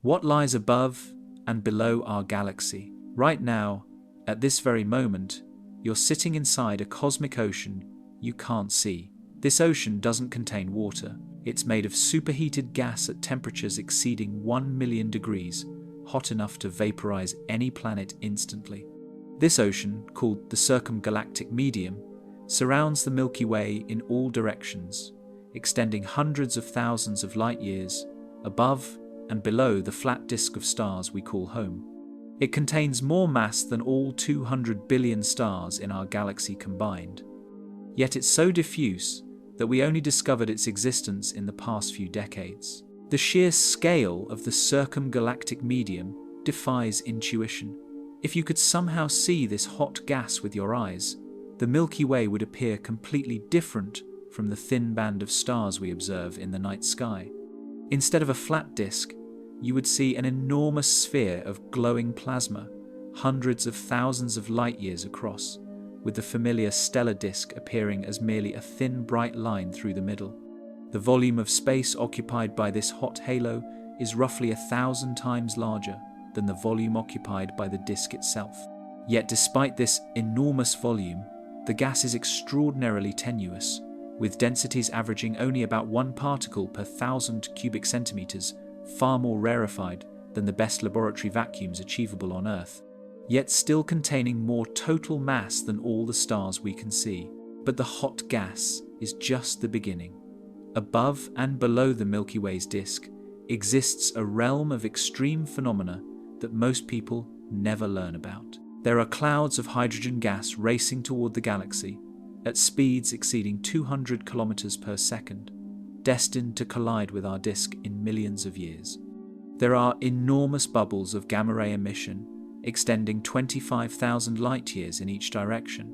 What lies above and below our galaxy? Right now, at this very moment, you're sitting inside a cosmic ocean you can't see. This ocean doesn't contain water. It's made of superheated gas at temperatures exceeding 1 million degrees, hot enough to vaporize any planet instantly. This ocean, called the circumgalactic medium, surrounds the Milky Way in all directions, extending hundreds of thousands of light years above and below the flat disk of stars we call home. It contains more mass than all 200 billion stars in our galaxy combined. Yet it's so diffuse that we only discovered its existence in the past few decades. The sheer scale of the circumgalactic medium defies intuition. If you could somehow see this hot gas with your eyes, the Milky Way would appear completely different from the thin band of stars we observe in the night sky. Instead of a flat disk, you would see an enormous sphere of glowing plasma, hundreds of thousands of light years across, with the familiar stellar disk appearing as merely a thin bright line through the middle. The volume of space occupied by this hot halo is roughly 1,000 times larger than the volume occupied by the disk itself. Yet despite this enormous volume, the gas is extraordinarily tenuous, with densities averaging only about 1 particle per 1,000 cubic centimeters, far more rarefied than the best laboratory vacuums achievable on Earth, yet still containing more total mass than all the stars we can see. But the hot gas is just the beginning. Above and below the Milky Way's disk exists a realm of extreme phenomena that most people never learn about. There are clouds of hydrogen gas racing toward the galaxy at speeds exceeding 200 kilometers per second, destined to collide with our disk in millions of years. There are enormous bubbles of gamma-ray emission extending 25,000 light-years in each direction,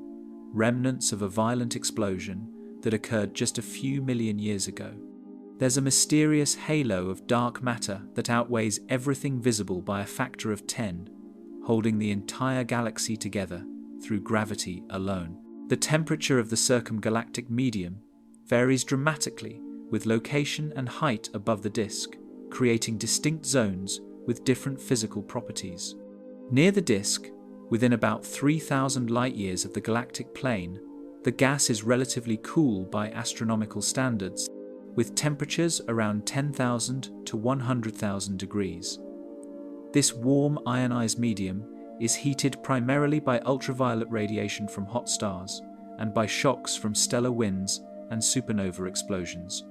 remnants of a violent explosion that occurred just a few million years ago. There's a mysterious halo of dark matter that outweighs everything visible by a factor of 10, holding the entire galaxy together through gravity alone. The temperature of the circumgalactic medium varies dramatically with location and height above the disk, creating distinct zones with different physical properties. Near the disk, within about 3,000 light-years of the galactic plane, the gas is relatively cool by astronomical standards, with temperatures around 10,000 to 100,000 degrees. This warm ionized medium is heated primarily by ultraviolet radiation from hot stars and by shocks from stellar winds and supernova explosions.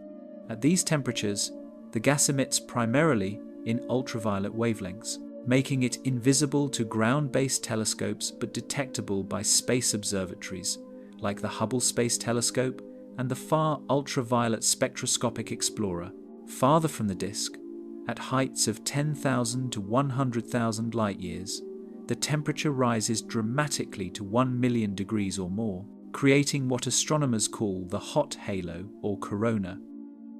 At these temperatures, the gas emits primarily in ultraviolet wavelengths, making it invisible to ground-based telescopes but detectable by space observatories like the Hubble Space Telescope and the Far Ultraviolet Spectroscopic Explorer. Farther from the disk, at heights of 10,000 to 100,000 light-years, the temperature rises dramatically to 1 million degrees or more, creating what astronomers call the hot halo or corona.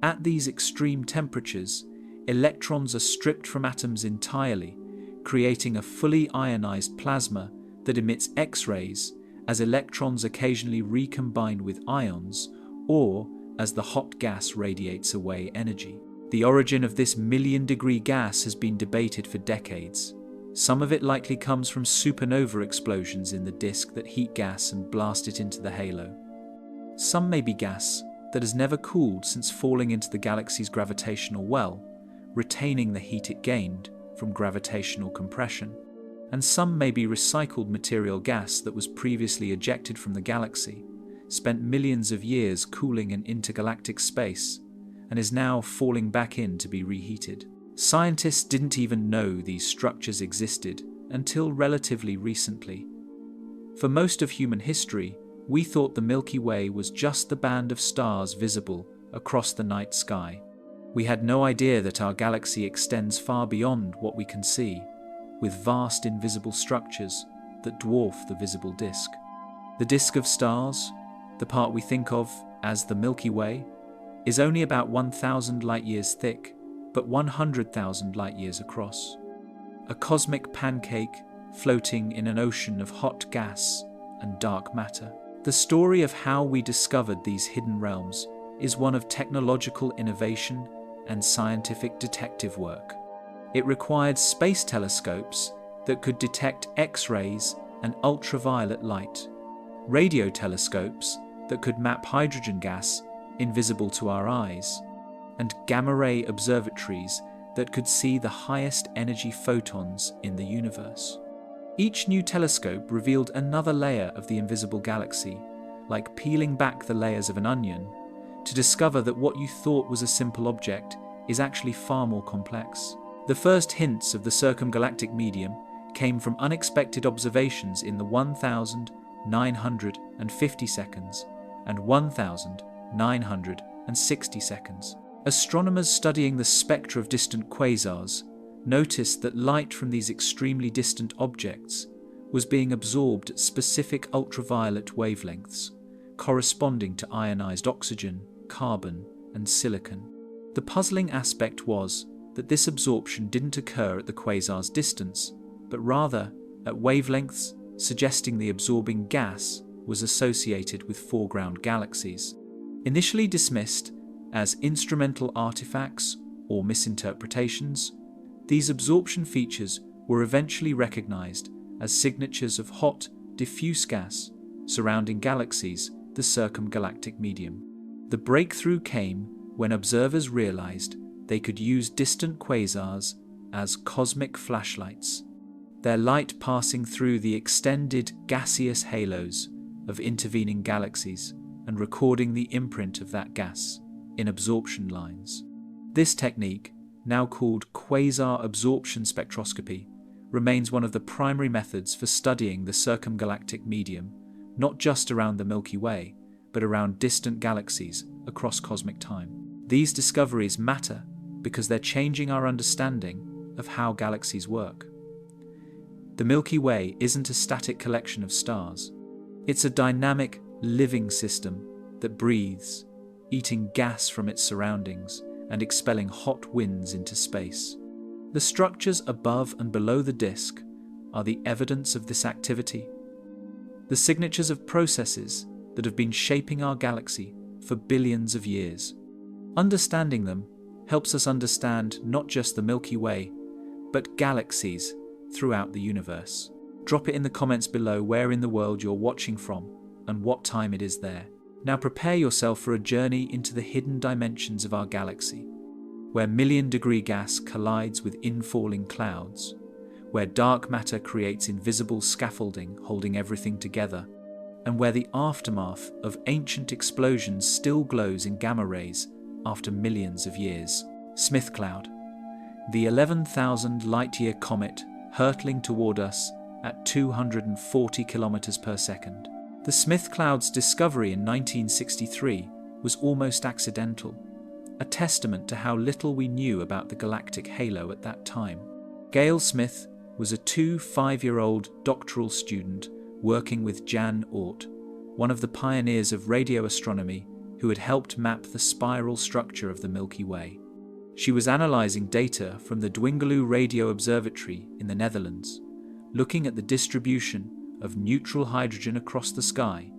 At these extreme temperatures, electrons are stripped from atoms entirely, creating a fully ionized plasma that emits X-rays as electrons occasionally recombine with ions or as the hot gas radiates away energy. The origin of this million-degree gas has been debated for decades. Some of it likely comes from supernova explosions in the disk that heat gas and blast it into the halo. Some may be gas that has never cooled since falling into the galaxy's gravitational well, retaining the heat it gained from gravitational compression. And some may be recycled material gas that was previously ejected from the galaxy, spent millions of years cooling in intergalactic space, and is now falling back in to be reheated. Scientists didn't even know these structures existed until relatively recently. For most of human history, we thought the Milky Way was just the band of stars visible across the night sky. We had no idea that our galaxy extends far beyond what we can see, with vast invisible structures that dwarf the visible disk. The disk of stars, the part we think of as the Milky Way, is only about 1,000 light-years thick, but 100,000 light-years across. A cosmic pancake floating in an ocean of hot gas and dark matter. The story of how we discovered these hidden realms is one of technological innovation and scientific detective work. It required space telescopes that could detect X-rays and ultraviolet light, radio telescopes that could map hydrogen gas invisible to our eyes, and gamma-ray observatories that could see the highest energy photons in the universe. Each new telescope revealed another layer of the invisible galaxy, like peeling back the layers of an onion, to discover that what you thought was a simple object is actually far more complex. The first hints of the circumgalactic medium came from unexpected observations in the 1,950 seconds and 1,960 seconds. Astronomers studying the spectra of distant quasars noticed that light from these extremely distant objects was being absorbed at specific ultraviolet wavelengths, corresponding to ionized oxygen, carbon, and silicon. The puzzling aspect was that this absorption didn't occur at the quasar's distance, but rather at wavelengths suggesting the absorbing gas was associated with foreground galaxies. Initially dismissed as instrumental artifacts or misinterpretations, these absorption features were eventually recognized as signatures of hot, diffuse gas surrounding galaxies, the circumgalactic medium. The breakthrough came when observers realized they could use distant quasars as cosmic flashlights, their light passing through the extended gaseous halos of intervening galaxies and recording the imprint of that gas in absorption lines. This technique, now called quasar absorption spectroscopy, remains one of the primary methods for studying the circumgalactic medium, not just around the Milky Way, but around distant galaxies across cosmic time. These discoveries matter because they're changing our understanding of how galaxies work. The Milky Way isn't a static collection of stars. It's a dynamic, living system that breathes, eating gas from its surroundings and expelling hot winds into space. The structures above and below the disk are the evidence of this activity, the signatures of processes that have been shaping our galaxy for billions of years. Understanding them helps us understand not just the Milky Way, but galaxies throughout the universe. Drop it in the comments below where in the world you're watching from and what time it is there. Now prepare yourself for a journey into the hidden dimensions of our galaxy, where million-degree gas collides with infalling clouds, where dark matter creates invisible scaffolding holding everything together, and where the aftermath of ancient explosions still glows in gamma rays after millions of years. Smith Cloud, the 11,000 light-year comet hurtling toward us at 240 kilometers per second. The Smith Cloud's discovery in 1963 was almost accidental, a testament to how little we knew about the galactic halo at that time. Gail Smith was a 5-year-old doctoral student working with Jan Oort, one of the pioneers of radio astronomy who had helped map the spiral structure of the Milky Way. She was analyzing data from the Dwingeloo Radio Observatory in the Netherlands, looking at the distribution of neutral hydrogen across the sky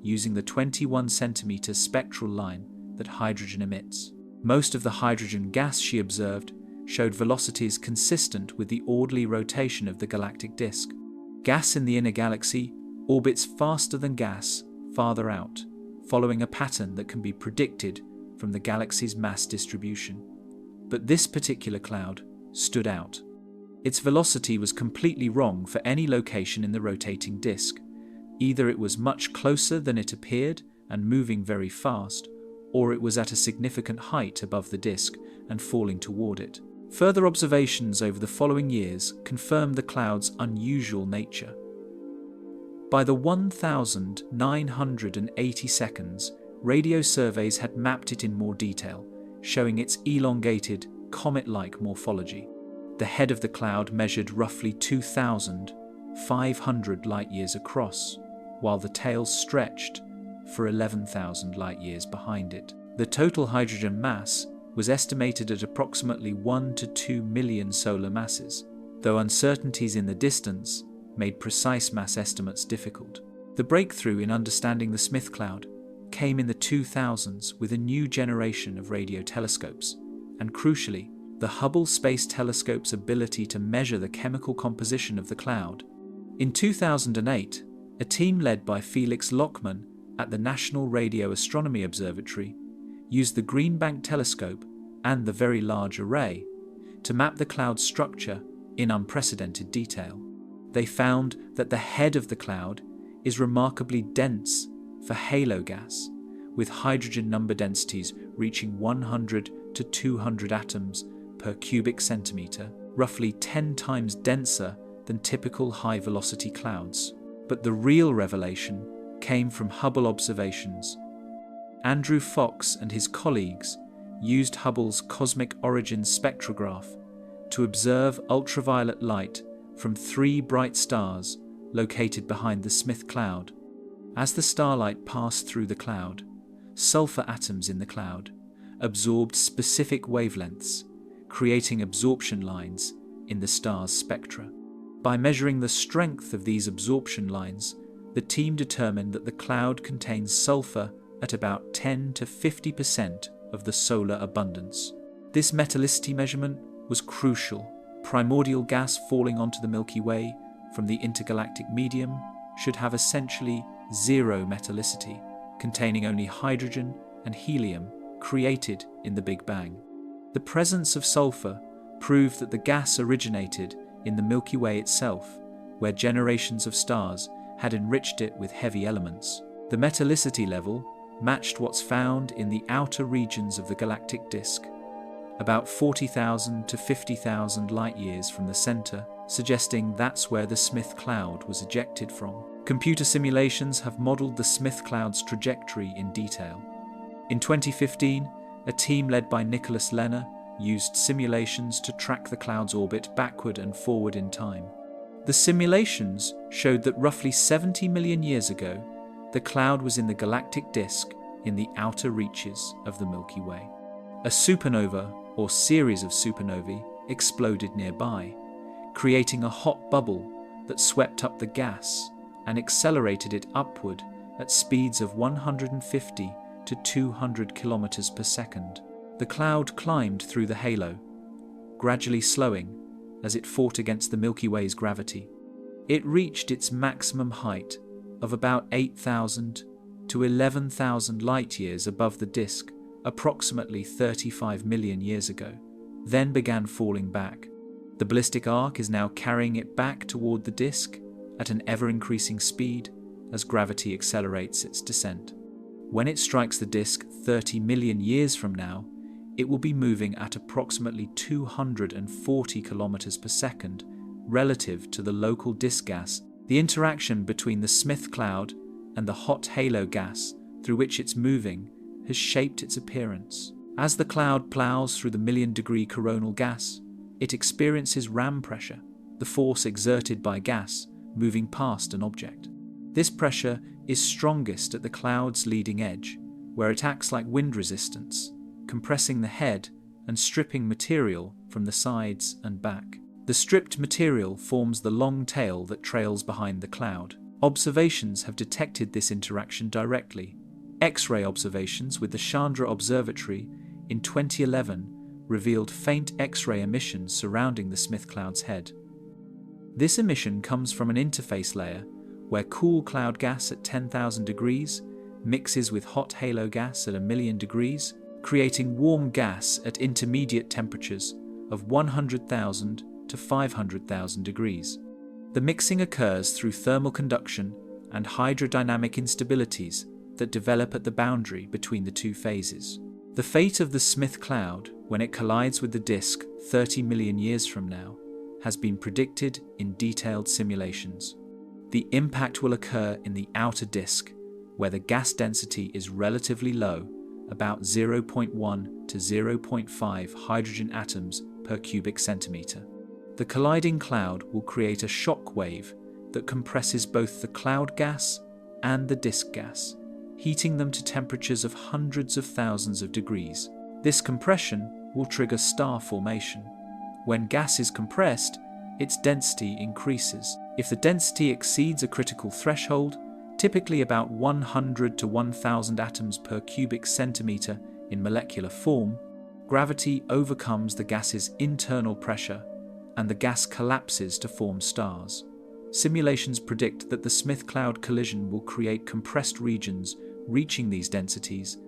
using the 21 centimeter spectral line that hydrogen emits. Most of the hydrogen gas she observed showed velocities consistent with the orderly rotation of the galactic disk. Gas in the inner galaxy orbits faster than gas farther out, following a pattern that can be predicted from the galaxy's mass distribution. But this particular cloud stood out. Its velocity was completely wrong for any location in the rotating disk. Either it was much closer than it appeared and moving very fast, or it was at a significant height above the disk and falling toward it. Further observations over the following years confirmed the cloud's unusual nature. By the 1,980 seconds, radio surveys had mapped it in more detail, showing its elongated, comet-like morphology. The head of the cloud measured roughly 2,500 light-years across, while the tail stretched for 11,000 light-years behind it. The total hydrogen mass was estimated at approximately 1 to 2 million solar masses, though uncertainties in the distance made precise mass estimates difficult. The breakthrough in understanding the Smith Cloud came in the 2000s with a new generation of radio telescopes, and crucially, the Hubble Space Telescope's ability to measure the chemical composition of the cloud. In 2008, a team led by Felix Lochmann at the National Radio Astronomy Observatory used the Green Bank telescope and the Very Large Array to map the cloud's structure in unprecedented detail. They found that the head of the cloud is remarkably dense for halo gas, with hydrogen number densities reaching 100 to 200 atoms per cubic centimeter, roughly 10 times denser than typical high-velocity clouds. But the real revelation came from Hubble observations. Andrew Fox and his colleagues used Hubble's cosmic origins spectrograph to observe ultraviolet light from 3 bright stars located behind the Smith cloud. As the starlight passed through the cloud, sulfur atoms in the cloud absorbed specific wavelengths, creating absorption lines in the star's spectra. By measuring the strength of these absorption lines, the team determined that the cloud contains sulfur at about 10 to 50% of the solar abundance. This metallicity measurement was crucial. Primordial gas falling onto the Milky Way from the intergalactic medium should have essentially zero metallicity, containing only hydrogen and helium created in the Big Bang. The presence of sulfur proved that the gas originated in the Milky Way itself, where generations of stars had enriched it with heavy elements. The metallicity level matched what's found in the outer regions of the galactic disk, about 40,000 to 50,000 light-years from the center, suggesting that's where the Smith cloud was ejected from. Computer simulations have modeled the Smith cloud's trajectory in detail. In 2015, a team led by Nicholas Lenner used simulations to track the cloud's orbit backward and forward in time. The simulations showed that roughly 70 million years ago, the cloud was in the galactic disk in the outer reaches of the Milky Way. A supernova, or series of supernovae, exploded nearby, creating a hot bubble that swept up the gas and accelerated it upward at speeds of 150 to 200 kilometers per second. The cloud climbed through the halo, gradually slowing as it fought against the Milky Way's gravity. It reached its maximum height of about 8,000 to 11,000 light-years above the disk approximately 35 million years ago, then began falling back. The ballistic arc is now carrying it back toward the disk at an ever-increasing speed as gravity accelerates its descent. When it strikes the disk 30 million years from now, it will be moving at approximately 240 kilometers per second relative to the local disk gas. The interaction between the Smith cloud and the hot halo gas through which it's moving has shaped its appearance. As the cloud plows through the million-degree coronal gas, it experiences ram pressure, the force exerted by gas moving past an object. This pressure is strongest at the cloud's leading edge, where it acts like wind resistance, compressing the head and stripping material from the sides and back. The stripped material forms the long tail that trails behind the cloud. Observations have detected this interaction directly. X-ray observations with the Chandra Observatory in 2011 revealed faint X-ray emissions surrounding the Smith cloud's head. This emission comes from an interface layer where cool cloud gas at 10,000 degrees mixes with hot halo gas at 1,000,000 degrees, creating warm gas at intermediate temperatures of 100,000 to 500,000 degrees. The mixing occurs through thermal conduction and hydrodynamic instabilities that develop at the boundary between the two phases. The fate of the Smith cloud, when it collides with the disk 30 million years from now, has been predicted in detailed simulations. The impact will occur in the outer disk, where the gas density is relatively low, about 0.1 to 0.5 hydrogen atoms per cubic centimeter. The colliding cloud will create a shock wave that compresses both the cloud gas and the disk gas, heating them to temperatures of hundreds of thousands of degrees. This compression will trigger star formation. When gas is compressed, its density increases. If the density exceeds a critical threshold, typically about 100 to 1,000 atoms per cubic centimeter in molecular form, Gravity overcomes the gas's internal pressure, and the gas collapses to form stars. Simulations predict that the Smith cloud collision will create compressed regions reaching these densities,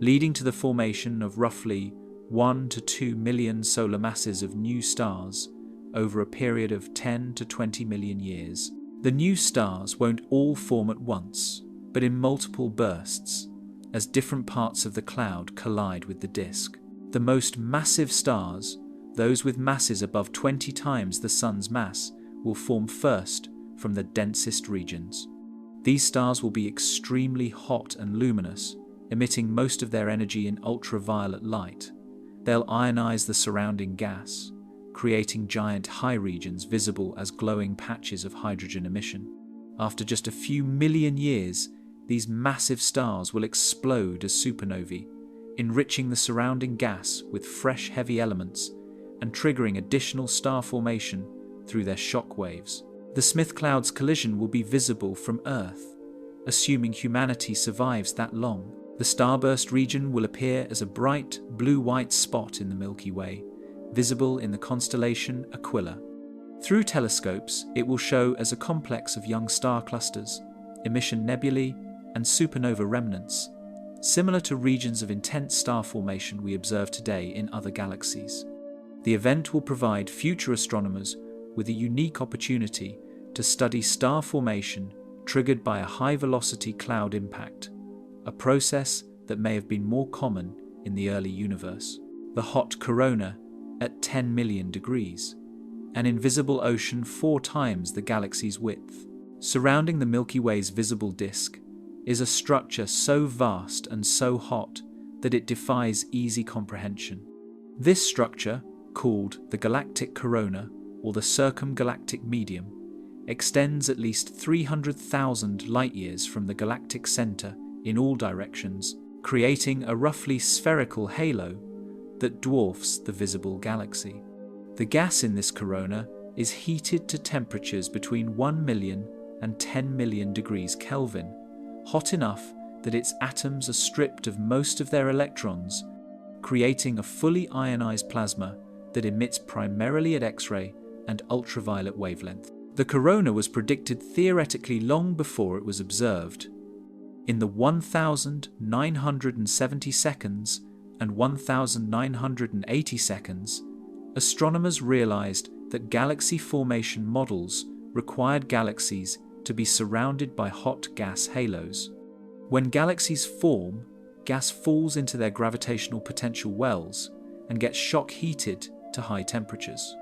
leading to the formation of roughly 1 to 2 million solar masses of new stars over a period of 10 to 20 million years. The new stars won't all form at once, but in multiple bursts, as different parts of the cloud collide with the disk. The most massive stars, those with masses above 20 times the Sun's mass, will form first from the densest regions. These stars will be extremely hot and luminous, emitting most of their energy in ultraviolet light. They'll ionize the surrounding gas, creating giant high regions visible as glowing patches of hydrogen emission. After just a few million years, these massive stars will explode as supernovae, enriching the surrounding gas with fresh heavy elements and triggering additional star formation through their shock waves. The Smith cloud's collision will be visible from Earth, assuming humanity survives that long. The starburst region will appear as a bright blue-white spot in the Milky Way, visible in the constellation Aquila. Through telescopes, it will show as a complex of young star clusters, emission nebulae, and supernova remnants, similar to regions of intense star formation we observe today in other galaxies. The event will provide future astronomers with a unique opportunity to study star formation triggered by a high-velocity cloud impact, a process that may have been more common in the early universe. The hot corona at 10 million degrees, an invisible ocean 4 times the galaxy's width. Surrounding the Milky Way's visible disk is a structure so vast and so hot that it defies easy comprehension. This structure, called the galactic corona or the circumgalactic medium, extends at least 300,000 light-years from the galactic center in all directions, creating a roughly spherical halo that dwarfs the visible galaxy. The gas in this corona is heated to temperatures between 1 million and 10 million degrees Kelvin, hot enough that its atoms are stripped of most of their electrons, creating a fully ionized plasma that emits primarily at X-ray and ultraviolet wavelength. The corona was predicted theoretically long before it was observed. In the 1,970 seconds and 1,980 seconds, astronomers realized that galaxy formation models required galaxies to be surrounded by hot gas halos. When galaxies form, gas falls into their gravitational potential wells and gets shock heated to high temperatures.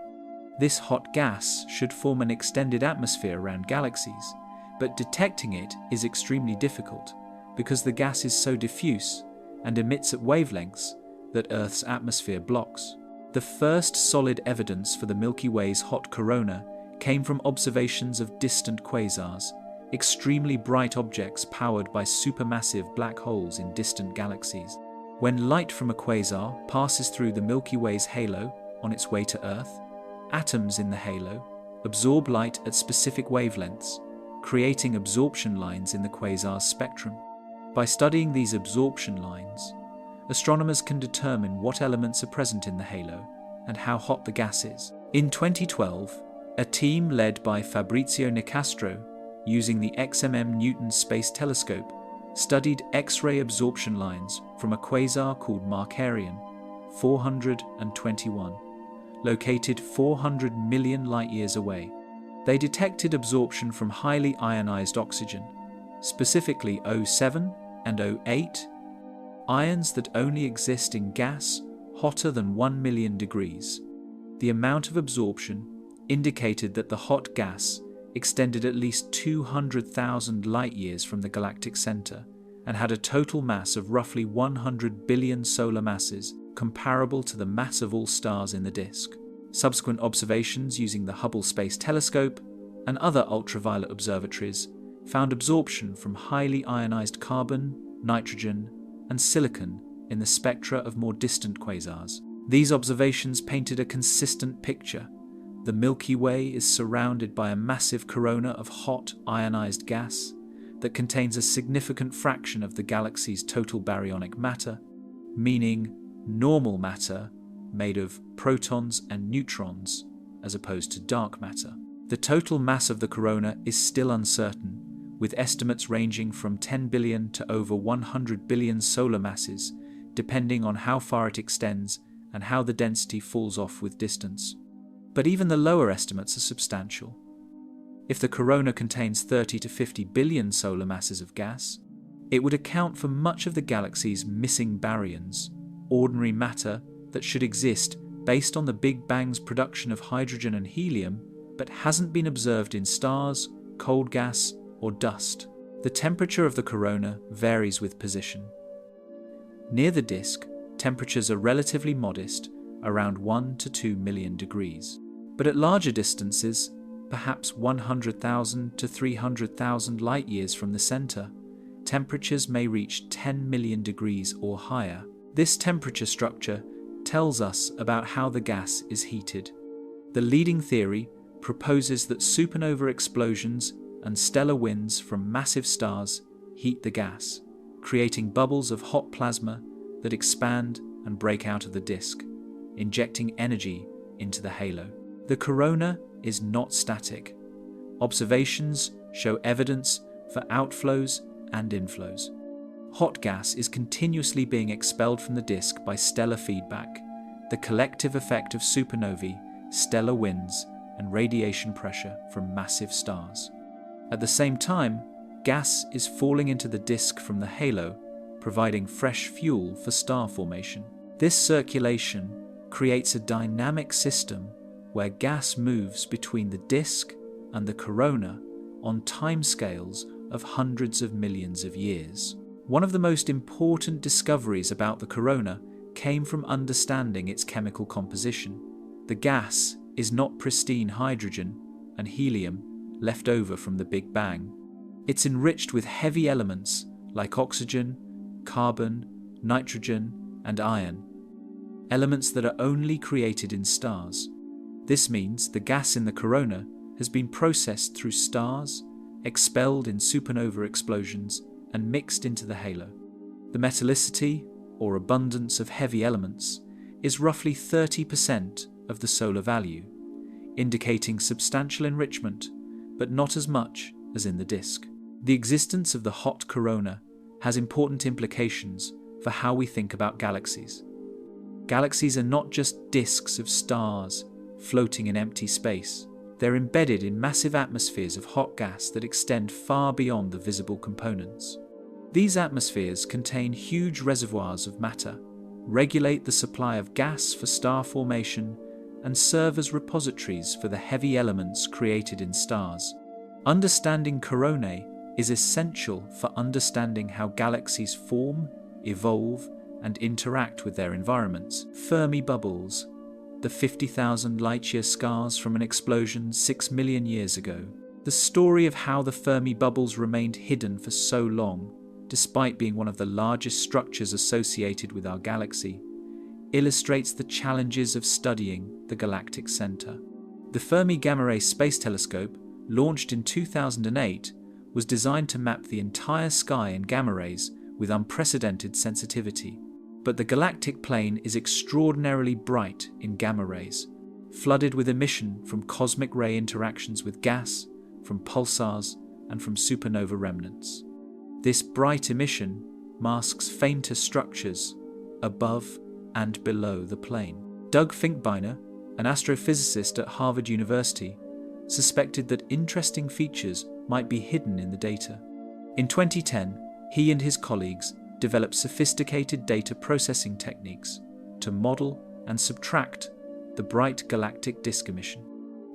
This hot gas should form an extended atmosphere around galaxies, but detecting it is extremely difficult because the gas is so diffuse and emits at wavelengths that Earth's atmosphere blocks. The first solid evidence for the Milky Way's hot corona came from observations of distant quasars, extremely bright objects powered by supermassive black holes in distant galaxies. When light from a quasar passes through the Milky Way's halo on its way to Earth, atoms in the halo absorb light at specific wavelengths, creating absorption lines in the quasar's spectrum. By studying these absorption lines, astronomers can determine what elements are present in the halo and how hot the gas is. In 2012, a team led by Fabrizio Nicastro, using the XMM Newton Space Telescope, studied X-ray absorption lines from a quasar called Markarian 421, located 400 million light-years away. They detected absorption from highly ionized oxygen, specifically O7 and O8, ions that only exist in gas hotter than 1 million degrees. The amount of absorption indicated that the hot gas extended at least 200,000 light-years from the galactic center and had a total mass of roughly 100 billion solar masses, comparable to the mass of all stars in the disk. Subsequent observations using the Hubble Space Telescope and other ultraviolet observatories found absorption from highly ionized carbon, nitrogen, and silicon in the spectra of more distant quasars. These observations painted a consistent picture. The Milky Way is surrounded by a massive corona of hot ionized gas that contains a significant fraction of the galaxy's total baryonic matter, meaning normal matter made of protons and neutrons as opposed to dark matter. The total mass of the corona is still uncertain, with estimates ranging from 10 billion to over 100 billion solar masses, depending on how far it extends and how the density falls off with distance. But even the lower estimates are substantial. If the corona contains 30 to 50 billion solar masses of gas, it would account for much of the galaxy's missing baryons, ordinary matter that should exist based on the Big Bang's production of hydrogen and helium, but hasn't been observed in stars, cold gas, or dust. The temperature of the corona varies with position. Near the disk, temperatures are relatively modest, around 1 to 2 million degrees. But at larger distances, perhaps 100,000 to 300,000 light-years from the center, temperatures may reach 10 million degrees or higher. This temperature structure tells us about how the gas is heated. The leading theory proposes that supernova explosions and stellar winds from massive stars heat the gas, creating bubbles of hot plasma that expand and break out of the disk, injecting energy into the halo. The corona is not static. Observations show evidence for outflows and inflows. Hot gas is continuously being expelled from the disk by stellar feedback, the collective effect of supernovae, stellar winds, and radiation pressure from massive stars. At the same time, gas is falling into the disk from the halo, providing fresh fuel for star formation. This circulation creates a dynamic system where gas moves between the disk and the corona on timescales of hundreds of millions of years. One of the most important discoveries about the corona came from understanding its chemical composition. The gas is not pristine hydrogen and helium left over from the Big Bang. It's enriched with heavy elements like oxygen, carbon, nitrogen, and iron, elements that are only created in stars. This means the gas in the corona has been processed through stars, expelled in supernova explosions, and mixed into the halo. The metallicity, or abundance of heavy elements, is roughly 30% of the solar value, indicating substantial enrichment, but not as much as in the disk. The existence of the hot corona has important implications for how we think about galaxies. Galaxies are not just disks of stars floating in empty space. They're embedded in massive atmospheres of hot gas that extend far beyond the visible components. These atmospheres contain huge reservoirs of matter, regulate the supply of gas for star formation, and serve as repositories for the heavy elements created in stars. Understanding coronae is essential for understanding how galaxies form, evolve, and interact with their environments. Fermi bubbles, the 50,000 light-year scars from an explosion 6 million years ago. The story of how the Fermi bubbles remained hidden for so long, despite being one of the largest structures associated with our galaxy, illustrates the challenges of studying the galactic center. The Fermi Gamma Ray Space Telescope, launched in 2008, was designed to map the entire sky in gamma rays with unprecedented sensitivity. But the galactic plane is extraordinarily bright in gamma rays, flooded with emission from cosmic ray interactions with gas, from pulsars, and from supernova remnants. This bright emission masks fainter structures above and below the plane. Doug Finkbeiner, an astrophysicist at Harvard University, suspected that interesting features might be hidden in the data. In 2010, he and his colleagues developed sophisticated data processing techniques to model and subtract the bright galactic disk emission.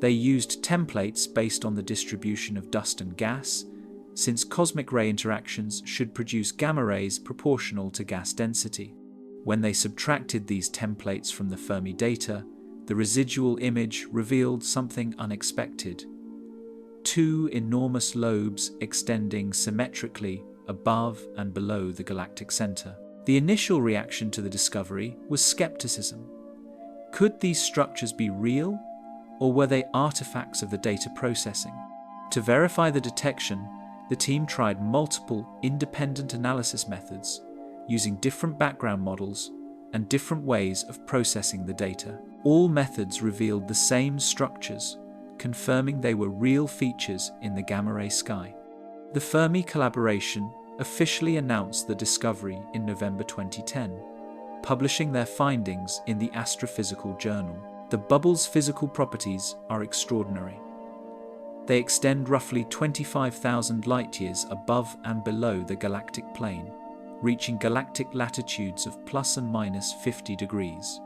They used templates based on the distribution of dust and gas, since cosmic ray interactions should produce gamma rays proportional to gas density. When they subtracted these templates from the Fermi data, the residual image revealed something unexpected. Two enormous lobes extending symmetrically above and below the galactic center. The initial reaction to the discovery was skepticism. Could these structures be real, or were they artifacts of the data processing? To verify the detection, the team tried multiple independent analysis methods, using different background models and different ways of processing the data. All methods revealed the same structures, confirming they were real features in the gamma-ray sky. The Fermi collaboration officially announced the discovery in November 2010, publishing their findings in the Astrophysical Journal. The bubble's physical properties are extraordinary. They extend roughly 25,000 light-years above and below the galactic plane, reaching galactic latitudes of plus and minus 50 degrees.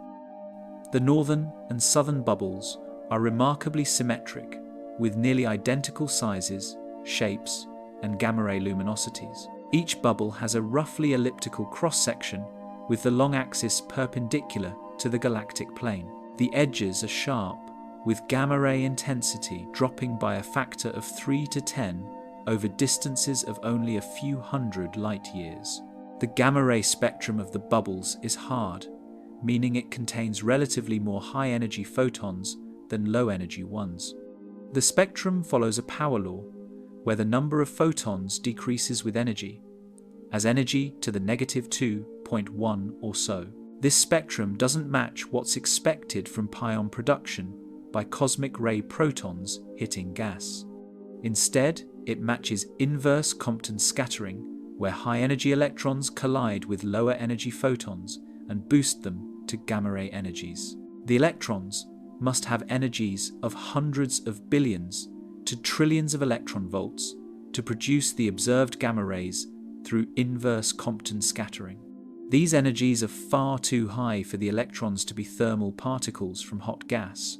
The northern and southern bubbles are remarkably symmetric, with nearly identical sizes, shapes, and gamma-ray luminosities. Each bubble has a roughly elliptical cross-section with the long axis perpendicular to the galactic plane. The edges are sharp, with gamma-ray intensity dropping by a factor of 3 to 10 over distances of only a few hundred light-years. The gamma-ray spectrum of the bubbles is hard, meaning it contains relatively more high-energy photons than low-energy ones. The spectrum follows a power law, where the number of photons decreases with energy, as energy to the negative 2.1 or so. This spectrum doesn't match what's expected from pion production by cosmic ray protons hitting gas. Instead, it matches inverse Compton scattering, where high-energy electrons collide with lower-energy photons and boost them to gamma-ray energies. The electrons must have energies of hundreds of billions to trillions of electron volts to produce the observed gamma rays through inverse Compton scattering. These energies are far too high for the electrons to be thermal particles from hot gas.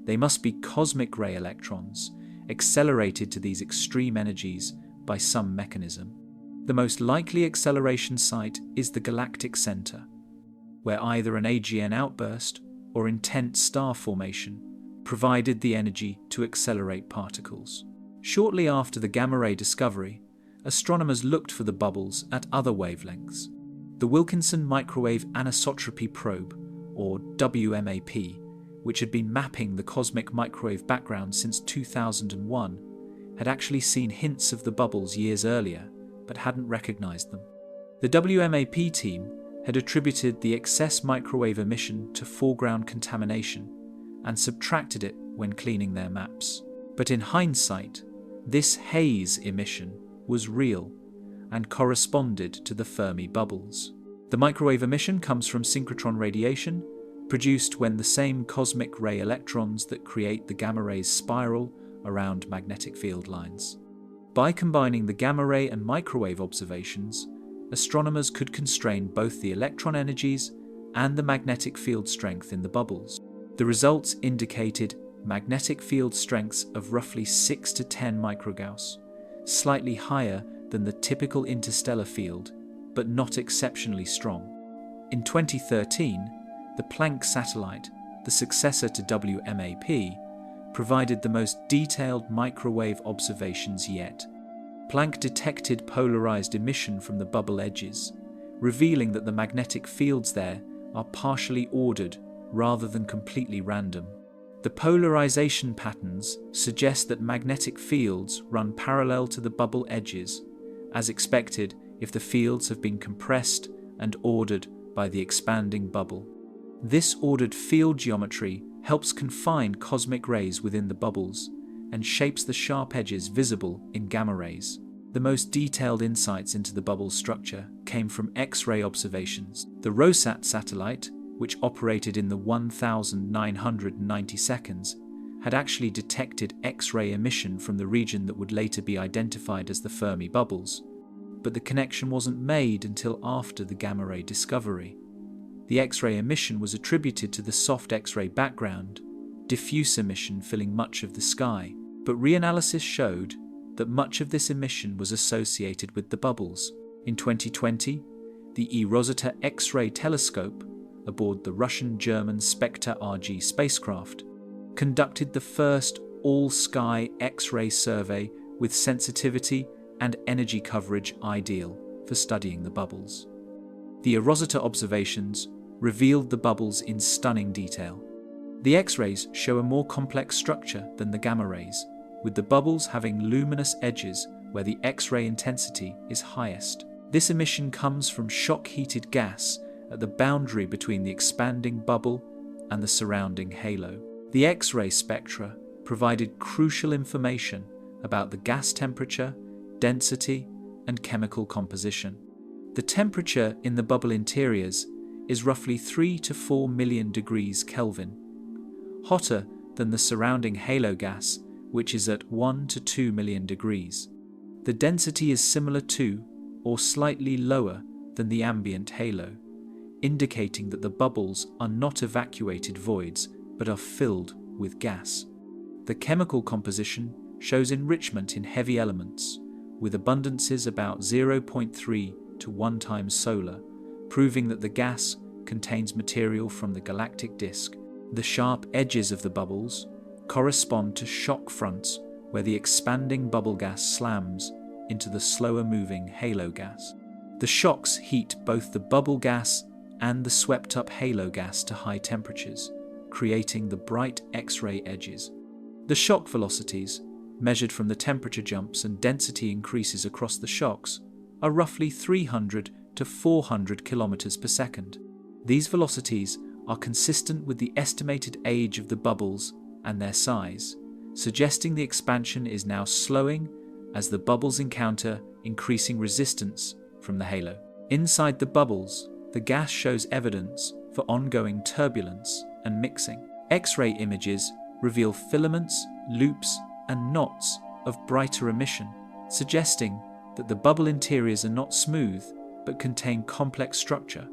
They must be cosmic ray electrons, accelerated to these extreme energies by some mechanism. The most likely acceleration site is the galactic center, where either an AGN outburst or intense star formation provided the energy to accelerate particles. Shortly after the gamma-ray discovery, astronomers looked for the bubbles at other wavelengths. The Wilkinson Microwave Anisotropy Probe, or WMAP, which had been mapping the cosmic microwave background since 2001, had actually seen hints of the bubbles years earlier, but hadn't recognized them. The WMAP team had attributed the excess microwave emission to foreground contamination and subtracted it when cleaning their maps. But in hindsight, this haze emission was real and corresponded to the Fermi bubbles. The microwave emission comes from synchrotron radiation, produced when the same cosmic ray electrons that create the gamma rays spiral around magnetic field lines. By combining the gamma ray and microwave observations, astronomers could constrain both the electron energies and the magnetic field strength in the bubbles. The results indicated magnetic field strengths of roughly 6 to 10 microgauss, slightly higher than the typical interstellar field, but not exceptionally strong. In 2013, the Planck satellite, the successor to WMAP, provided the most detailed microwave observations yet. Planck detected polarized emission from the bubble edges, revealing that the magnetic fields there are partially ordered rather than completely random. The polarization patterns suggest that magnetic fields run parallel to the bubble edges, as expected if the fields have been compressed and ordered by the expanding bubble. This ordered field geometry helps confine cosmic rays within the bubbles and shapes the sharp edges visible in gamma rays. The most detailed insights into the bubble's structure came from X-ray observations. The ROSAT satellite, which operated in the 1990 seconds, had actually detected X-ray emission from the region that would later be identified as the Fermi bubbles, but the connection wasn't made until after the gamma-ray discovery. The X-ray emission was attributed to the soft X-ray background, diffuse emission filling much of the sky, but reanalysis showed that much of this emission was associated with the bubbles. In 2020, the E-Rosetta X-ray telescope, aboard the Russian-German Spectre RG spacecraft, conducted the first all-sky X-ray survey with sensitivity and energy coverage ideal for studying the bubbles. The E-Rosetta observations revealed the bubbles in stunning detail. The X-rays show a more complex structure than the gamma rays, with the bubbles having luminous edges where the X-ray intensity is highest. This emission comes from shock-heated gas at the boundary between the expanding bubble and the surrounding halo. The X-ray spectra provided crucial information about the gas temperature, density, and chemical composition. The temperature in the bubble interiors is roughly 3 to 4 million degrees Kelvin, hotter than the surrounding halo gas, which is at 1 to 2 million degrees. The density is similar to, or slightly lower than the ambient halo, indicating that the bubbles are not evacuated voids but are filled with gas. The chemical composition shows enrichment in heavy elements, with abundances about 0.3 to 1 times solar, proving that the gas contains material from the galactic disk. The sharp edges of the bubbles correspond to shock fronts where the expanding bubble gas slams into the slower-moving halo gas. The shocks heat both the bubble gas and the swept-up halo gas to high temperatures, creating the bright X-ray edges. The shock velocities, measured from the temperature jumps and density increases across the shocks, are roughly 300 to 400 kilometers per second. These velocities are consistent with the estimated age of the bubbles and their size, suggesting the expansion is now slowing as the bubbles encounter increasing resistance from the halo. Inside the bubbles, the gas shows evidence for ongoing turbulence and mixing. X-ray images reveal filaments, loops, and knots of brighter emission, suggesting that the bubble interiors are not smooth but contain complex structure.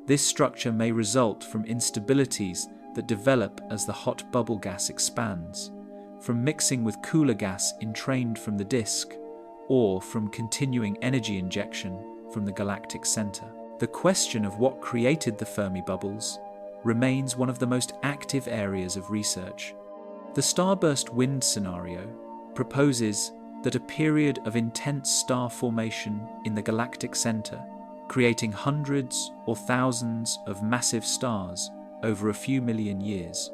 This structure may result from instabilities that develop as the hot bubble gas expands, from mixing with cooler gas entrained from the disk, or from continuing energy injection from the galactic center. The question of what created the Fermi bubbles remains one of the most active areas of research. The starburst wind scenario proposes that a period of intense star formation in the galactic center, creating hundreds or thousands of massive stars over a few million years,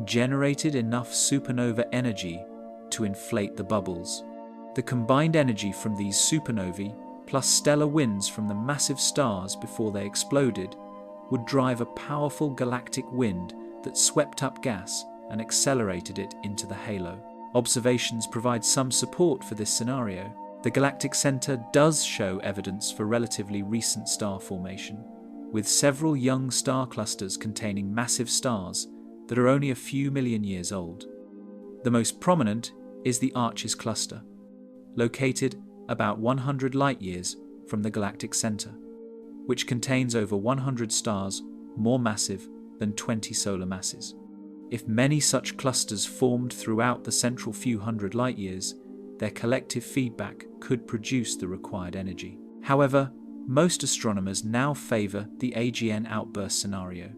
generated enough supernova energy to inflate the bubbles. The combined energy from these supernovae, plus stellar winds from the massive stars before they exploded, would drive a powerful galactic wind that swept up gas and accelerated it into the halo. Observations provide some support for this scenario. The galactic center does show evidence for relatively recent star formation, with several young star clusters containing massive stars that are only a few million years old. The most prominent is the Arches cluster, located about 100 light-years from the galactic center, which contains over 100 stars more massive than 20 solar masses. If many such clusters formed throughout the central few hundred light-years, their collective feedback could produce the required energy. However, most astronomers now favor the AGN outburst scenario.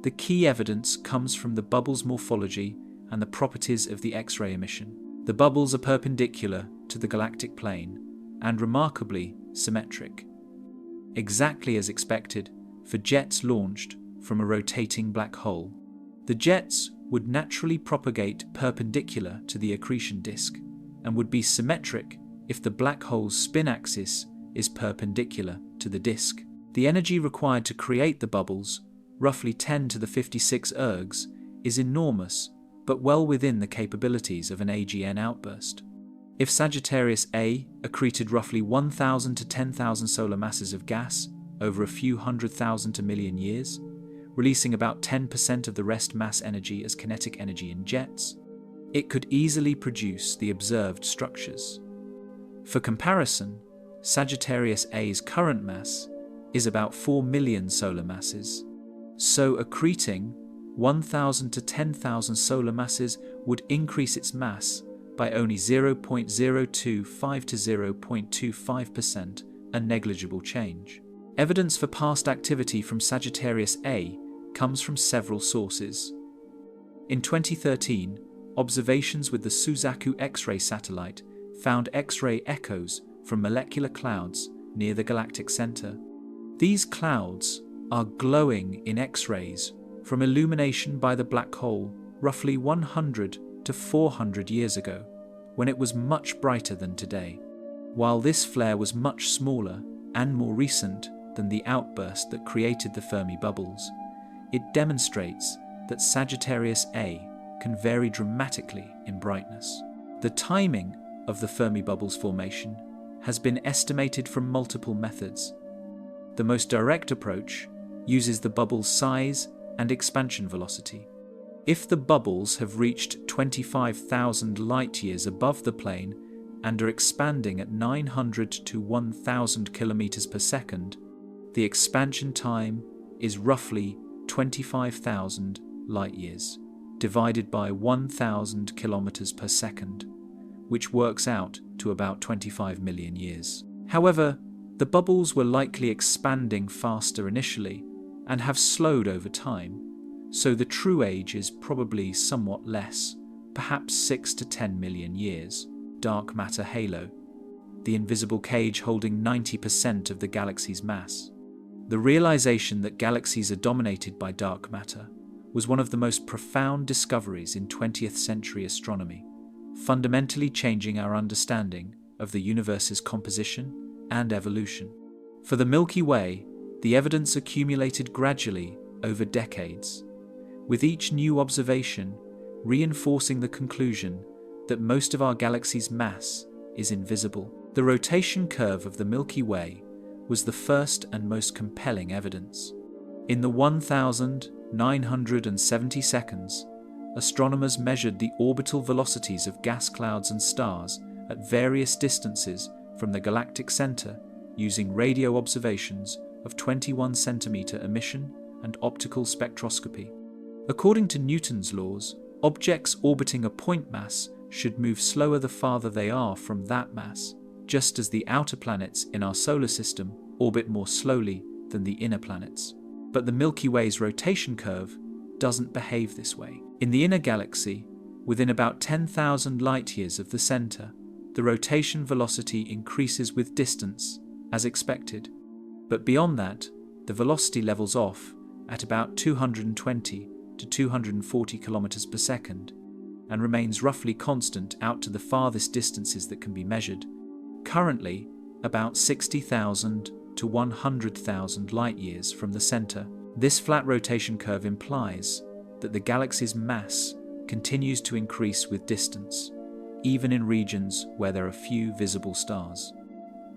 The key evidence comes from the bubble's morphology and the properties of the X-ray emission. The bubbles are perpendicular to the galactic plane and remarkably symmetric, exactly as expected for jets launched from a rotating black hole. The jets would naturally propagate perpendicular to the accretion disk and would be symmetric if the black hole's spin axis is perpendicular to the disk. The energy required to create the bubbles, roughly 10 to the 56 ergs, is enormous but well within the capabilities of an AGN outburst. If Sagittarius A accreted roughly 1,000 to 10,000 solar masses of gas over a few 100,000 to million years, releasing about 10% of the rest mass energy as kinetic energy in jets, it could easily produce the observed structures. For comparison, Sagittarius A's current mass is about 4 million solar masses, so accreting 1,000 to 10,000 solar masses would increase its mass by only 0.025 to 0.25%, a negligible change. Evidence for past activity from Sagittarius A comes from several sources. In 2013, observations with the Suzaku X-ray satellite found X-ray echoes from molecular clouds near the galactic center. These clouds are glowing in X-rays from illumination by the black hole roughly 100 to 400 years ago, when it was much brighter than today. While this flare was much smaller and more recent, than the outburst that created the Fermi bubbles, it demonstrates that Sagittarius A can vary dramatically in brightness. The timing of the Fermi bubbles formation has been estimated from multiple methods. The most direct approach uses the bubble's size and expansion velocity. If the bubbles have reached 25,000 light-years above the plane and are expanding at 900 to 1,000 kilometers per second, the expansion time is roughly 25,000 light-years divided by 1,000 kilometers per second, which works out to about 25 million years. However, the bubbles were likely expanding faster initially and have slowed over time, so the true age is probably somewhat less, perhaps 6 to 10 million years. Dark matter halo, the invisible cage holding 90% of the galaxy's mass. The realization that galaxies are dominated by dark matter was one of the most profound discoveries in 20th century astronomy, fundamentally changing our understanding of the universe's composition and evolution. For the Milky Way, the evidence accumulated gradually over decades, with each new observation reinforcing the conclusion that most of our galaxy's mass is invisible. The rotation curve of the Milky Way was the first and most compelling evidence. In the 1,970 seconds, astronomers measured the orbital velocities of gas clouds and stars at various distances from the galactic center using radio observations of 21 centimeter emission and optical spectroscopy. According to Newton's laws, objects orbiting a point mass should move slower the farther they are from that mass, just as the outer planets in our solar system orbit more slowly than the inner planets. But the Milky Way's rotation curve doesn't behave this way. In the inner galaxy, within about 10,000 light-years of the center, the rotation velocity increases with distance, as expected. But beyond that, the velocity levels off at about 220 to 240 kilometers per second, and remains roughly constant out to the farthest distances that can be measured, currently about 60,000 to 100,000 light-years from the center. This flat rotation curve implies that the galaxy's mass continues to increase with distance, even in regions where there are few visible stars.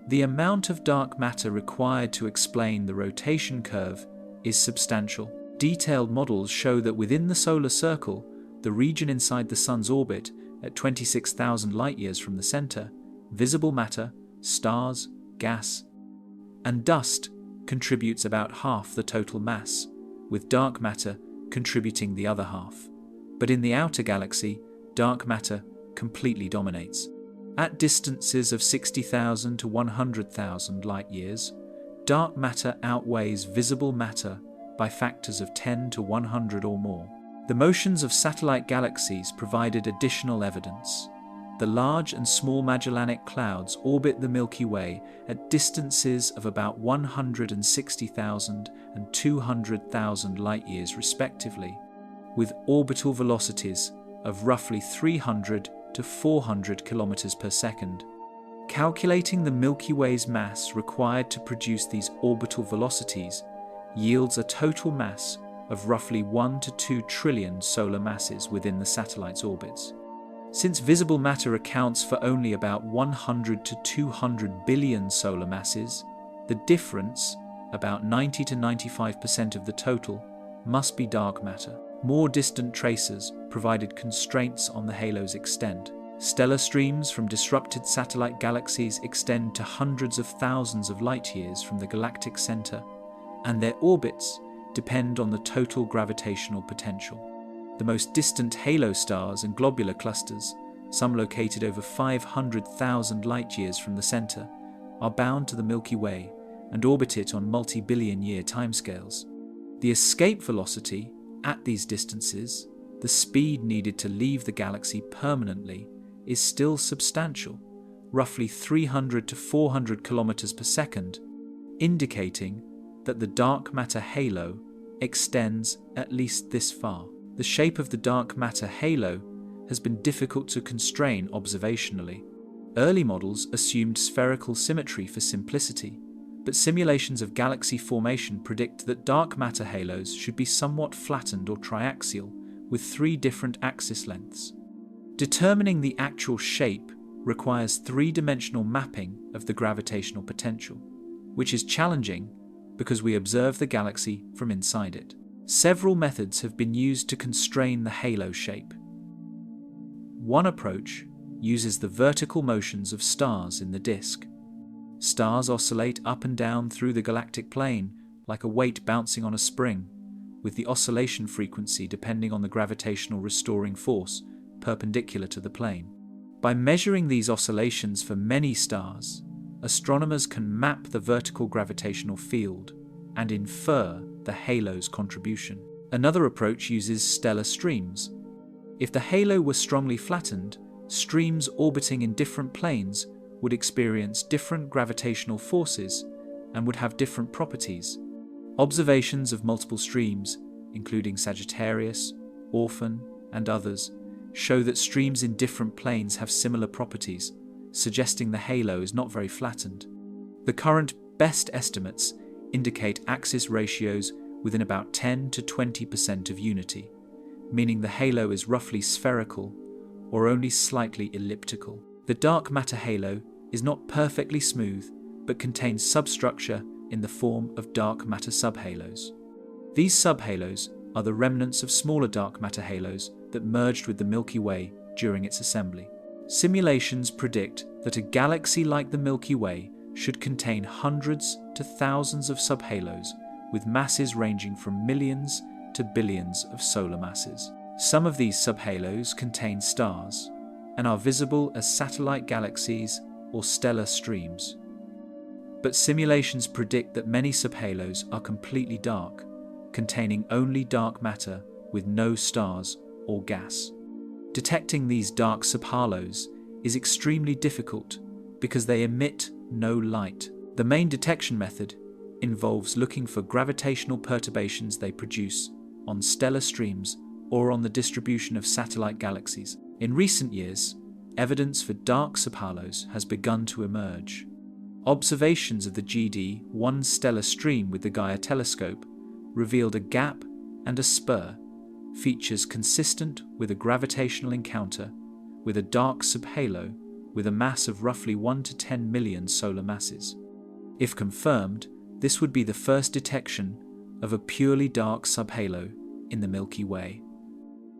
The amount of dark matter required to explain the rotation curve is substantial. Detailed models show that within the solar circle, the region inside the Sun's orbit at 26,000 light-years from the center, visible matter, stars, gas, and dust contributes about half the total mass, with dark matter contributing the other half. But in the outer galaxy, dark matter completely dominates. At distances of 60,000 to 100,000 light-years, dark matter outweighs visible matter by factors of 10 to 100 or more. The motions of satellite galaxies provided additional evidence. The Large and Small Magellanic Clouds orbit the Milky Way at distances of about 160,000 and 200,000 light-years respectively, with orbital velocities of roughly 300 to 400 kilometers per second. Calculating the Milky Way's mass required to produce these orbital velocities yields a total mass of roughly 1 to 2 trillion solar masses within the satellite's orbits. Since visible matter accounts for only about 100 to 200 billion solar masses, the difference, about 90 to 95% of the total, must be dark matter. More distant tracers provided constraints on the halo's extent. Stellar streams from disrupted satellite galaxies extend to hundreds of thousands of light-years from the galactic center, and their orbits depend on the total gravitational potential. The most distant halo stars and globular clusters, some located over 500,000 light-years from the center, are bound to the Milky Way and orbit it on multi-billion-year timescales. The escape velocity at these distances, the speed needed to leave the galaxy permanently, is still substantial, roughly 300 to 400 kilometers per second, indicating that the dark matter halo extends at least this far. The shape of the dark matter halo has been difficult to constrain observationally. Early models assumed spherical symmetry for simplicity, but simulations of galaxy formation predict that dark matter halos should be somewhat flattened or triaxial, with 3 different axis lengths. Determining the actual shape requires 3-dimensional mapping of the gravitational potential, which is challenging because we observe the galaxy from inside it. Several methods have been used to constrain the halo shape. One approach uses the vertical motions of stars in the disk. Stars oscillate up and down through the galactic plane like a weight bouncing on a spring, with the oscillation frequency depending on the gravitational restoring force perpendicular to the plane. By measuring these oscillations for many stars, astronomers can map the vertical gravitational field and infer the halo's contribution. Another approach uses stellar streams. If the halo were strongly flattened, streams orbiting in different planes would experience different gravitational forces and would have different properties. Observations of multiple streams, including Sagittarius, Orphan, and others, show that streams in different planes have similar properties, suggesting the halo is not very flattened. The current best estimates indicate axis ratios within about 10 to 20% of unity, meaning the halo is roughly spherical or only slightly elliptical. The dark matter halo is not perfectly smooth, but contains substructure in the form of dark matter subhalos. These subhalos are the remnants of smaller dark matter halos that merged with the Milky Way during its assembly. Simulations predict that a galaxy like the Milky Way should contain hundreds to thousands of subhalos with masses ranging from millions to billions of solar masses. Some of these subhalos contain stars and are visible as satellite galaxies or stellar streams. But simulations predict that many subhalos are completely dark, containing only dark matter with no stars or gas. Detecting these dark subhalos is extremely difficult because they emit no light. The main detection method involves looking for gravitational perturbations they produce on stellar streams or on the distribution of satellite galaxies. In recent years, evidence for dark subhalos has begun to emerge. Observations of the GD-1 stellar stream with the Gaia telescope revealed a gap and a spur, features consistent with a gravitational encounter with a dark subhalo with a mass of roughly 1 to 10 million solar masses. If confirmed, this would be the first detection of a purely dark subhalo in the Milky Way.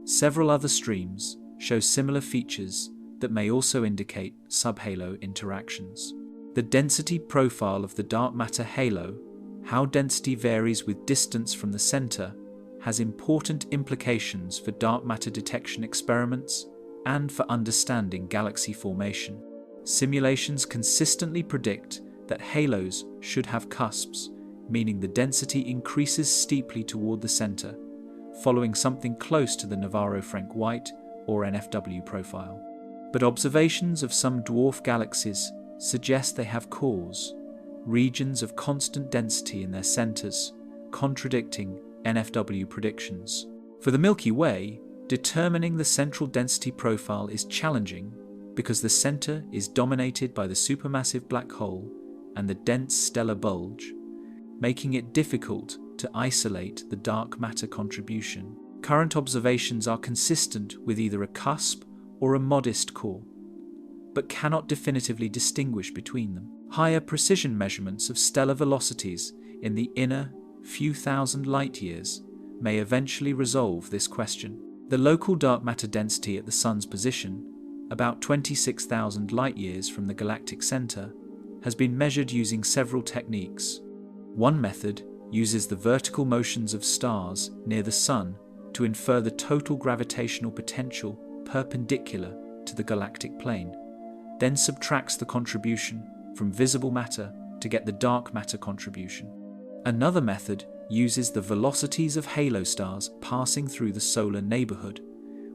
Several other streams show similar features that may also indicate subhalo interactions. The density profile of the dark matter halo, how density varies with distance from the center, has important implications for dark matter detection experiments and for understanding galaxy formation. Simulations consistently predict that halos should have cusps, meaning the density increases steeply toward the center, following something close to the Navarro-Frank White or NFW profile. But observations of some dwarf galaxies suggest they have cores, regions of constant density in their centers, contradicting NFW predictions. For the Milky Way, determining the central density profile is challenging because the center is dominated by the supermassive black hole and the dense stellar bulge, making it difficult to isolate the dark matter contribution. Current observations are consistent with either a cusp or a modest core, but cannot definitively distinguish between them. Higher precision measurements of stellar velocities in the inner few thousand light-years may eventually resolve this question. The local dark matter density at the Sun's position, about 26,000 light-years from the galactic center, has been measured using several techniques. One method uses the vertical motions of stars near the Sun to infer the total gravitational potential perpendicular to the galactic plane, then subtracts the contribution from visible matter to get the dark matter contribution. Another method uses the velocities of halo stars passing through the solar neighborhood,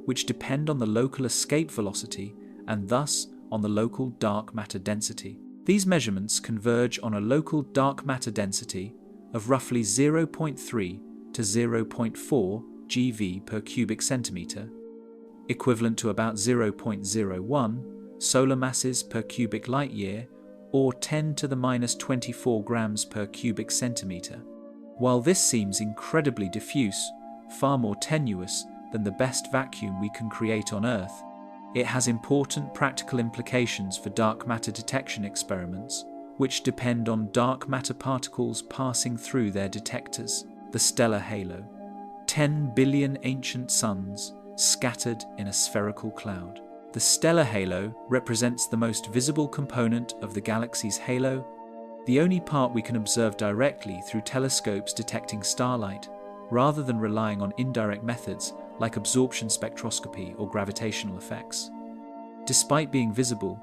which depend on the local escape velocity and thus on the local dark matter density. These measurements converge on a local dark matter density of roughly 0.3 to 0.4 GeV per cubic centimeter, equivalent to about 0.01 solar masses per cubic light year or 10 to the minus 24 grams per cubic centimeter. While this seems incredibly diffuse, far more tenuous than the best vacuum we can create on Earth, it has important practical implications for dark matter detection experiments, which depend on dark matter particles passing through their detectors. The stellar halo. 10 billion ancient suns scattered in a spherical cloud. The stellar halo represents the most visible component of the galaxy's halo, the only part we can observe directly through telescopes detecting starlight, rather than relying on indirect methods like absorption spectroscopy or gravitational effects. Despite being visible,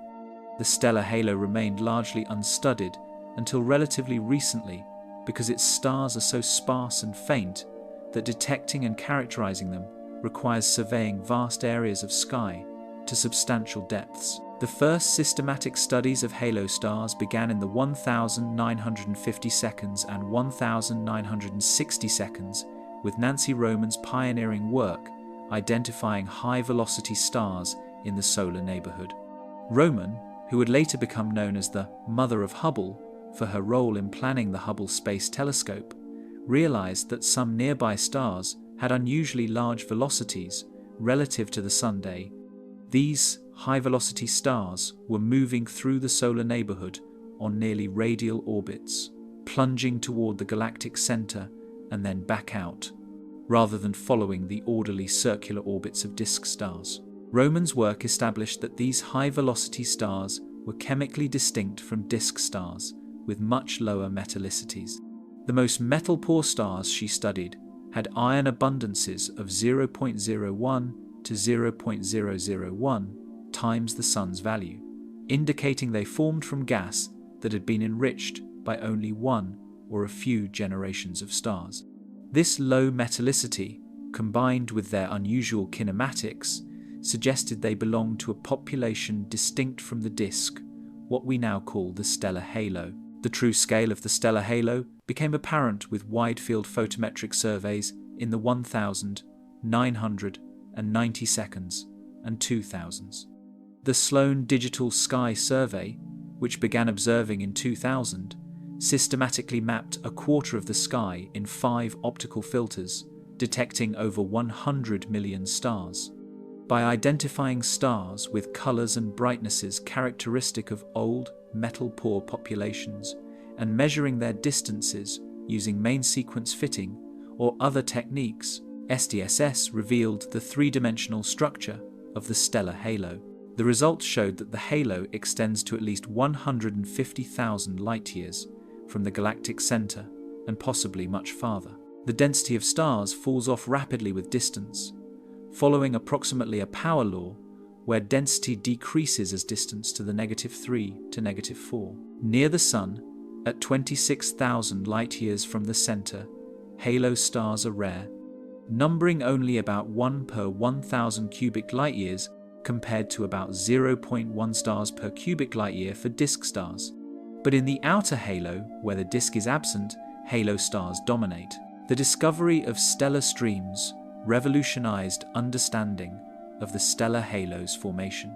the stellar halo remained largely unstudied until relatively recently because its stars are so sparse and faint that detecting and characterizing them requires surveying vast areas of sky to substantial depths. The first systematic studies of halo stars began in the 1950 seconds and 1960 seconds with Nancy Roman's pioneering work identifying high-velocity stars in the solar neighborhood. Roman, who would later become known as the Mother of Hubble for her role in planning the Hubble Space Telescope, realized that some nearby stars had unusually large velocities relative to the Sunday. These high-velocity stars were moving through the solar neighborhood on nearly radial orbits, plunging toward the galactic center and then back out, rather than following the orderly circular orbits of disk stars. Roman's work established that these high-velocity stars were chemically distinct from disk stars with much lower metallicities. The most metal-poor stars she studied had iron abundances of 0.01 to 0.001 times the Sun's value, indicating they formed from gas that had been enriched by only one or a few generations of stars. This low metallicity, combined with their unusual kinematics, suggested they belonged to a population distinct from the disk, what we now call the stellar halo. The true scale of the stellar halo became apparent with wide-field photometric surveys in the 1990 seconds and 2000s. The Sloan Digital Sky Survey, which began observing in 2000, systematically mapped a quarter of the sky in 5 optical filters, detecting over 100 million stars. By identifying stars with colors and brightnesses characteristic of old, metal-poor populations and measuring their distances using main sequence fitting or other techniques, SDSS revealed the three-dimensional structure of the stellar halo. The results showed that the halo extends to at least 150,000 light-years from the galactic center and possibly much farther. The density of stars falls off rapidly with distance, following approximately a power law where density decreases as distance to the -3 to -4. Near the Sun, at 26,000 light-years from the center, halo stars are rare, numbering only about 1 per 1,000 cubic light-years compared to about 0.1 stars per cubic light-year for disk stars. But in the outer halo, where the disk is absent, halo stars dominate. The discovery of stellar streams revolutionized understanding of the stellar halo's formation.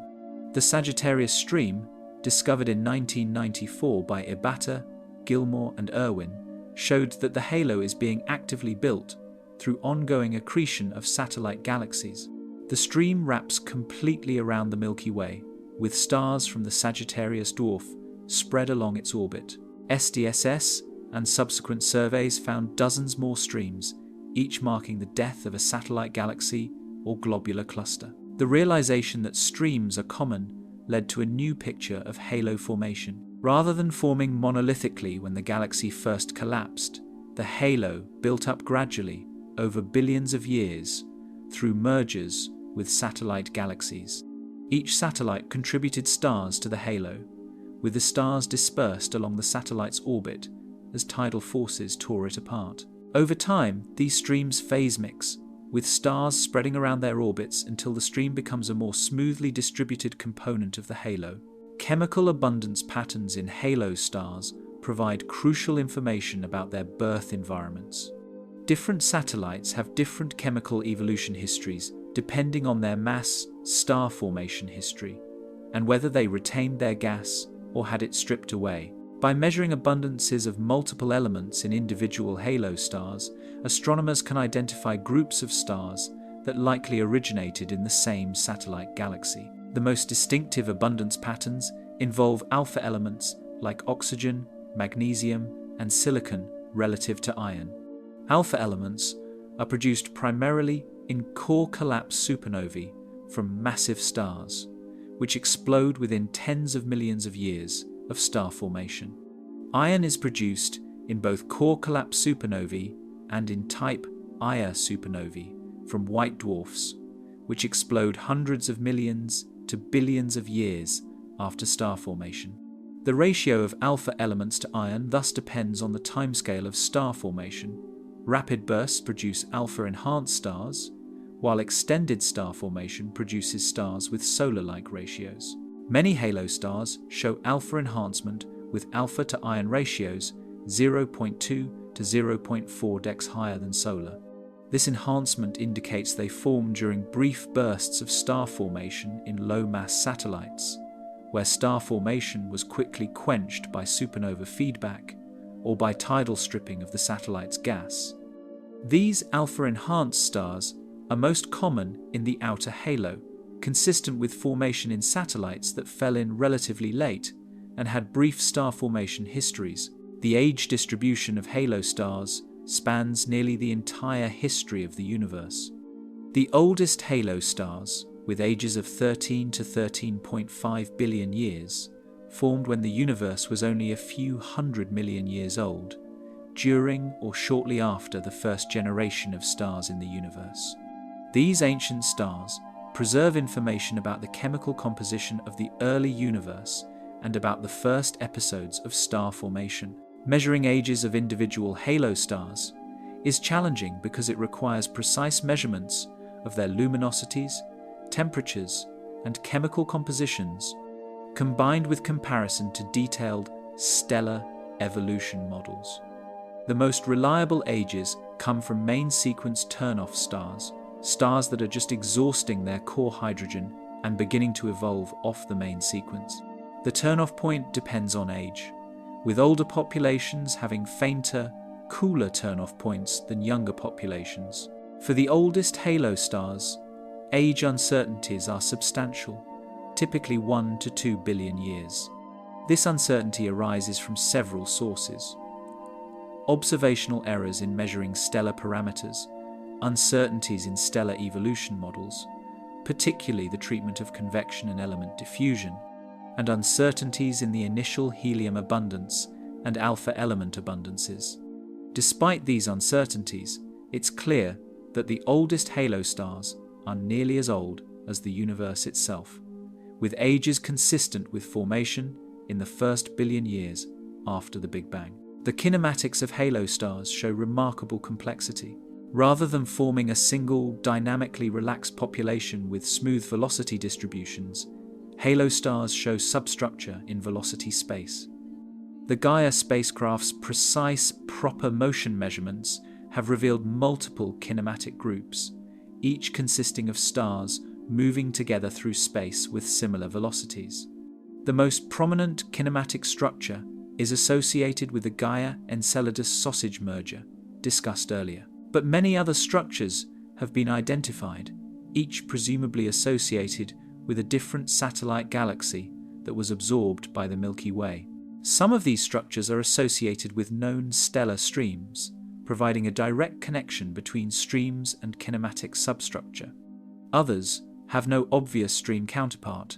The Sagittarius Stream, discovered in 1994 by Ibata, Gilmore and Irwin, showed that the halo is being actively built through ongoing accretion of satellite galaxies. The stream wraps completely around the Milky Way, with stars from the Sagittarius dwarf spread along its orbit. SDSS and subsequent surveys found dozens more streams, each marking the death of a satellite galaxy or globular cluster. The realization that streams are common led to a new picture of halo formation. Rather than forming monolithically when the galaxy first collapsed, the halo built up gradually over billions of years through mergers with satellite galaxies. Each satellite contributed stars to the halo, with the stars dispersed along the satellite's orbit as tidal forces tore it apart. Over time, these streams phase mix, with stars spreading around their orbits until the stream becomes a more smoothly distributed component of the halo. Chemical abundance patterns in halo stars provide crucial information about their birth environments. Different satellites have different chemical evolution histories depending on their mass, star formation history, and whether they retained their gas or had it stripped away. By measuring abundances of multiple elements in individual halo stars, astronomers can identify groups of stars that likely originated in the same satellite galaxy. The most distinctive abundance patterns involve alpha elements like oxygen, magnesium, and silicon relative to iron. Alpha elements are produced primarily in core collapse supernovae from massive stars, which explode within tens of millions of years of star formation. Iron is produced in both core collapse supernovae and in type Ia supernovae from white dwarfs, which explode hundreds of millions to billions of years after star formation. The ratio of alpha elements to iron thus depends on the timescale of star formation. Rapid bursts produce alpha-enhanced stars, while extended star formation produces stars with solar-like ratios. Many halo stars show alpha enhancement with alpha to iron ratios 0.2 to 0.4 dex higher than solar. This enhancement indicates they form during brief bursts of star formation in low-mass satellites, where star formation was quickly quenched by supernova feedback or by tidal stripping of the satellite's gas. These alpha-enhanced stars are most common in the outer halo, consistent with formation in satellites that fell in relatively late and had brief star formation histories. The age distribution of halo stars spans nearly the entire history of the universe. The oldest halo stars, with ages of 13 to 13.5 billion years, formed when the universe was only a few 100 million years old, during or shortly after the first generation of stars in the universe. These ancient stars preserve information about the chemical composition of the early universe and about the first episodes of star formation. Measuring ages of individual halo stars is challenging because it requires precise measurements of their luminosities, temperatures, and chemical compositions, combined with comparison to detailed stellar evolution models. The most reliable ages come from main sequence turn-off stars, stars that are just exhausting their core hydrogen and beginning to evolve off the main sequence. The turn-off point depends on age, with older populations having fainter, cooler turn-off points than younger populations. For the oldest halo stars, age uncertainties are substantial, typically 1 to 2 billion years. This uncertainty arises from several sources: observational errors in measuring stellar parameters, uncertainties in stellar evolution models, particularly the treatment of convection and element diffusion, and uncertainties in the initial helium abundance and alpha element abundances. Despite these uncertainties, it's clear that the oldest halo stars are nearly as old as the universe itself, with ages consistent with formation in the first billion years after the Big Bang. The kinematics of halo stars show remarkable complexity. Rather than forming a single, dynamically relaxed population with smooth velocity distributions, halo stars show substructure in velocity space. The Gaia spacecraft's precise, proper motion measurements have revealed multiple kinematic groups, each consisting of stars moving together through space with similar velocities. The most prominent kinematic structure is associated with the Gaia-Enceladus sausage merger, discussed earlier. But many other structures have been identified, each presumably associated with a different satellite galaxy that was absorbed by the Milky Way. Some of these structures are associated with known stellar streams, providing a direct connection between streams and kinematic substructure. Others have no obvious stream counterpart,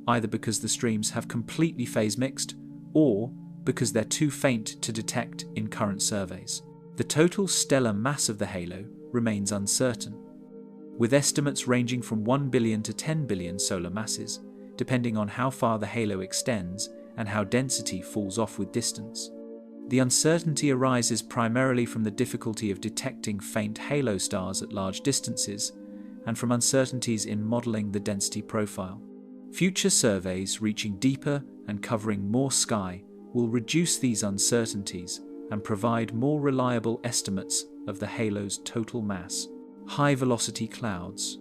either because the streams have completely phase-mixed or because they're too faint to detect in current surveys. The total stellar mass of the halo remains uncertain, with estimates ranging from 1 billion to 10 billion solar masses, depending on how far the halo extends and how density falls off with distance. The uncertainty arises primarily from the difficulty of detecting faint halo stars at large distances and from uncertainties in modeling the density profile. Future surveys reaching deeper and covering more sky will reduce these uncertainties and provide more reliable estimates of the halo's total mass. High-velocity clouds,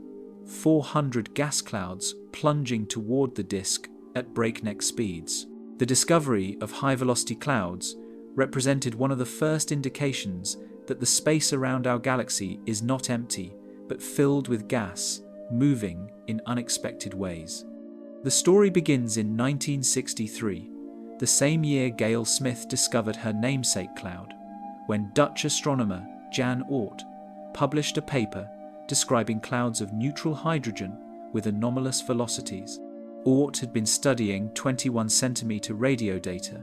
400 gas clouds plunging toward the disk at breakneck speeds. The discovery of high-velocity clouds represented one of the first indications that the space around our galaxy is not empty, but filled with gas, moving in unexpected ways. The story begins in 1963, the same year Gail Smith discovered her namesake cloud, when Dutch astronomer Jan Oort published a paper describing clouds of neutral hydrogen with anomalous velocities. Oort had been studying 21 centimeter radio data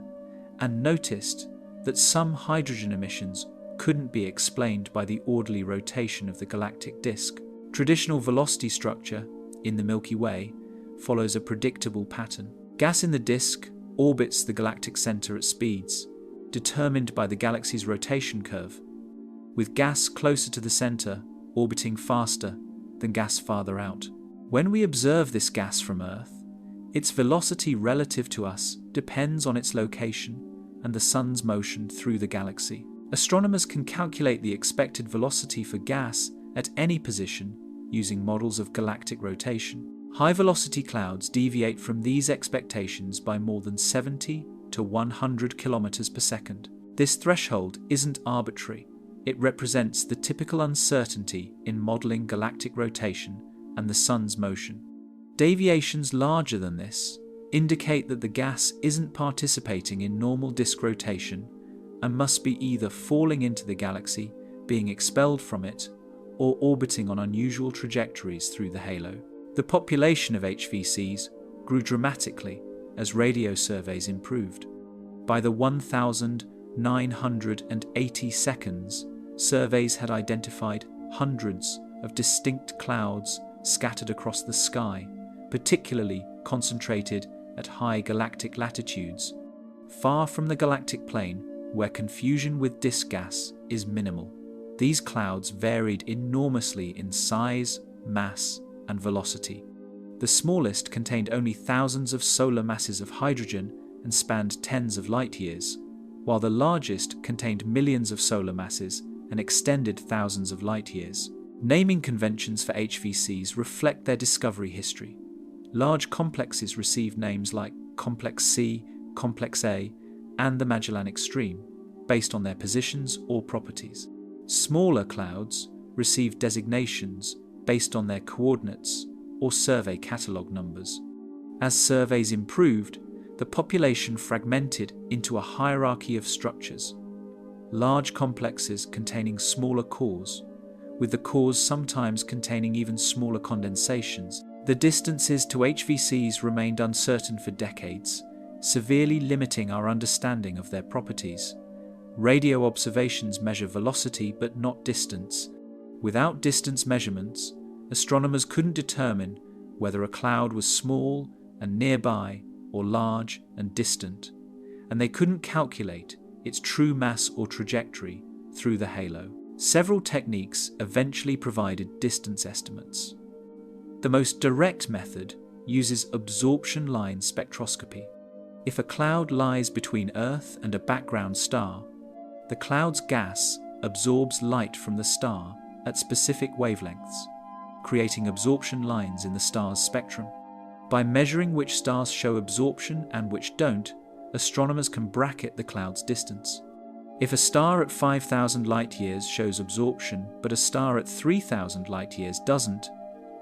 and noticed that some hydrogen emissions couldn't be explained by the orderly rotation of the galactic disk. Traditional velocity structure in the Milky Way follows a predictable pattern. Gas in the disk orbits the galactic center at speeds determined by the galaxy's rotation curve, with gas closer to the center orbiting faster than gas farther out. When we observe this gas from Earth, its velocity relative to us depends on its location and the sun's motion through the galaxy. Astronomers can calculate the expected velocity for gas at any position using models of galactic rotation. High-velocity clouds deviate from these expectations by more than 70 to 100 kilometers per second. This threshold isn't arbitrary. It represents the typical uncertainty in modeling galactic rotation and the sun's motion. Deviations larger than this indicate that the gas isn't participating in normal disk rotation and must be either falling into the galaxy, being expelled from it, or orbiting on unusual trajectories through the halo. The population of HVCs grew dramatically as radio surveys improved. By the 1980 seconds, surveys had identified hundreds of distinct clouds scattered across the sky, particularly concentrated at high galactic latitudes, far from the galactic plane where confusion with disk gas is minimal. These clouds varied enormously in size, mass, and velocity. The smallest contained only thousands of solar masses of hydrogen and spanned tens of light years, while the largest contained millions of solar masses and extended thousands of light years. Naming conventions for HVCs reflect their discovery history. Large complexes received names like Complex C, Complex A, and the Magellanic Stream, based on their positions or properties. Smaller clouds received designations based on their coordinates or survey catalogue numbers. As surveys improved, the population fragmented into a hierarchy of structures. Large complexes containing smaller cores, with the cores sometimes containing even smaller condensations. The distances to HVCs remained uncertain for decades, severely limiting our understanding of their properties. Radio observations measure velocity but not distance. Without distance measurements, astronomers couldn't determine whether a cloud was small and nearby or large and distant, and they couldn't calculate its true mass or trajectory through the halo. Several techniques eventually provided distance estimates. The most direct method uses absorption line spectroscopy. If a cloud lies between Earth and a background star, the cloud's gas absorbs light from the star at specific wavelengths, creating absorption lines in the star's spectrum. By measuring which stars show absorption and which don't, astronomers can bracket the cloud's distance. If a star at 5,000 light-years shows absorption, but a star at 3,000 light-years doesn't,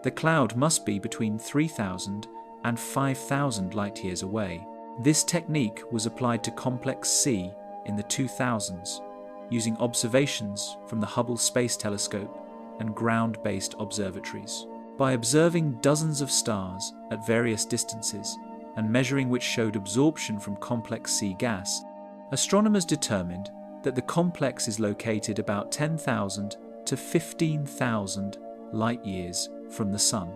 the cloud must be between 3,000 and 5,000 light-years away. This technique was applied to Complex C in the 2000s, using observations from the Hubble Space Telescope and ground-based observatories. By observing dozens of stars at various distances and measuring which showed absorption from Complex C gas, astronomers determined that the complex is located about 10,000 to 15,000 light-years from the Sun,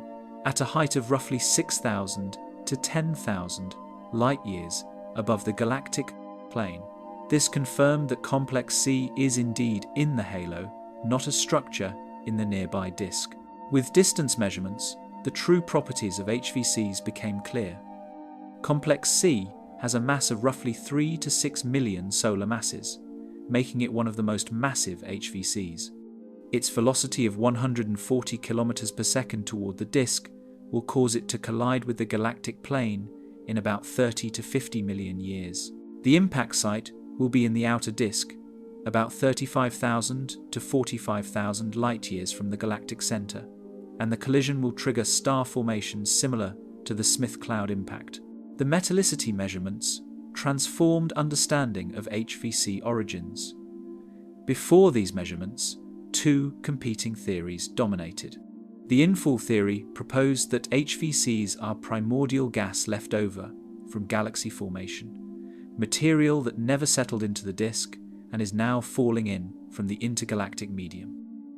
at a height of roughly 6,000 to 10,000 light-years above the galactic plane. This confirmed that Complex C is indeed in the halo, not a structure in the nearby disk. With distance measurements, the true properties of HVCs became clear. Complex C has a mass of roughly 3 to 6 million solar masses, making it one of the most massive HVCs. Its velocity of 140 kilometers per second toward the disk will cause it to collide with the galactic plane in about 30 to 50 million years. The impact site will be in the outer disk, about 35,000 to 45,000 light-years from the galactic center, and the collision will trigger star formations similar to the Smith cloud impact. The metallicity measurements transformed understanding of HVC origins. Before these measurements, two competing theories dominated. The infall theory proposed that HVCs are primordial gas left over from galaxy formation, material that never settled into the disk and is now falling in from the intergalactic medium.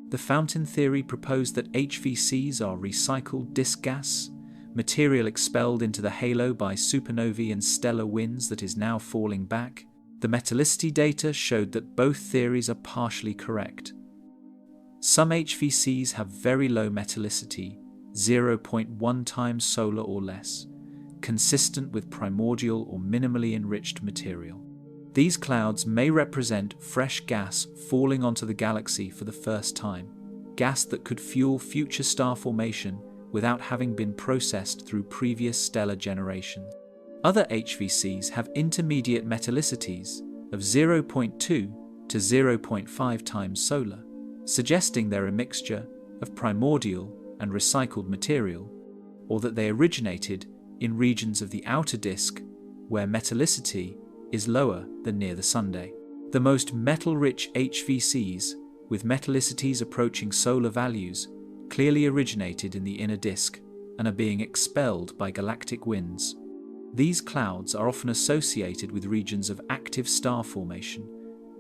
The fountain theory proposed that HVCs are recycled disk gas, material expelled into the halo by supernovae and stellar winds that is now falling back. The metallicity data showed that both theories are partially correct. Some HVCs have very low metallicity, 0.1 times solar or less, consistent with primordial or minimally enriched material. These clouds may represent fresh gas falling onto the galaxy for the first time, gas that could fuel future star formation without having been processed through previous stellar generations. Other HVCs have intermediate metallicities of 0.2 to 0.5 times solar, suggesting they're a mixture of primordial and recycled material, or that they originated in regions of the outer disk where metallicity is lower than near the Sunday. The most metal-rich HVCs, with metallicities approaching solar values, clearly originated in the inner disk and are being expelled by galactic winds. These clouds are often associated with regions of active star formation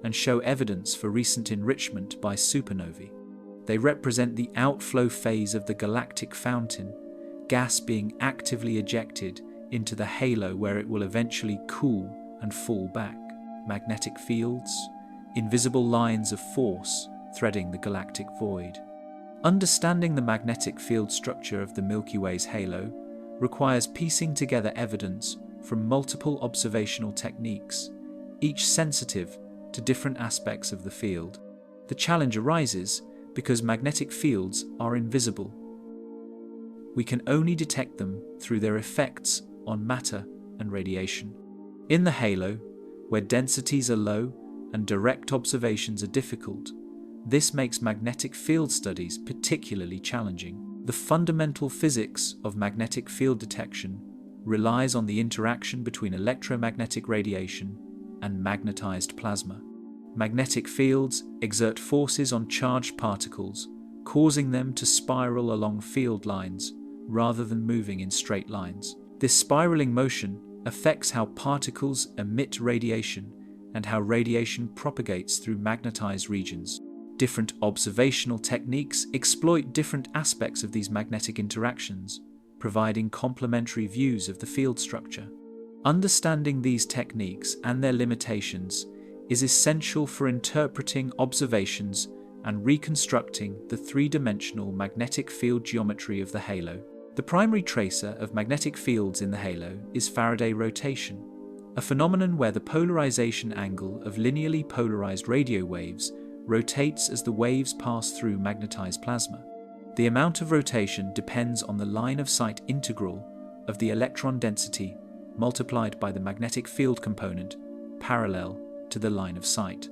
and show evidence for recent enrichment by supernovae. They represent the outflow phase of the galactic fountain, gas being actively ejected into the halo where it will eventually cool and fall back. Magnetic fields, invisible lines of force threading the galactic void. Understanding the magnetic field structure of the Milky Way's halo requires piecing together evidence from multiple observational techniques, each sensitive to different aspects of the field. The challenge arises because magnetic fields are invisible. We can only detect them through their effects on matter and radiation. In the halo, where densities are low and direct observations are difficult, this makes magnetic field studies particularly challenging. The fundamental physics of magnetic field detection relies on the interaction between electromagnetic radiation and magnetized plasma. Magnetic fields exert forces on charged particles, causing them to spiral along field lines rather than moving in straight lines. This spiraling motion affects how particles emit radiation and how radiation propagates through magnetized regions. Different observational techniques exploit different aspects of these magnetic interactions, providing complementary views of the field structure. Understanding these techniques and their limitations is essential for interpreting observations and reconstructing the three-dimensional magnetic field geometry of the halo. The primary tracer of magnetic fields in the halo is Faraday rotation, a phenomenon where the polarization angle of linearly polarized radio waves rotates as the waves pass through magnetized plasma. The amount of rotation depends on the line of sight integral of the electron density multiplied by the magnetic field component parallel to the line of sight.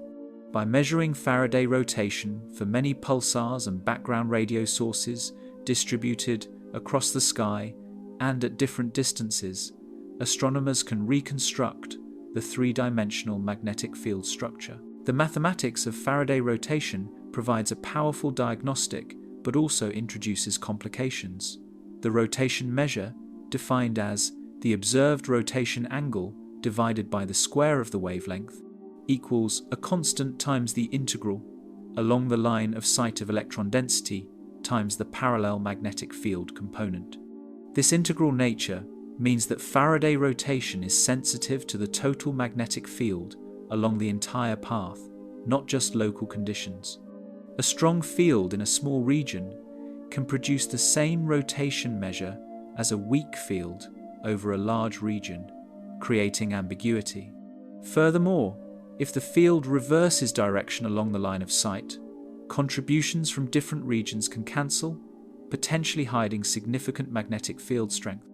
By measuring Faraday rotation for many pulsars and background radio sources distributed across the sky and at different distances, astronomers can reconstruct the three-dimensional magnetic field structure. The mathematics of Faraday rotation provides a powerful diagnostic but also introduces complications. The rotation measure, defined as the observed rotation angle divided by the square of the wavelength, equals a constant times the integral along the line of sight of electron density times the parallel magnetic field component. This integral nature means that Faraday rotation is sensitive to the total magnetic field along the entire path, not just local conditions. A strong field in a small region can produce the same rotation measure as a weak field over a large region, creating ambiguity. Furthermore, if the field reverses direction along the line of sight, contributions from different regions can cancel, potentially hiding significant magnetic field strength.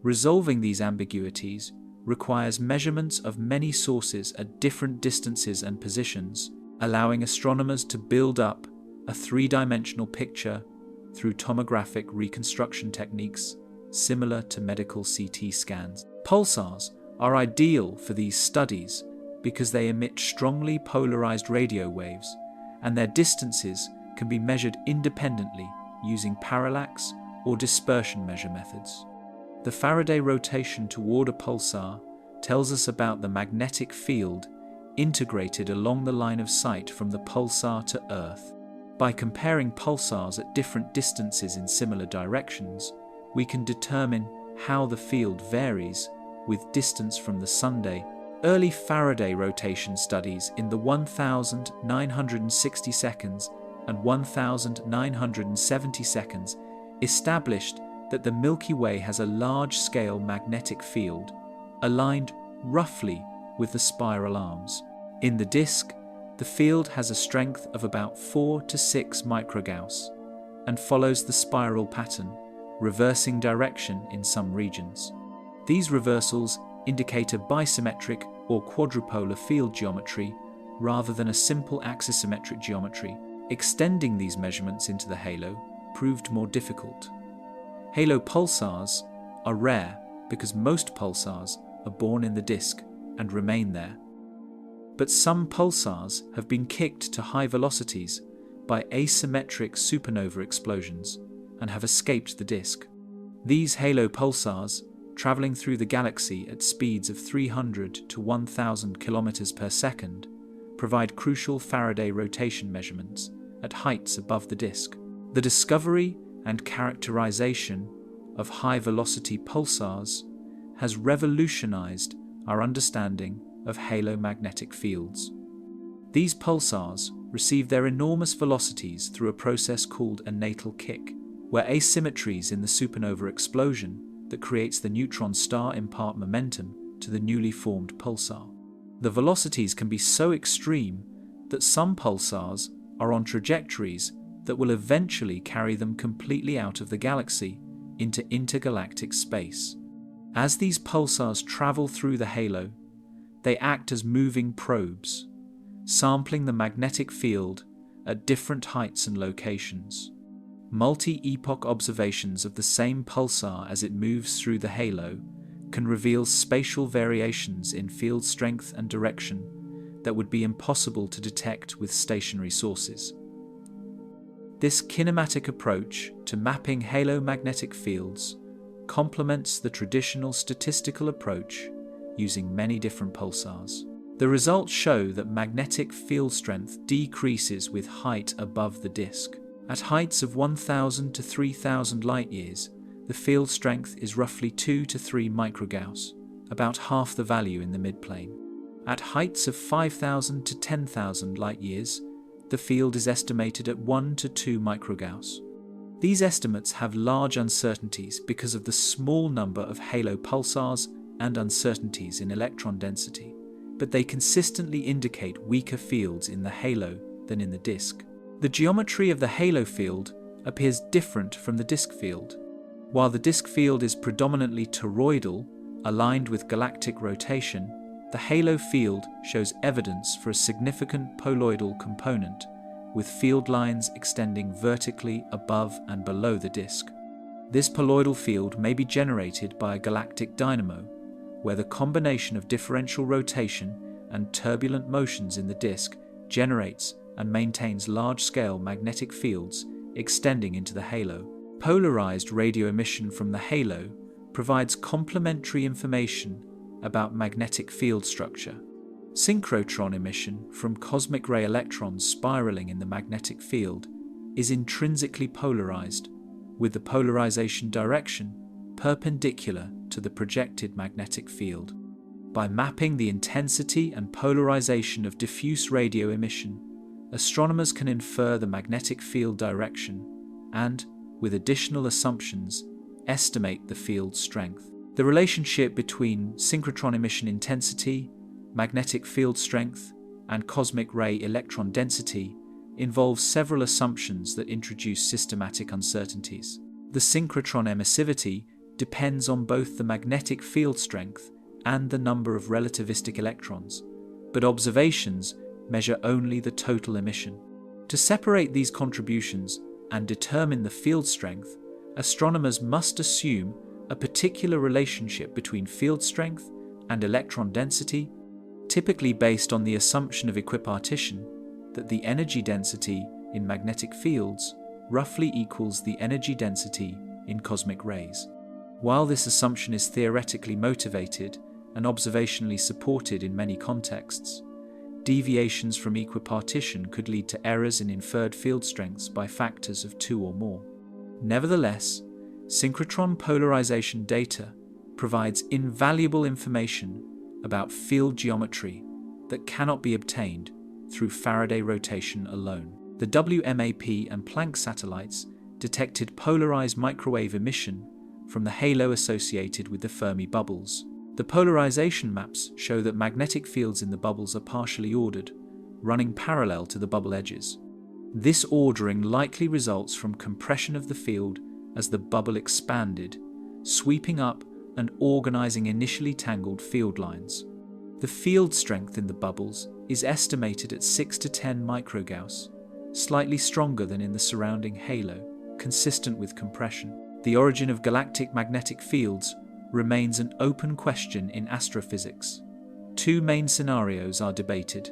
Resolving these ambiguities requires measurements of many sources at different distances and positions, allowing astronomers to build up a three-dimensional picture through tomographic reconstruction techniques similar to medical CT scans. Pulsars are ideal for these studies because they emit strongly polarized radio waves, and their distances can be measured independently using parallax or dispersion measure methods. The Faraday rotation toward a pulsar tells us about the magnetic field integrated along the line of sight from the pulsar to Earth. By comparing pulsars at different distances in similar directions, we can determine how the field varies with distance from the Sunday. Early Faraday rotation studies in the 1960 seconds and 1970 seconds established that the Milky Way has a large-scale magnetic field, aligned roughly with the spiral arms. In the disk, the field has a strength of about 4 to 6 microgauss and follows the spiral pattern, reversing direction in some regions. These reversals indicate a bisymmetric or quadrupolar field geometry rather than a simple axisymmetric geometry. Extending these measurements into the halo proved more difficult. Halo pulsars are rare because most pulsars are born in the disk and remain there. But some pulsars have been kicked to high velocities by asymmetric supernova explosions and have escaped the disk. These halo pulsars, traveling through the galaxy at speeds of 300 to 1,000 kilometers per second, provide crucial Faraday rotation measurements at heights above the disk. The discovery and characterization of high-velocity pulsars has revolutionized our understanding of halo magnetic fields. These pulsars receive their enormous velocities through a process called a natal kick, where asymmetries in the supernova explosion that creates the neutron star impart momentum to the newly formed pulsar. The velocities can be so extreme that some pulsars are on trajectories that will eventually carry them completely out of the galaxy into intergalactic space. As these pulsars travel through the halo, they act as moving probes, sampling the magnetic field at different heights and locations. Multi-epoch observations of the same pulsar as it moves through the halo can reveal spatial variations in field strength and direction that would be impossible to detect with stationary sources. This kinematic approach to mapping halo magnetic fields complements the traditional statistical approach using many different pulsars. The results show that magnetic field strength decreases with height above the disk. At heights of 1,000 to 3,000 light-years, the field strength is roughly 2 to 3 microgauss, about half the value in the midplane. At heights of 5,000 to 10,000 light-years, the field is estimated at 1 to 2 microgauss. These estimates have large uncertainties because of the small number of halo pulsars and uncertainties in electron density, but they consistently indicate weaker fields in the halo than in the disk. The geometry of the halo field appears different from the disk field. While the disk field is predominantly toroidal, aligned with galactic rotation, the halo field shows evidence for a significant poloidal component, with field lines extending vertically above and below the disk. This poloidal field may be generated by a galactic dynamo, where the combination of differential rotation and turbulent motions in the disk generates and maintains large-scale magnetic fields extending into the halo. Polarized radio emission from the halo provides complementary information about magnetic field structure. Synchrotron emission from cosmic ray electrons spiraling in the magnetic field is intrinsically polarized, with the polarization direction perpendicular to the projected magnetic field. By mapping the intensity and polarization of diffuse radio emission, astronomers can infer the magnetic field direction and, with additional assumptions, estimate the field's strength. The relationship between synchrotron emission intensity, magnetic field strength, and cosmic ray electron density involves several assumptions that introduce systematic uncertainties. The synchrotron emissivity depends on both the magnetic field strength and the number of relativistic electrons, but observations measure only the total emission. To separate these contributions and determine the field strength, astronomers must assume a particular relationship between field strength and electron density, typically based on the assumption of equipartition that the energy density in magnetic fields roughly equals the energy density in cosmic rays. While this assumption is theoretically motivated and observationally supported in many contexts, deviations from equipartition could lead to errors in inferred field strengths by factors of 2 or more. Nevertheless, synchrotron polarization data provides invaluable information about field geometry that cannot be obtained through Faraday rotation alone. The WMAP and Planck satellites detected polarized microwave emission from the halo associated with the Fermi bubbles. The polarization maps show that magnetic fields in the bubbles are partially ordered, running parallel to the bubble edges. This ordering likely results from compression of the field as the bubble expanded, sweeping up and organizing initially tangled field lines. The field strength in the bubbles is estimated at 6 to 10 microgauss, slightly stronger than in the surrounding halo, consistent with compression. The origin of galactic magnetic fields remains an open question in astrophysics. 2 main scenarios are debated.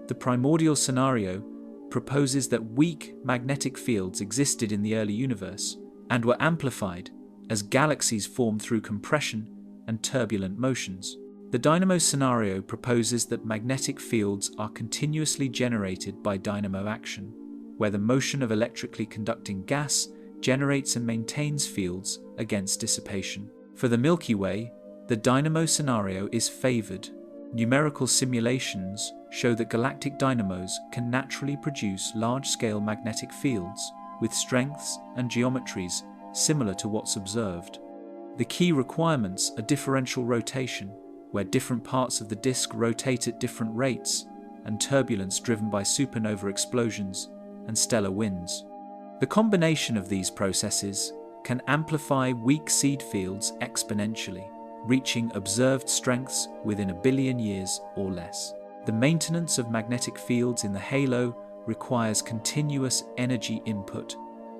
The primordial scenario proposes that weak magnetic fields existed in the early universe and were amplified as galaxies formed through compression and turbulent motions. The dynamo scenario proposes that magnetic fields are continuously generated by dynamo action, where the motion of electrically conducting gas generates and maintains fields against dissipation. For the Milky Way, the dynamo scenario is favored. Numerical simulations show that galactic dynamos can naturally produce large-scale magnetic fields with strengths and geometries similar to what's observed. The key requirements are differential rotation, where different parts of the disk rotate at different rates, and turbulence driven by supernova explosions and stellar winds. The combination of these processes can amplify weak seed fields exponentially, reaching observed strengths within 1 billion years or less. The maintenance of magnetic fields in the halo requires continuous energy input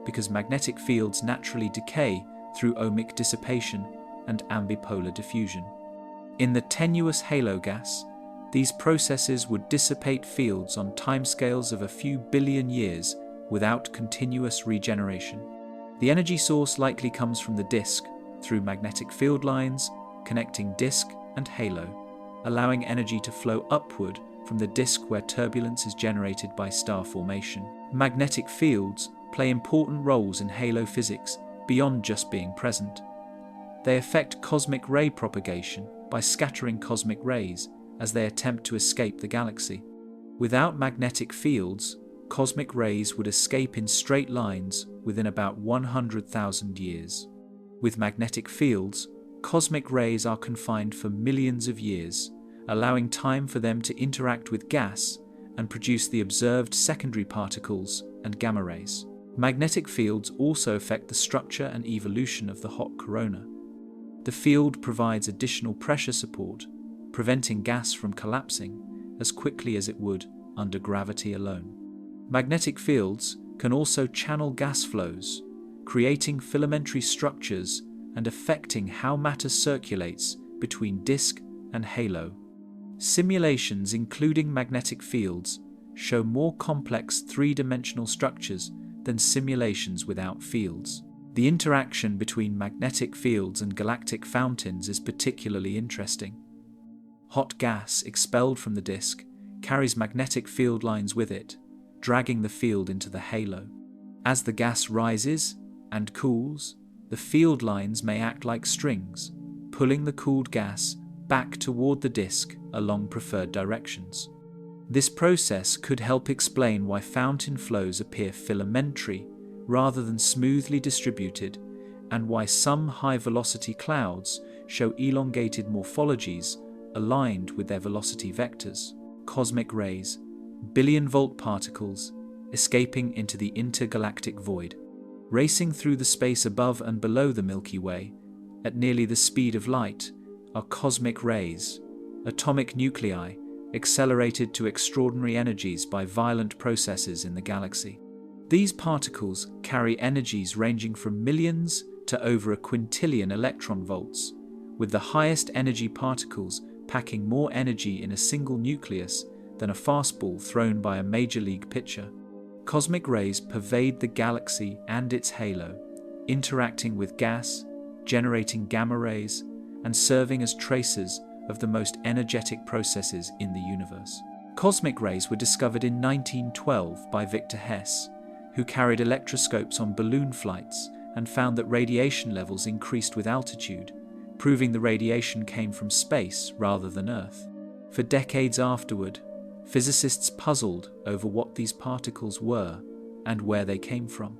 because magnetic fields naturally decay through ohmic dissipation and ambipolar diffusion. In the tenuous halo gas, these processes would dissipate fields on timescales of a few billion years without continuous regeneration. The energy source likely comes from the disk through magnetic field lines connecting disk and halo, allowing energy to flow upward from the disk where turbulence is generated by star formation. Magnetic fields play important roles in halo physics beyond just being present. They affect cosmic ray propagation by scattering cosmic rays as they attempt to escape the galaxy. Without magnetic fields, cosmic rays would escape in straight lines within about 100,000 years. With magnetic fields, cosmic rays are confined for millions of years, allowing time for them to interact with gas and produce the observed secondary particles and gamma rays. Magnetic fields also affect the structure and evolution of the hot corona. The field provides additional pressure support, preventing gas from collapsing as quickly as it would under gravity alone. Magnetic fields can also channel gas flows, creating filamentary structures and affecting how matter circulates between disk and halo. Simulations including magnetic fields show more complex three-dimensional structures than simulations without fields. The interaction between magnetic fields and galactic fountains is particularly interesting. Hot gas expelled from the disk carries magnetic field lines with it, dragging the field into the halo. As the gas rises and cools, the field lines may act like strings, pulling the cooled gas back toward the disk along preferred directions. This process could help explain why fountain flows appear filamentary rather than smoothly distributed, and why some high-velocity clouds show elongated morphologies aligned with their velocity vectors. Cosmic rays, billion-volt particles, escaping into the intergalactic void. Racing through the space above and below the Milky Way, at nearly the speed of light, are cosmic rays, atomic nuclei accelerated to extraordinary energies by violent processes in the galaxy. These particles carry energies ranging from millions to over a quintillion electron volts, with the highest energy particles packing more energy in a single nucleus than a fastball thrown by a major league pitcher. Cosmic rays pervade the galaxy and its halo, interacting with gas, generating gamma rays, and serving as tracers of the most energetic processes in the universe. Cosmic rays were discovered in 1912 by Victor Hess, who carried electroscopes on balloon flights and found that radiation levels increased with altitude, proving the radiation came from space rather than Earth. For decades afterward, physicists puzzled over what these particles were and where they came from.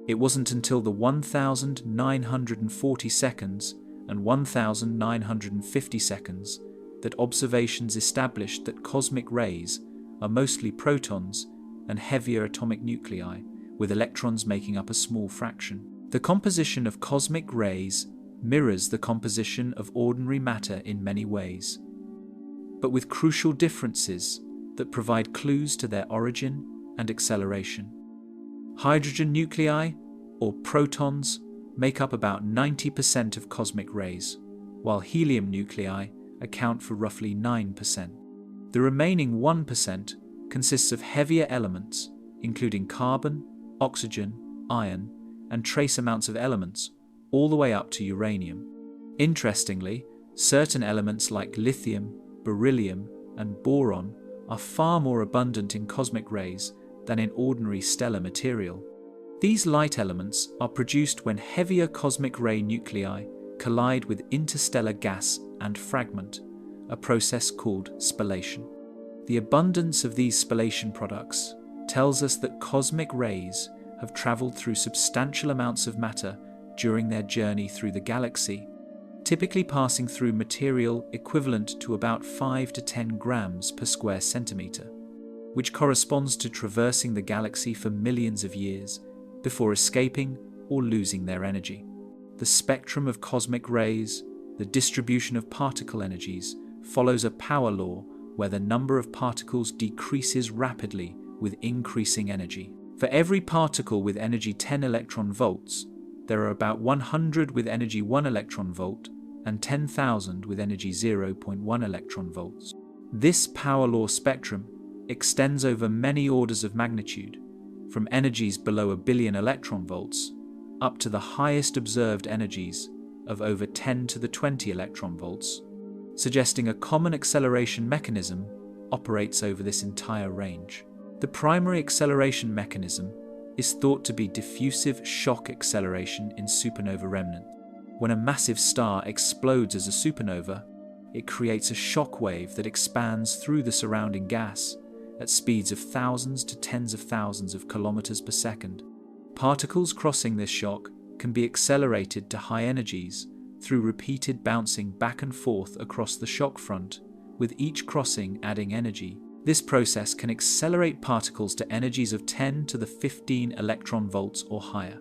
It wasn't until the 1940 seconds and 1950 seconds that observations established that cosmic rays are mostly protons and heavier atomic nuclei, with electrons making up a small fraction. The composition of cosmic rays mirrors the composition of ordinary matter in many ways, but with crucial differences that provide clues to their origin and acceleration. Hydrogen nuclei, or protons, make up about 90% of cosmic rays, while helium nuclei account for roughly 9%. The remaining 1% consists of heavier elements, including carbon, oxygen, iron, and trace amounts of elements, all the way up to uranium. Interestingly, certain elements like lithium, beryllium, and boron are far more abundant in cosmic rays than in ordinary stellar material. These light elements are produced when heavier cosmic ray nuclei collide with interstellar gas and fragment, a process called spallation. The abundance of these spallation products tells us that cosmic rays have traveled through substantial amounts of matter during their journey through the galaxy, typically passing through material equivalent to about 5 to 10 grams per square centimeter, which corresponds to traversing the galaxy for millions of years before escaping or losing their energy. The spectrum of cosmic rays, the distribution of particle energies, follows a power law where the number of particles decreases rapidly with increasing energy. For every particle with energy 10 electron volts, there are about 100 with energy 1 electron volt and 10,000 with energy 0.1 electron volts. This power law spectrum extends over many orders of magnitude, from energies below 1 billion electron volts up to the highest observed energies of over 10 to the 20 electron volts, suggesting a common acceleration mechanism operates over this entire range. The primary acceleration mechanism is thought to be diffusive shock acceleration in supernova remnant. When a massive star explodes as a supernova, it creates a shock wave that expands through the surrounding gas at speeds of thousands to tens of thousands of kilometers per second. Particles crossing this shock can be accelerated to high energies through repeated bouncing back and forth across the shock front, with each crossing adding energy. This process can accelerate particles to energies of 10 to the 15 electron volts or higher.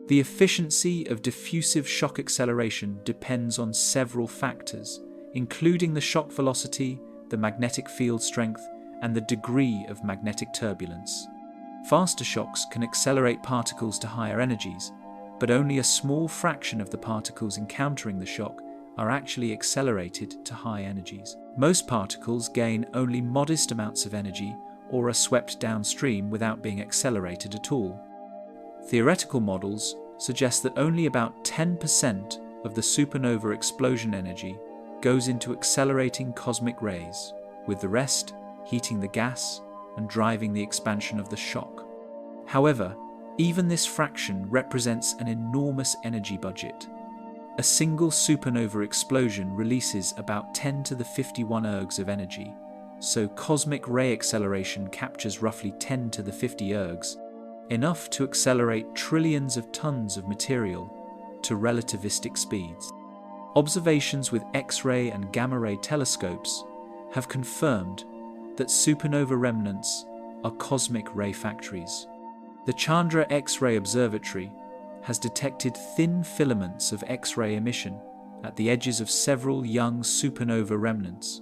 The efficiency of diffusive shock acceleration depends on several factors, including the shock velocity, the magnetic field strength, and the degree of magnetic turbulence. Faster shocks can accelerate particles to higher energies, but only a small fraction of the particles encountering the shock are actually accelerated to high energies. Most particles gain only modest amounts of energy or are swept downstream without being accelerated at all. Theoretical models suggest that only about 10% of the supernova explosion energy goes into accelerating cosmic rays, with the rest heating the gas and driving the expansion of the shock. However, even this fraction represents an enormous energy budget. A single supernova explosion releases about 10 to the 51 ergs of energy, so cosmic ray acceleration captures roughly 10 to the 50 ergs, enough to accelerate trillions of tons of material to relativistic speeds. Observations with X-ray and gamma-ray telescopes have confirmed that supernova remnants are cosmic ray factories. The Chandra X-ray Observatory has detected thin filaments of X-ray emission at the edges of several young supernova remnants,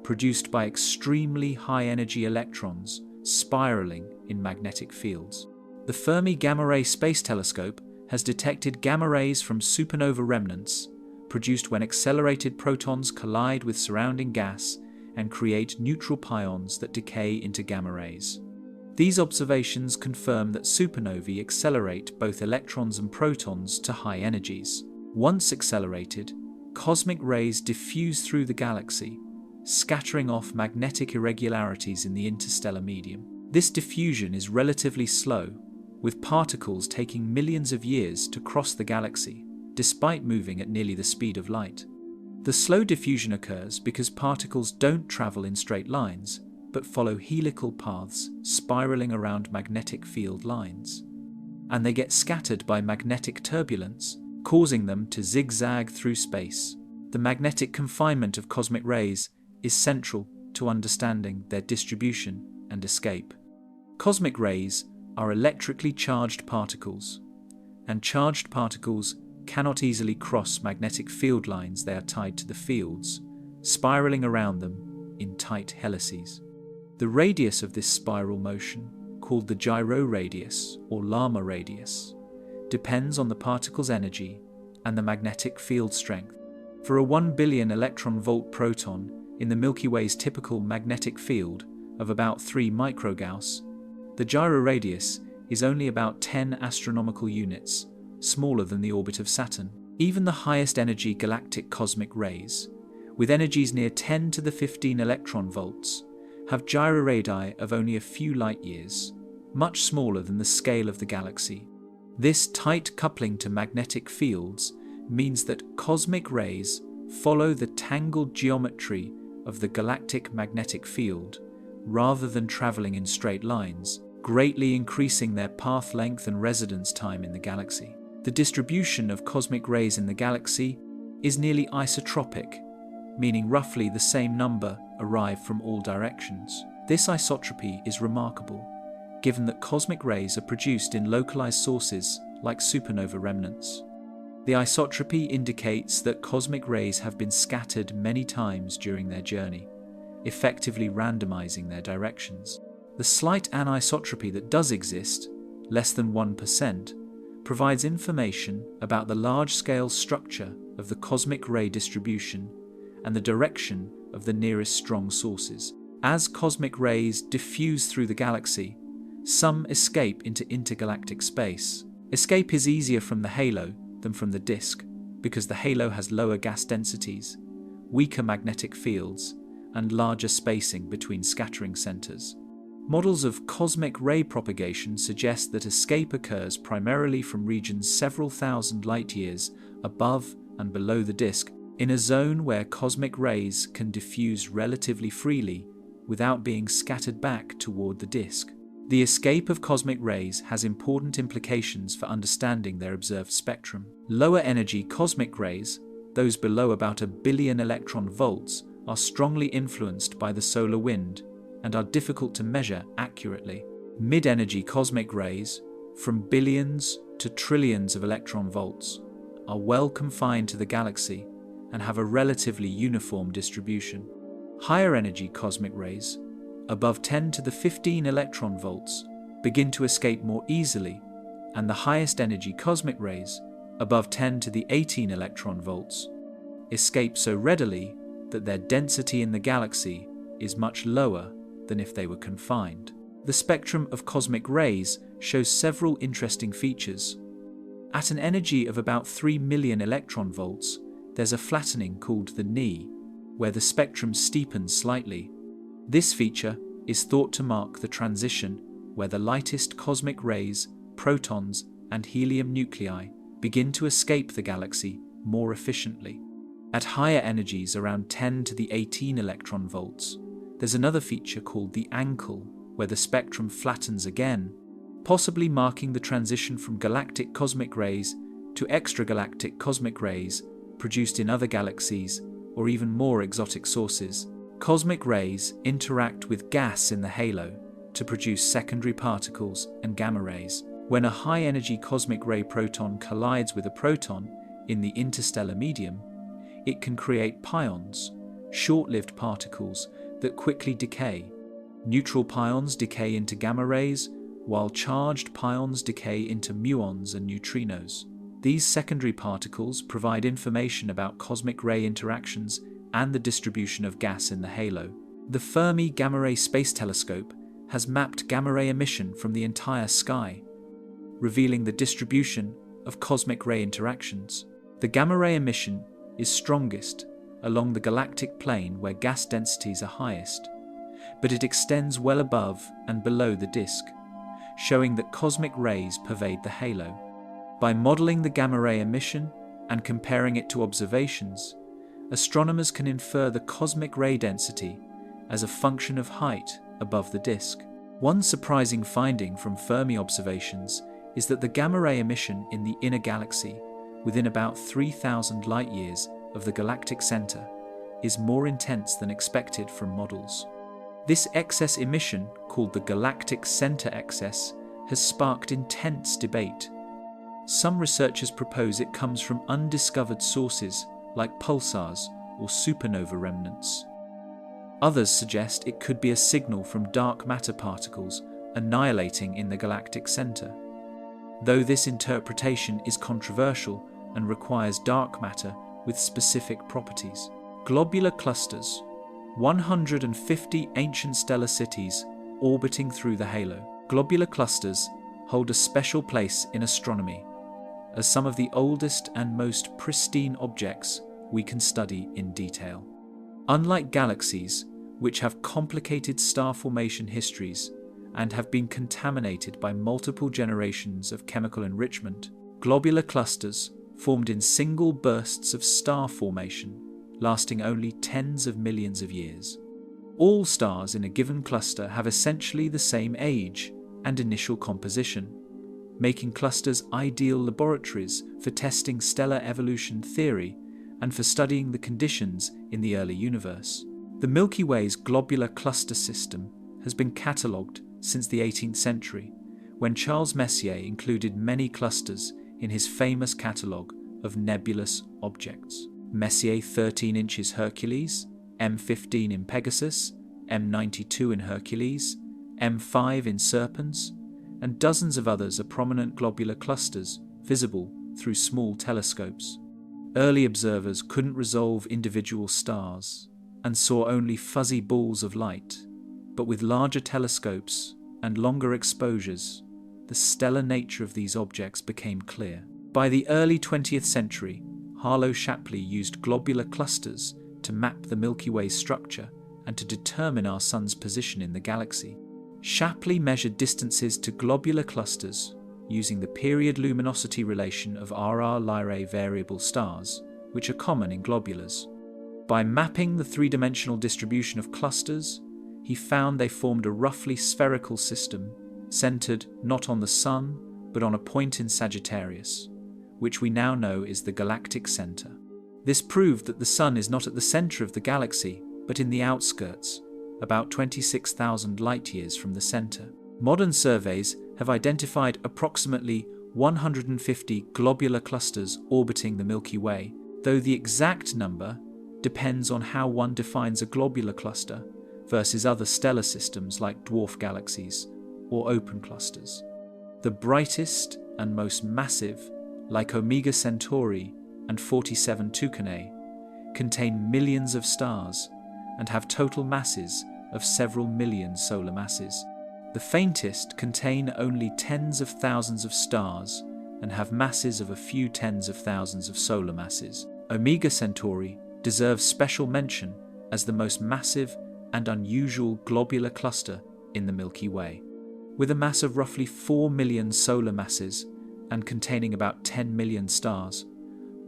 produced by extremely high-energy electrons spiraling in magnetic fields. The Fermi Gamma Ray Space Telescope has detected gamma rays from supernova remnants produced when accelerated protons collide with surrounding gas and create neutral pions that decay into gamma rays. These observations confirm that supernovae accelerate both electrons and protons to high energies. Once accelerated, cosmic rays diffuse through the galaxy, scattering off magnetic irregularities in the interstellar medium. This diffusion is relatively slow, with particles taking millions of years to cross the galaxy, despite moving at nearly the speed of light. The slow diffusion occurs because particles don't travel in straight lines, but follow helical paths spiraling around magnetic field lines. And they get scattered by magnetic turbulence, causing them to zigzag through space. The magnetic confinement of cosmic rays is central to understanding their distribution and escape. Cosmic rays are electrically charged particles, and charged particles cannot easily cross magnetic field lines. They are tied to the fields, spiraling around them in tight helices. The radius of this spiral motion, called the gyro radius or Lama radius, depends on the particle's energy and the magnetic field strength. For a 1 billion electron-volt proton in the Milky Way's typical magnetic field of about 3 microgauss, the gyro radius is only about 10 astronomical units, smaller than the orbit of Saturn. Even the highest energy galactic cosmic rays, with energies near 10 to the 15 electron volts, have gyroradii of only a few light-years, much smaller than the scale of the galaxy. This tight coupling to magnetic fields means that cosmic rays follow the tangled geometry of the galactic magnetic field, rather than traveling in straight lines, greatly increasing their path length and residence time in the galaxy. The distribution of cosmic rays in the galaxy is nearly isotropic, meaning roughly the same number arrive from all directions. This isotropy is remarkable, given that cosmic rays are produced in localized sources like supernova remnants. The isotropy indicates that cosmic rays have been scattered many times during their journey, effectively randomizing their directions. The slight anisotropy that does exist, less than 1%, provides information about the large-scale structure of the cosmic ray distribution and the direction of the nearest strong sources. As cosmic rays diffuse through the galaxy, some escape into intergalactic space. Escape is easier from the halo than from the disk, because the halo has lower gas densities, weaker magnetic fields, and larger spacing between scattering centers. Models of cosmic ray propagation suggest that escape occurs primarily from regions several thousand light-years above and below the disk, in a zone where cosmic rays can diffuse relatively freely without being scattered back toward the disk. The escape of cosmic rays has important implications for understanding their observed spectrum. Lower energy cosmic rays, those below about 1 billion electron volts, are strongly influenced by the solar wind and are difficult to measure accurately. Mid-energy cosmic rays, from billions to trillions of electron volts, are well confined to the galaxy and have a relatively uniform distribution. Higher energy cosmic rays, above 10 to the 15 electron volts, begin to escape more easily, and the highest energy cosmic rays, above 10 to the 18 electron volts, escape so readily that their density in the galaxy is much lower than if they were confined. The spectrum of cosmic rays shows several interesting features. At an energy of about 3 million electron volts, there's a flattening called the knee, where the spectrum steepens slightly. This feature is thought to mark the transition where the lightest cosmic rays, protons, and helium nuclei begin to escape the galaxy more efficiently. At higher energies around 10 to the 18 electron volts, there's another feature called the ankle, where the spectrum flattens again, possibly marking the transition from galactic cosmic rays to extragalactic cosmic rays produced in other galaxies or even more exotic sources. Cosmic rays interact with gas in the halo to produce secondary particles and gamma rays. When a high-energy cosmic ray proton collides with a proton in the interstellar medium, it can create pions, short-lived particles that quickly decay. Neutral pions decay into gamma rays, while charged pions decay into muons and neutrinos. These secondary particles provide information about cosmic ray interactions and the distribution of gas in the halo. The Fermi Gamma Ray Space Telescope has mapped gamma ray emission from the entire sky, revealing the distribution of cosmic ray interactions. The gamma ray emission is strongest along the galactic plane where gas densities are highest, but it extends well above and below the disk, showing that cosmic rays pervade the halo. By modeling the gamma ray emission and comparing it to observations, astronomers can infer the cosmic ray density as a function of height above the disk. One surprising finding from Fermi observations is that the gamma ray emission in the inner galaxy, within about 3,000 light-years of the galactic center, is more intense than expected from models. This excess emission, called the galactic center excess, has sparked intense debate. Some researchers propose it comes from undiscovered sources like pulsars or supernova remnants. Others suggest it could be a signal from dark matter particles annihilating in the galactic center. Though this interpretation is controversial and requires dark matter with specific properties. Globular clusters, 150 ancient stellar cities orbiting through the halo. Globular clusters hold a special place in astronomy as some of the oldest and most pristine objects we can study in detail. Unlike galaxies, which have complicated star formation histories and have been contaminated by multiple generations of chemical enrichment, globular clusters formed in single bursts of star formation, lasting only tens of millions of years. All stars in a given cluster have essentially the same age and initial composition, making clusters ideal laboratories for testing stellar evolution theory and for studying the conditions in the early universe. The Milky Way's globular cluster system has been catalogued since the 18th century, when Charles Messier included many clusters in his famous catalogue of nebulous objects. Messier 13 inches Hercules, M15 in Pegasus, M92 in Hercules, M5 in Serpens, and dozens of others are prominent globular clusters visible through small telescopes. Early observers couldn't resolve individual stars and saw only fuzzy balls of light, but with larger telescopes and longer exposures, the stellar nature of these objects became clear. By the early 20th century, Harlow Shapley used globular clusters to map the Milky Way's structure and to determine our Sun's position in the galaxy. Shapley measured distances to globular clusters using the period luminosity relation of RR Lyrae variable stars, which are common in globulars. By mapping the three-dimensional distribution of clusters, he found they formed a roughly spherical system centered not on the Sun, but on a point in Sagittarius, which we now know is the galactic center. This proved that the Sun is not at the center of the galaxy, but in the outskirts, about 26,000 light-years from the center. Modern surveys have identified approximately 150 globular clusters orbiting the Milky Way, though the exact number depends on how one defines a globular cluster versus other stellar systems like dwarf galaxies or open clusters. The brightest and most massive, like Omega Centauri and 47 Tucanae, contain millions of stars and have total masses of several million solar masses. The faintest contain only tens of thousands of stars and have masses of a few tens of thousands of solar masses. Omega Centauri deserves special mention as the most massive and unusual globular cluster in the Milky Way. With a mass of roughly 4 million solar masses and containing about 10 million stars,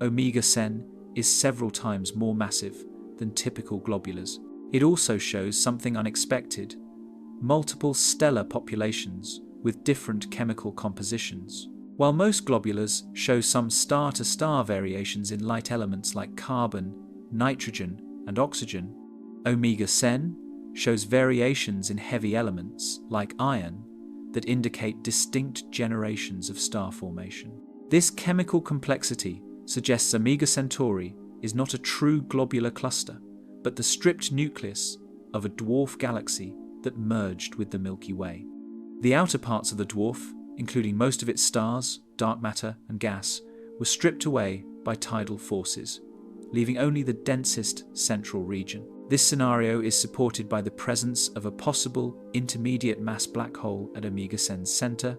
Omega Cen is several times more massive than typical globulars. It also shows something unexpected: multiple stellar populations with different chemical compositions. While most globulars show some star-to-star variations in light elements like carbon, nitrogen, and oxygen, Omega Cen shows variations in heavy elements like iron that indicate distinct generations of star formation. This chemical complexity suggests Omega Centauri is not a true globular cluster, but the stripped nucleus of a dwarf galaxy that merged with the Milky Way. The outer parts of the dwarf, including most of its stars, dark matter, and gas, were stripped away by tidal forces, leaving only the densest central region. This scenario is supported by the presence of a possible intermediate mass black hole at Omega Centauri's center,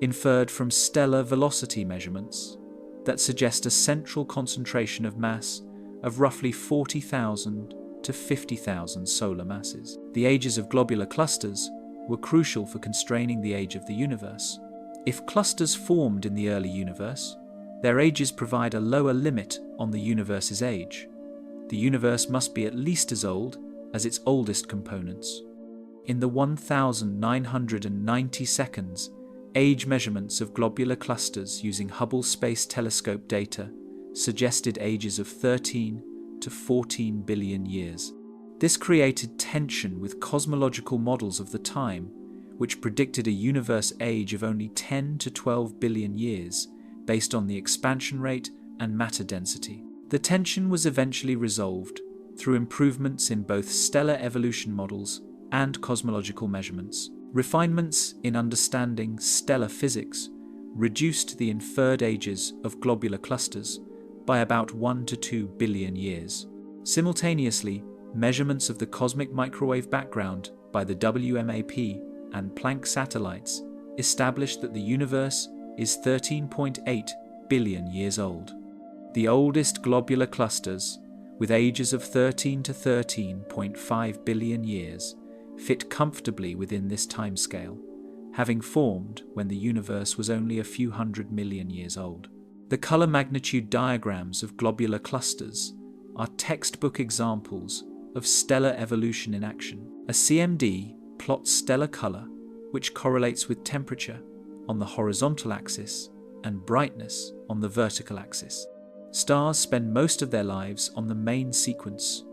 inferred from stellar velocity measurements that suggest a central concentration of mass of roughly 40,000 to 50,000 solar masses. The ages of globular clusters were crucial for constraining the age of the universe. If clusters formed in the early universe, their ages provide a lower limit on the universe's age. The universe must be at least as old as its oldest components. In the 1,990 seconds, age measurements of globular clusters using Hubble Space Telescope data suggested ages of 13 to 14 billion years. This created tension with cosmological models of the time, which predicted a universe age of only 10 to 12 billion years based on the expansion rate and matter density. The tension was eventually resolved through improvements in both stellar evolution models and cosmological measurements. Refinements in understanding stellar physics reduced the inferred ages of globular clusters by about 1 to 2 billion years. Simultaneously, measurements of the cosmic microwave background by the WMAP and Planck satellites established that the universe is 13.8 billion years old. The oldest globular clusters, with ages of 13 to 13.5 billion years, fit comfortably within this timescale, having formed when the universe was only a few hundred million years old. The color magnitude diagrams of globular clusters are textbook examples of stellar evolution in action. A CMD plots stellar color, which correlates with temperature on the horizontal axis and brightness on the vertical axis. Stars spend most of their lives on the main sequence,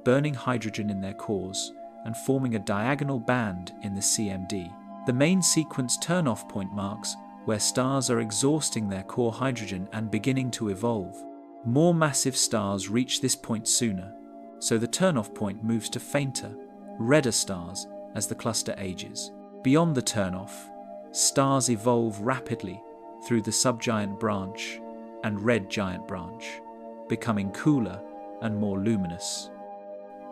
burning hydrogen in their cores and forming a diagonal band in the CMD. The main sequence turn-off point marks where stars are exhausting their core hydrogen and beginning to evolve. More massive stars reach this point sooner, so the turn-off point moves to fainter, redder stars as the cluster ages. Beyond the turn-off, stars evolve rapidly through the subgiant branch and red giant branch, becoming cooler and more luminous.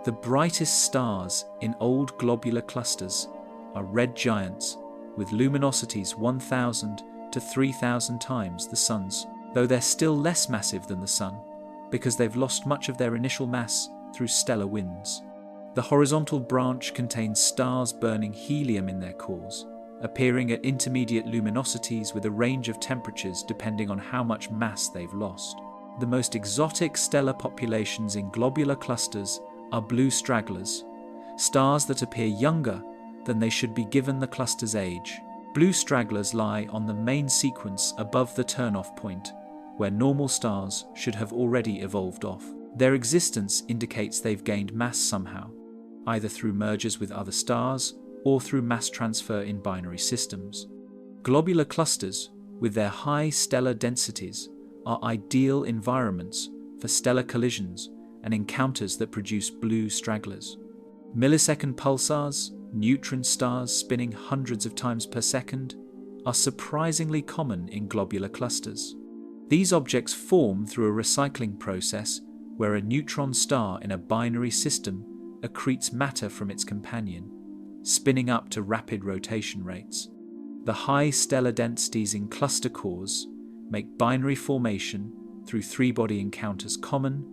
The brightest stars in old globular clusters are red giants with luminosities 1,000 to 3,000 times the Sun's, though they're still less massive than the Sun because they've lost much of their initial mass through stellar winds. The horizontal branch contains stars burning helium in their cores, appearing at intermediate luminosities with a range of temperatures depending on how much mass they've lost. The most exotic stellar populations in globular clusters are blue stragglers, stars that appear younger than they should be given the cluster's age. Blue stragglers lie on the main sequence above the turn-off point, where normal stars should have already evolved off. Their existence indicates they've gained mass somehow, either through mergers with other stars or through mass transfer in binary systems. Globular clusters, with their high stellar densities, are ideal environments for stellar collisions and encounters that produce blue stragglers. Millisecond pulsars, neutron stars spinning hundreds of times per second, are surprisingly common in globular clusters. These objects form through a recycling process where a neutron star in a binary system accretes matter from its companion, spinning up to rapid rotation rates. The high stellar densities in cluster cores make binary formation through three-body encounters common,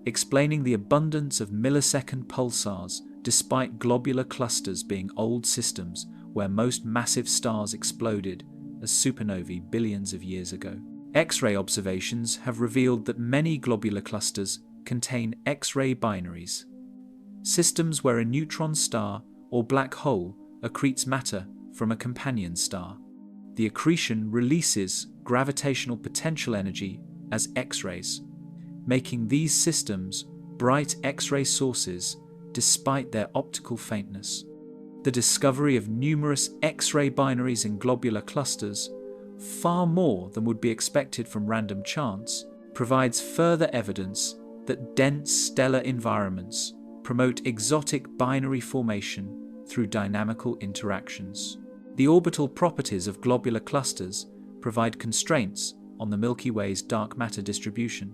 explaining the abundance of millisecond pulsars despite globular clusters being old systems where most massive stars exploded as supernovae billions of years ago. X-ray observations have revealed that many globular clusters contain X-ray binaries, systems where a neutron star or black hole accretes matter from a companion star. The accretion releases gravitational potential energy as X-rays, making these systems bright X-ray sources despite their optical faintness. The discovery of numerous X-ray binaries in globular clusters, far more than would be expected from random chance, provides further evidence that dense stellar environments promote exotic binary formation through dynamical interactions. The orbital properties of globular clusters provide constraints on the Milky Way's dark matter distribution.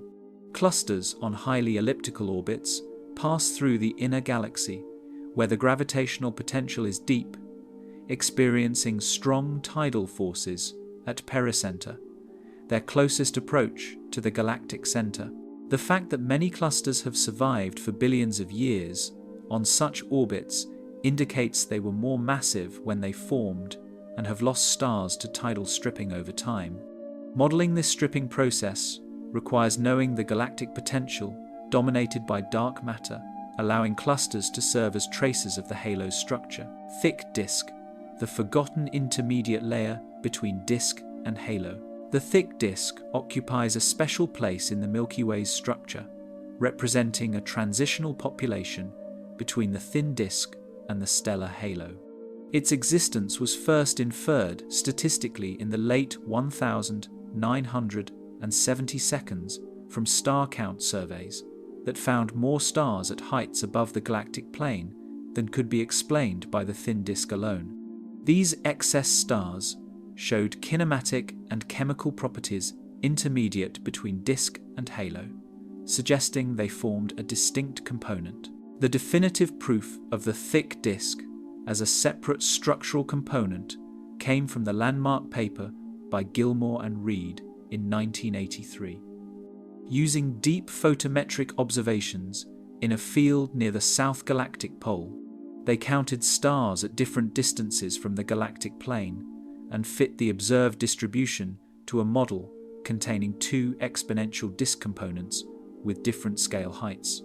Clusters on highly elliptical orbits pass through the inner galaxy, where the gravitational potential is deep, experiencing strong tidal forces at pericenter, their closest approach to the galactic center. The fact that many clusters have survived for billions of years on such orbits indicates they were more massive when they formed and have lost stars to tidal stripping over time. Modeling this stripping process requires knowing the galactic potential dominated by dark matter, allowing clusters to serve as traces of the halo's structure. Thick disk, the forgotten intermediate layer between disk and halo. The thick disk occupies a special place in the Milky Way's structure, representing a transitional population between the thin disk and the stellar halo. Its existence was first inferred statistically in the late 1970s from star count surveys that found more stars at heights above the galactic plane than could be explained by the thin disk alone. These excess stars showed kinematic and chemical properties intermediate between disk and halo, suggesting they formed a distinct component. The definitive proof of the thick disk as a separate structural component came from the landmark paper by Gilmore and Reed in 1983. Using deep photometric observations in a field near the South Galactic Pole, they counted stars at different distances from the galactic plane and fit the observed distribution to a model containing two exponential disk components with different scale heights.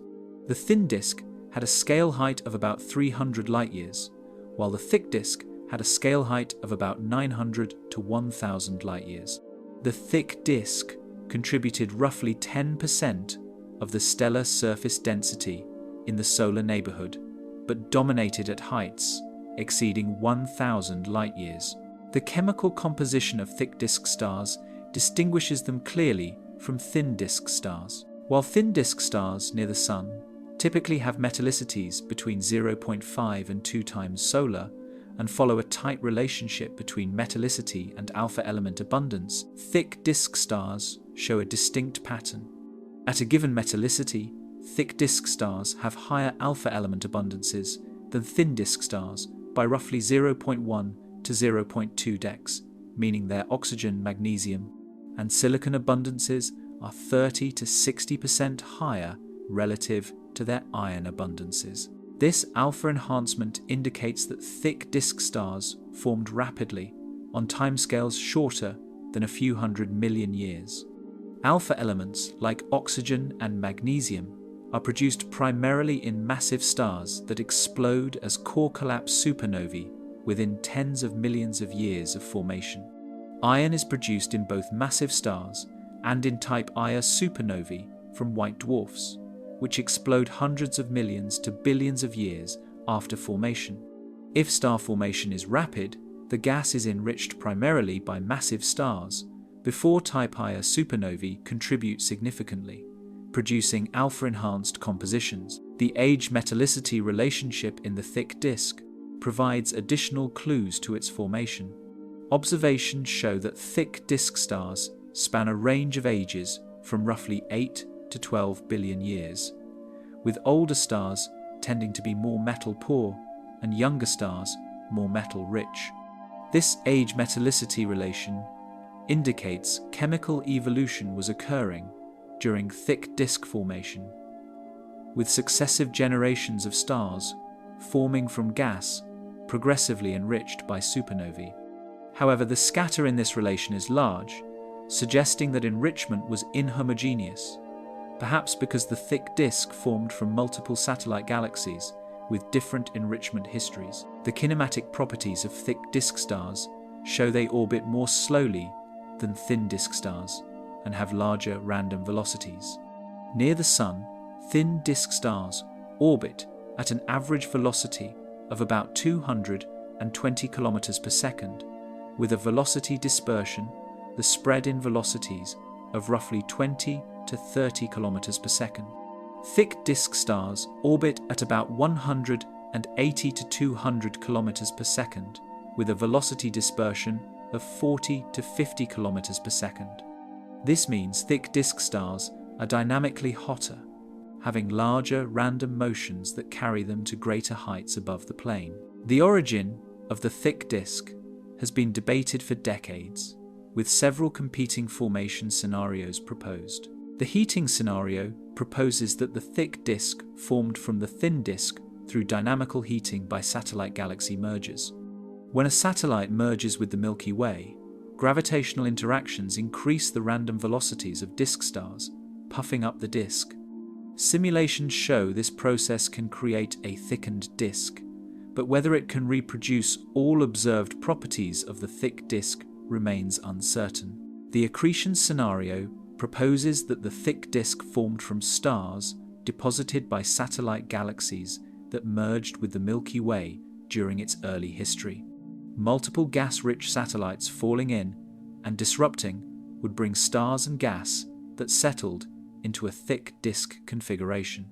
The thin disk had a scale height of about 300 light-years, while the thick disk had a scale height of about 900 to 1,000 light-years. The thick disk contributed roughly 10% of the stellar surface density in the solar neighborhood, but dominated at heights exceeding 1,000 light-years. The chemical composition of thick disk stars distinguishes them clearly from thin disk stars. While thin disk stars near the Sun typically have metallicities between 0.5 and 2 times solar and follow a tight relationship between metallicity and alpha element abundance, thick disk stars show a distinct pattern. At a given metallicity, thick disk stars have higher alpha element abundances than thin disk stars by roughly 0.1 to 0.2 dex, meaning their oxygen, magnesium, and silicon abundances are 30 to 60% higher relative to their iron abundances. This alpha enhancement indicates that thick disk stars formed rapidly on timescales shorter than a few 100 million years. Alpha elements like oxygen and magnesium are produced primarily in massive stars that explode as core collapse supernovae within tens of millions of years of formation. Iron is produced in both massive stars and in type Ia supernovae from white dwarfs, which explode hundreds of millions to billions of years after formation. If star formation is rapid, the gas is enriched primarily by massive stars before type Ia supernovae contribute significantly, producing alpha-enhanced compositions. The age-metallicity relationship in the thick disk provides additional clues to its formation. Observations show that thick disk stars span a range of ages from roughly 8 to 12 billion years, with older stars tending to be more metal-poor and younger stars more metal-rich. This age-metallicity relation indicates chemical evolution was occurring during thick disk formation, with successive generations of stars forming from gas progressively enriched by supernovae. However, the scatter in this relation is large, suggesting that enrichment was inhomogeneous, perhaps because the thick disk formed from multiple satellite galaxies with different enrichment histories. The kinematic properties of thick disk stars show they orbit more slowly than thin disk stars and have larger random velocities. Near the Sun, thin disk stars orbit at an average velocity of about 220 kilometers per second, with a velocity dispersion, the spread in velocities, of roughly 20 to 30 kilometers per second. Thick disk stars orbit at about 180 to 200 kilometers per second, with a velocity dispersion of 40 to 50 kilometers per second. This means thick disk stars are dynamically hotter, having larger random motions that carry them to greater heights above the plane. The origin of the thick disk has been debated for decades, with several competing formation scenarios proposed. The heating scenario proposes that the thick disk formed from the thin disk through dynamical heating by satellite galaxy mergers. When a satellite merges with the Milky Way, gravitational interactions increase the random velocities of disk stars, puffing up the disk. Simulations show this process can create a thickened disk, but whether it can reproduce all observed properties of the thick disk remains uncertain. The accretion scenario proposes that the thick disk formed from stars deposited by satellite galaxies that merged with the Milky Way during its early history. Multiple gas-rich satellites falling in and disrupting would bring stars and gas that settled into a thick disk configuration.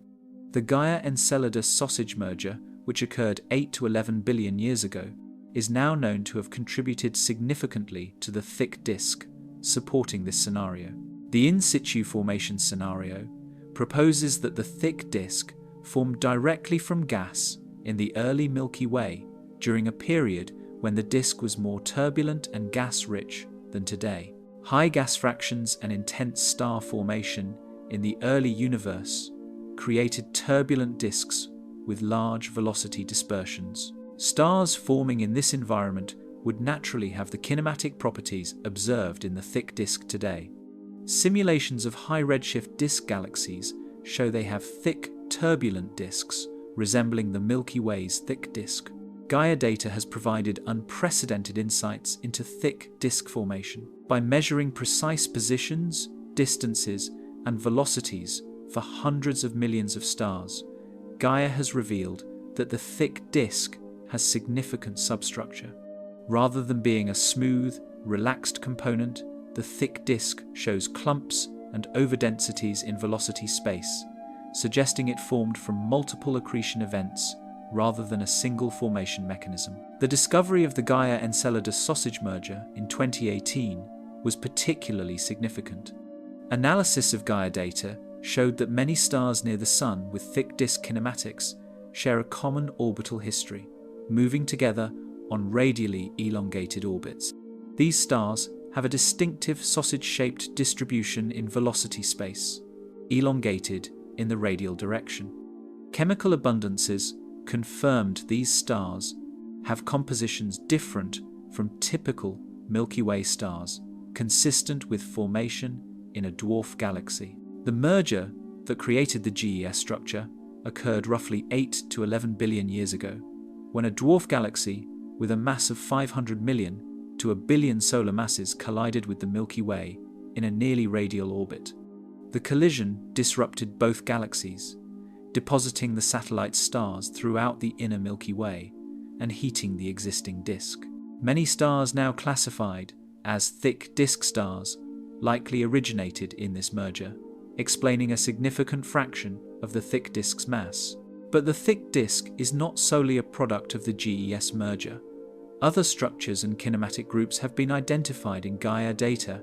The Gaia-Enceladus sausage merger, which occurred 8 to 11 billion years ago, is now known to have contributed significantly to the thick disk, supporting this scenario. The in situ formation scenario proposes that the thick disk formed directly from gas in the early Milky Way during a period when the disk was more turbulent and gas-rich than today. High gas fractions and intense star formation in the early universe created turbulent disks with large velocity dispersions. Stars forming in this environment would naturally have the kinematic properties observed in the thick disk today. Simulations of high redshift disk galaxies show they have thick, turbulent disks resembling the Milky Way's thick disk. Gaia data has provided unprecedented insights into thick disk formation. By measuring precise positions, distances, and velocities for hundreds of millions of stars, Gaia has revealed that the thick disk has significant substructure. Rather than being a smooth, relaxed component, the thick disk shows clumps and overdensities in velocity space, suggesting it formed from multiple accretion events rather than a single formation mechanism. The discovery of the Gaia-Enceladus sausage merger in 2018 was particularly significant. Analysis of Gaia data showed that many stars near the Sun with thick disk kinematics share a common orbital history, moving together on radially elongated orbits. These stars have a distinctive sausage-shaped distribution in velocity space, elongated in the radial direction. Chemical abundances confirmed these stars have compositions different from typical Milky Way stars, consistent with formation in a dwarf galaxy. The merger that created the GES structure occurred roughly 8 to 11 billion years ago, when a dwarf galaxy with a mass of 500 million to a billion solar masses collided with the Milky Way in a nearly radial orbit. The collision disrupted both galaxies, depositing the satellite stars throughout the inner Milky Way and heating the existing disk. Many stars now classified as thick disk stars likely originated in this merger, explaining a significant fraction of the thick disk's mass. But the thick disk is not solely a product of the GES merger. Other structures and kinematic groups have been identified in Gaia data,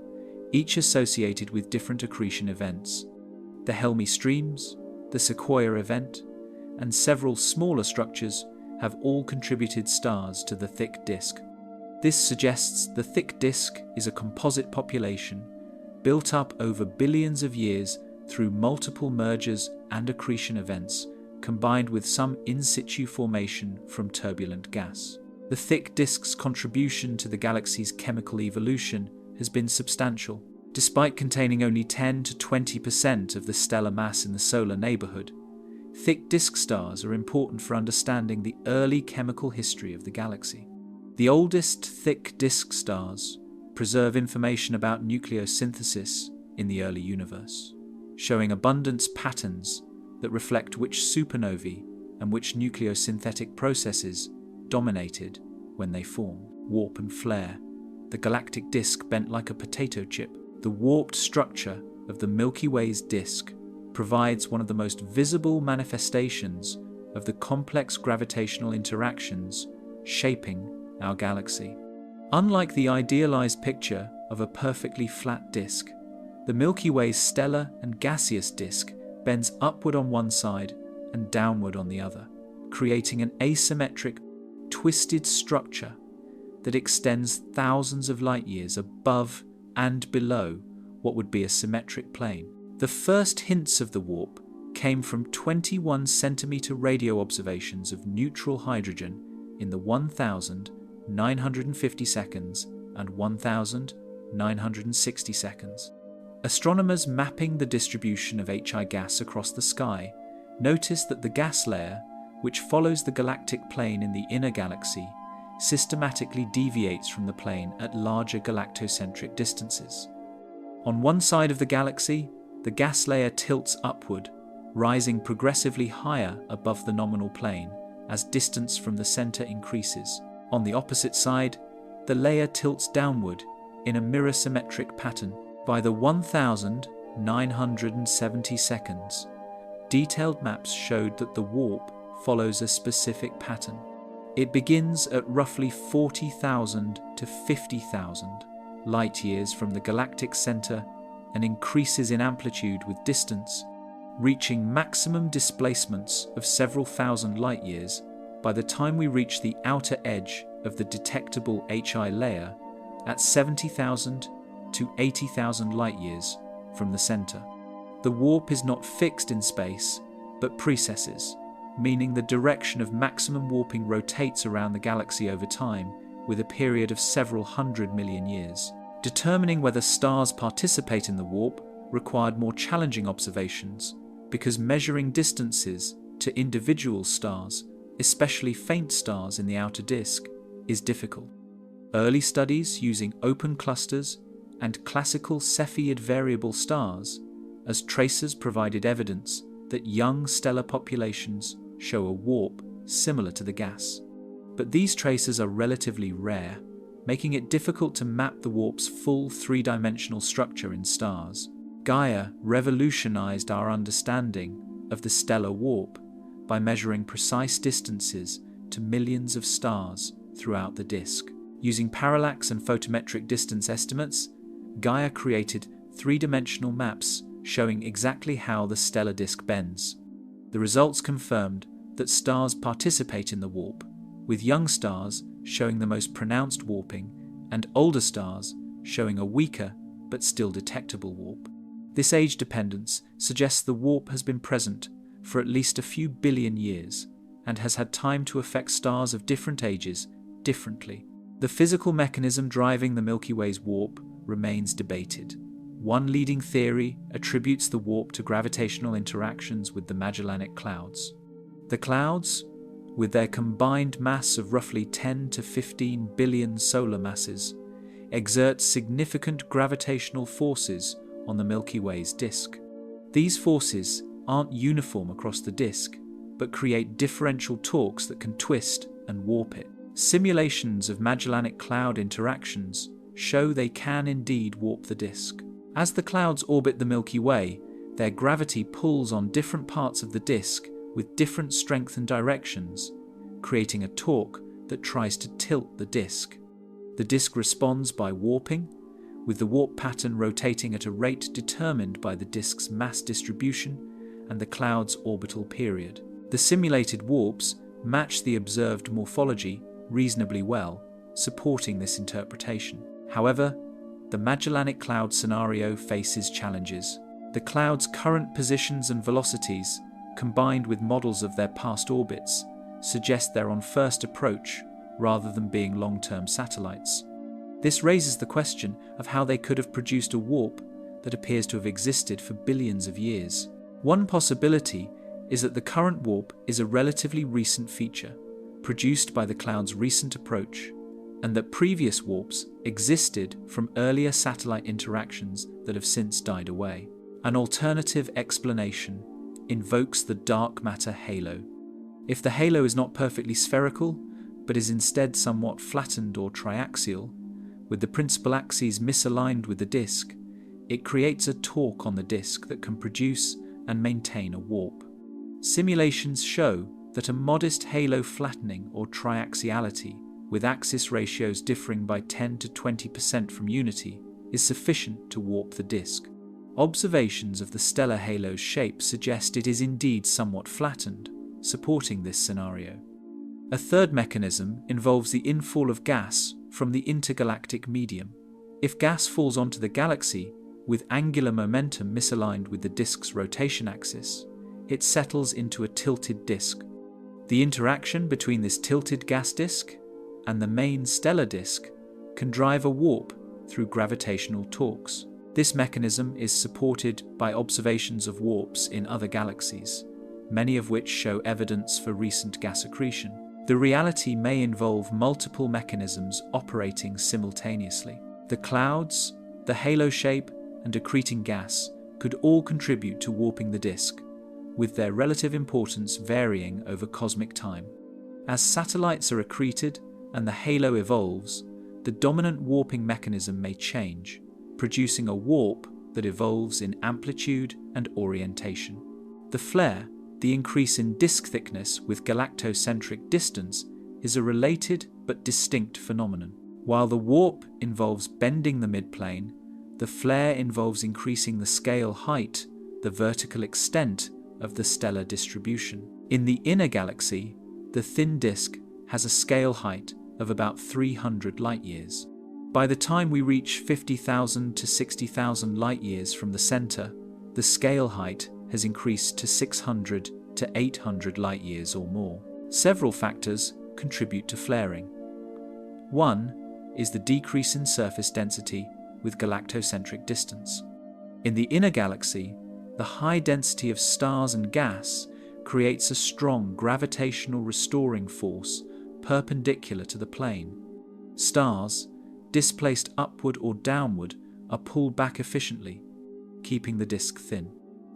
each associated with different accretion events. The Helmy streams, the Sequoia event, and several smaller structures have all contributed stars to the thick disk. This suggests the thick disk is a composite population built up over billions of years through multiple mergers and accretion events, combined with some in situ formation from turbulent gas. The thick disk's contribution to the galaxy's chemical evolution has been substantial. Despite containing only 10 to 20% of the stellar mass in the solar neighborhood, thick disk stars are important for understanding the early chemical history of the galaxy. The oldest thick disk stars preserve information about nucleosynthesis in the early universe, showing abundance patterns that reflect which supernovae and which nucleosynthetic processes dominated when they formed. Warp and flare. The galactic disk bent like a potato chip. The warped structure of the Milky Way's disk provides one of the most visible manifestations of the complex gravitational interactions shaping our galaxy. Unlike the idealized picture of a perfectly flat disk, the Milky Way's stellar and gaseous disk bends upward on one side and downward on the other, creating an asymmetric, twisted structure that extends thousands of light years above and below what would be a symmetric plane. The first hints of the warp came from 21 centimeter radio observations of neutral hydrogen in the 1,950 seconds and 1,960 seconds. Astronomers mapping the distribution of HI gas across the sky noticed that the gas layer, which follows the galactic plane in the inner galaxy, systematically deviates from the plane at larger galactocentric distances. On one side of the galaxy, the gas layer tilts upward, rising progressively higher above the nominal plane as distance from the center increases. On the opposite side, the layer tilts downward in a mirror-symmetric pattern. By the 1,970 seconds, detailed maps showed that the warp follows a specific pattern. It begins at roughly 40,000 to 50,000 light years from the galactic center and increases in amplitude with distance, reaching maximum displacements of several thousand light years by the time we reach the outer edge of the detectable HI layer at 70,000 to 80,000 light years from the center. The warp is not fixed in space, but precesses, meaning the direction of maximum warping rotates around the galaxy over time with a period of several 100 million years. Determining whether stars participate in the warp required more challenging observations because measuring distances to individual stars, especially faint stars in the outer disk, is difficult. Early studies using open clusters and classical Cepheid variable stars as tracers provided evidence that young stellar populations show a warp similar to the gas. But these tracers are relatively rare, making it difficult to map the warp's full three-dimensional structure in stars. Gaia revolutionized our understanding of the stellar warp by measuring precise distances to millions of stars throughout the disk. Using parallax and photometric distance estimates, Gaia created three-dimensional maps showing exactly how the stellar disk bends. The results confirmed that stars participate in the warp, with young stars showing the most pronounced warping and older stars showing a weaker but still detectable warp. This age dependence suggests the warp has been present for at least a few billion years and has had time to affect stars of different ages differently. The physical mechanism driving the Milky Way's warp remains debated. One leading theory attributes the warp to gravitational interactions with the Magellanic Clouds. The clouds, with their combined mass of roughly 10 to 15 billion solar masses, exert significant gravitational forces on the Milky Way's disk. These forces aren't uniform across the disk, but create differential torques that can twist and warp it. Simulations of Magellanic Cloud interactions show they can indeed warp the disk. As the clouds orbit the Milky Way, their gravity pulls on different parts of the disk with different strength and directions, creating a torque that tries to tilt the disk. The disk responds by warping, with the warp pattern rotating at a rate determined by the disk's mass distribution and the cloud's orbital period. The simulated warps match the observed morphology reasonably well, supporting this interpretation. However, the Magellanic Cloud scenario faces challenges. The cloud's current positions and velocities, combined with models of their past orbits, suggest they're on first approach rather than being long-term satellites. This raises the question of how they could have produced a warp that appears to have existed for billions of years. One possibility is that the current warp is a relatively recent feature, produced by the cloud's recent approach, and that previous warps existed from earlier satellite interactions that have since died away. An alternative explanation invokes the dark matter halo. If the halo is not perfectly spherical, but is instead somewhat flattened or triaxial, with the principal axes misaligned with the disk, it creates a torque on the disk that can produce and maintain a warp. Simulations show that a modest halo flattening or triaxiality, with axis ratios differing by 10 to 20% from unity, is sufficient to warp the disk. Observations of the stellar halo's shape suggest it is indeed somewhat flattened, supporting this scenario. A third mechanism involves the infall of gas from the intergalactic medium. If gas falls onto the galaxy with angular momentum misaligned with the disk's rotation axis, it settles into a tilted disk. The interaction between this tilted gas disk and the main stellar disk can drive a warp through gravitational torques. This mechanism is supported by observations of warps in other galaxies, many of which show evidence for recent gas accretion. The reality may involve multiple mechanisms operating simultaneously. The clouds, the halo shape, and accreting gas could all contribute to warping the disk, with their relative importance varying over cosmic time. As satellites are accreted and the halo evolves, the dominant warping mechanism may change, producing a warp that evolves in amplitude and orientation. The flare, the increase in disk thickness with galactocentric distance, is a related but distinct phenomenon. While the warp involves bending the midplane, the flare involves increasing the scale height, the vertical extent of the stellar distribution. In the inner galaxy, the thin disk has a scale height of about 300 light-years. By the time we reach 50,000 to 60,000 light-years from the center, the scale height has increased to 600 to 800 light-years or more. Several factors contribute to flaring. One is the decrease in surface density with galactocentric distance. In the inner galaxy, the high density of stars and gas creates a strong gravitational restoring force perpendicular to the plane. Stars, displaced upward or downward, are pulled back efficiently, keeping the disk thin.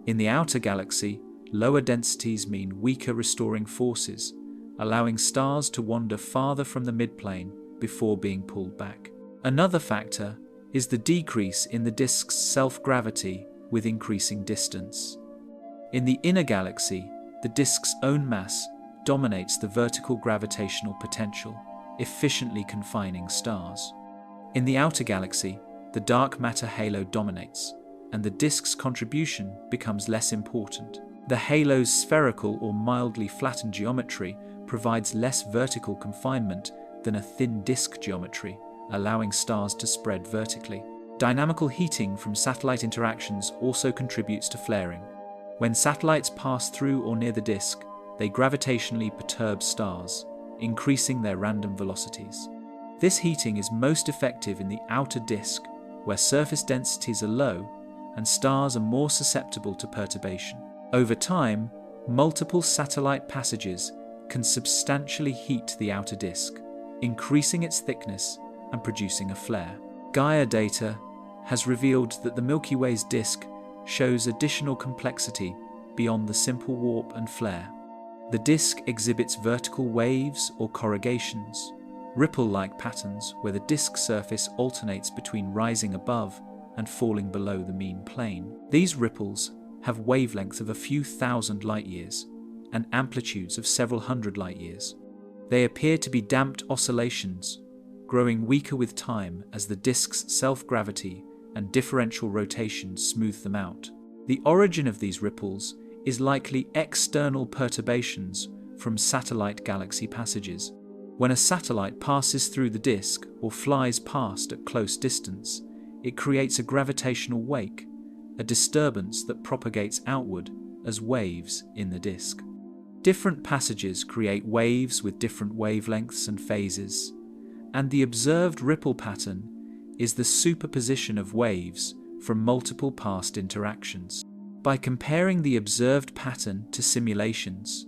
In the outer galaxy, lower densities mean weaker restoring forces, allowing stars to wander farther from the midplane before being pulled back. Another factor is the decrease in the disk's self-gravity with increasing distance. In the inner galaxy, the disk's own mass dominates the vertical gravitational potential, efficiently confining stars. In the outer galaxy, the dark matter halo dominates, and the disk's contribution becomes less important. The halo's spherical or mildly flattened geometry provides less vertical confinement than a thin disk geometry, allowing stars to spread vertically. Dynamical heating from satellite interactions also contributes to flaring. When satellites pass through or near the disk, they gravitationally perturb stars, increasing their random velocities. This heating is most effective in the outer disk, where surface densities are low and stars are more susceptible to perturbation. Over time, multiple satellite passages can substantially heat the outer disk, increasing its thickness and producing a flare. Gaia data has revealed that the Milky Way's disk shows additional complexity beyond the simple warp and flare. The disk exhibits vertical waves or corrugations, ripple-like patterns where the disk surface alternates between rising above and falling below the mean plane. These ripples have wavelengths of a few thousand light-years and amplitudes of several hundred light-years. They appear to be damped oscillations, growing weaker with time as the disk's self-gravity and differential rotation smooth them out. The origin of these ripples is likely external perturbations from satellite galaxy passages. When a satellite passes through the disk or flies past at close distance, it creates a gravitational wake, a disturbance that propagates outward as waves in the disk. Different passages create waves with different wavelengths and phases, and the observed ripple pattern is the superposition of waves from multiple past interactions. By comparing the observed pattern to simulations,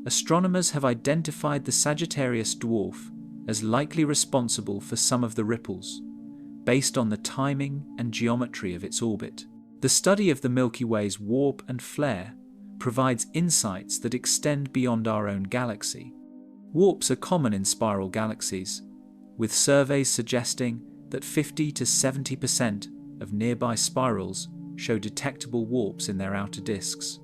astronomers have identified the Sagittarius dwarf as likely responsible for some of the ripples, based on the timing and geometry of its orbit. The study of the Milky Way's warp and flare provides insights that extend beyond our own galaxy. Warps are common in spiral galaxies, with surveys suggesting that 50 to 70% of nearby spirals show detectable warps in their outer disks.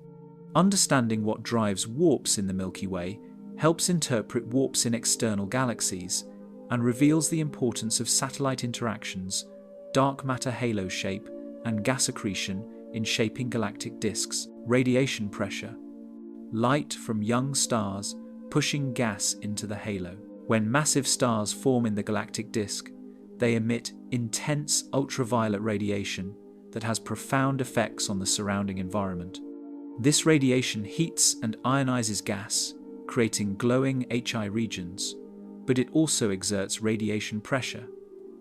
Understanding what drives warps in the Milky Way helps interpret warps in external galaxies and reveals the importance of satellite interactions, dark matter halo shape, and gas accretion in shaping galactic disks. Radiation pressure. Light from young stars pushing gas into the halo. When massive stars form in the galactic disk, they emit intense ultraviolet radiation that has profound effects on the surrounding environment. This radiation heats and ionizes gas, creating glowing HI regions, but it also exerts radiation pressure,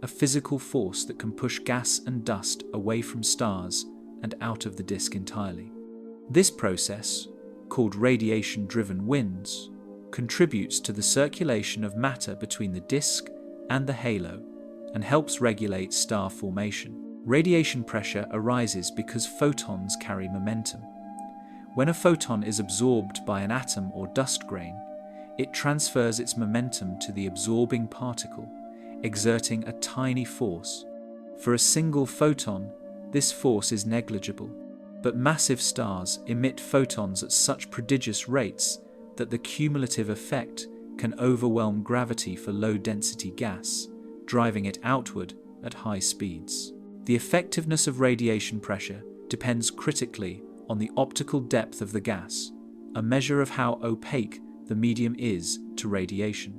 a physical force that can push gas and dust away from stars and out of the disk entirely. This process, called radiation-driven winds, contributes to the circulation of matter between the disk and the halo and helps regulate star formation. Radiation pressure arises because photons carry momentum. When a photon is absorbed by an atom or dust grain, it transfers its momentum to the absorbing particle, exerting a tiny force. For a single photon, this force is negligible, but massive stars emit photons at such prodigious rates that the cumulative effect can overwhelm gravity for low-density gas, driving it outward at high speeds. The effectiveness of radiation pressure depends critically on the optical depth of the gas, a measure of how opaque the medium is to radiation.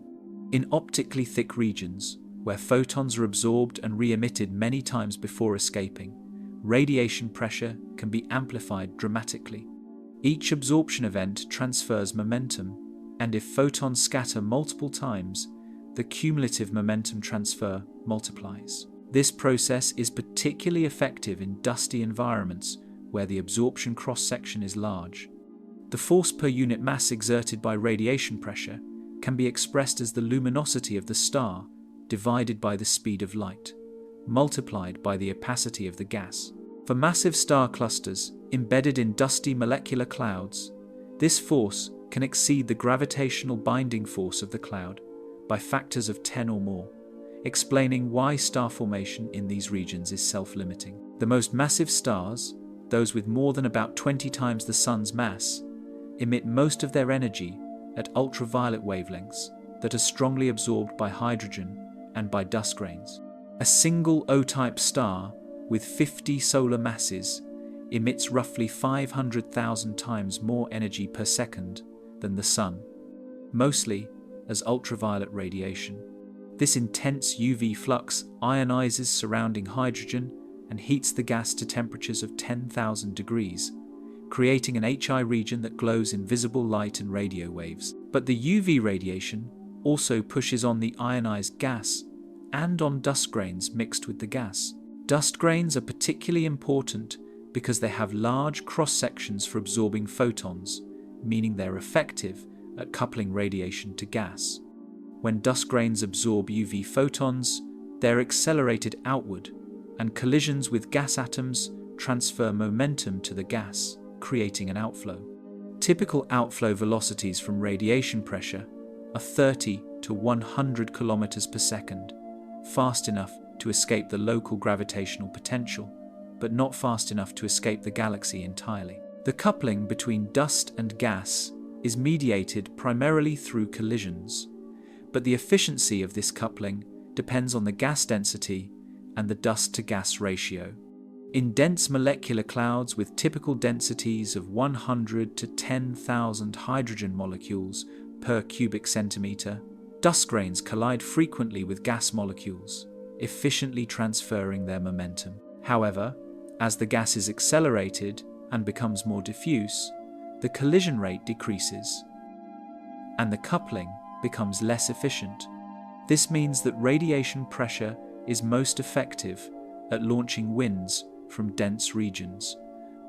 In optically thick regions, where photons are absorbed and re-emitted many times before escaping, radiation pressure can be amplified dramatically. Each absorption event transfers momentum, and if photons scatter multiple times, the cumulative momentum transfer multiplies. This process is particularly effective in dusty environments where the absorption cross-section is large. The force per unit mass exerted by radiation pressure can be expressed as the luminosity of the star divided by the speed of light, multiplied by the opacity of the gas. For massive star clusters embedded in dusty molecular clouds, this force can exceed the gravitational binding force of the cloud by factors of 10 or more, explaining why star formation in these regions is self-limiting. The most massive stars, those with more than about 20 times the Sun's mass, emit most of their energy at ultraviolet wavelengths that are strongly absorbed by hydrogen and by dust grains. A single O-type star with 50 solar masses emits roughly 500,000 times more energy per second than the Sun, mostly as ultraviolet radiation. This intense UV flux ionizes surrounding hydrogen and heats the gas to temperatures of 10,000 degrees, creating an HI region that glows in visible light and radio waves. But the UV radiation also pushes on the ionized gas and on dust grains mixed with the gas. Dust grains are particularly important because they have large cross-sections for absorbing photons, meaning they're effective at coupling radiation to gas. When dust grains absorb UV photons, they're accelerated outward, and collisions with gas atoms transfer momentum to the gas, creating an outflow. Typical outflow velocities from radiation pressure are 30 to 100 kilometers per second, fast enough to escape the local gravitational potential, but not fast enough to escape the galaxy entirely. The coupling between dust and gas is mediated primarily through collisions, but the efficiency of this coupling depends on the gas density and the dust-to-gas ratio. In dense molecular clouds with typical densities of 100 to 10,000 hydrogen molecules per cubic centimeter, dust grains collide frequently with gas molecules, efficiently transferring their momentum. However, as the gas is accelerated and becomes more diffuse, the collision rate decreases, and the coupling becomes less efficient. This means that radiation pressure is most effective at launching winds from dense regions,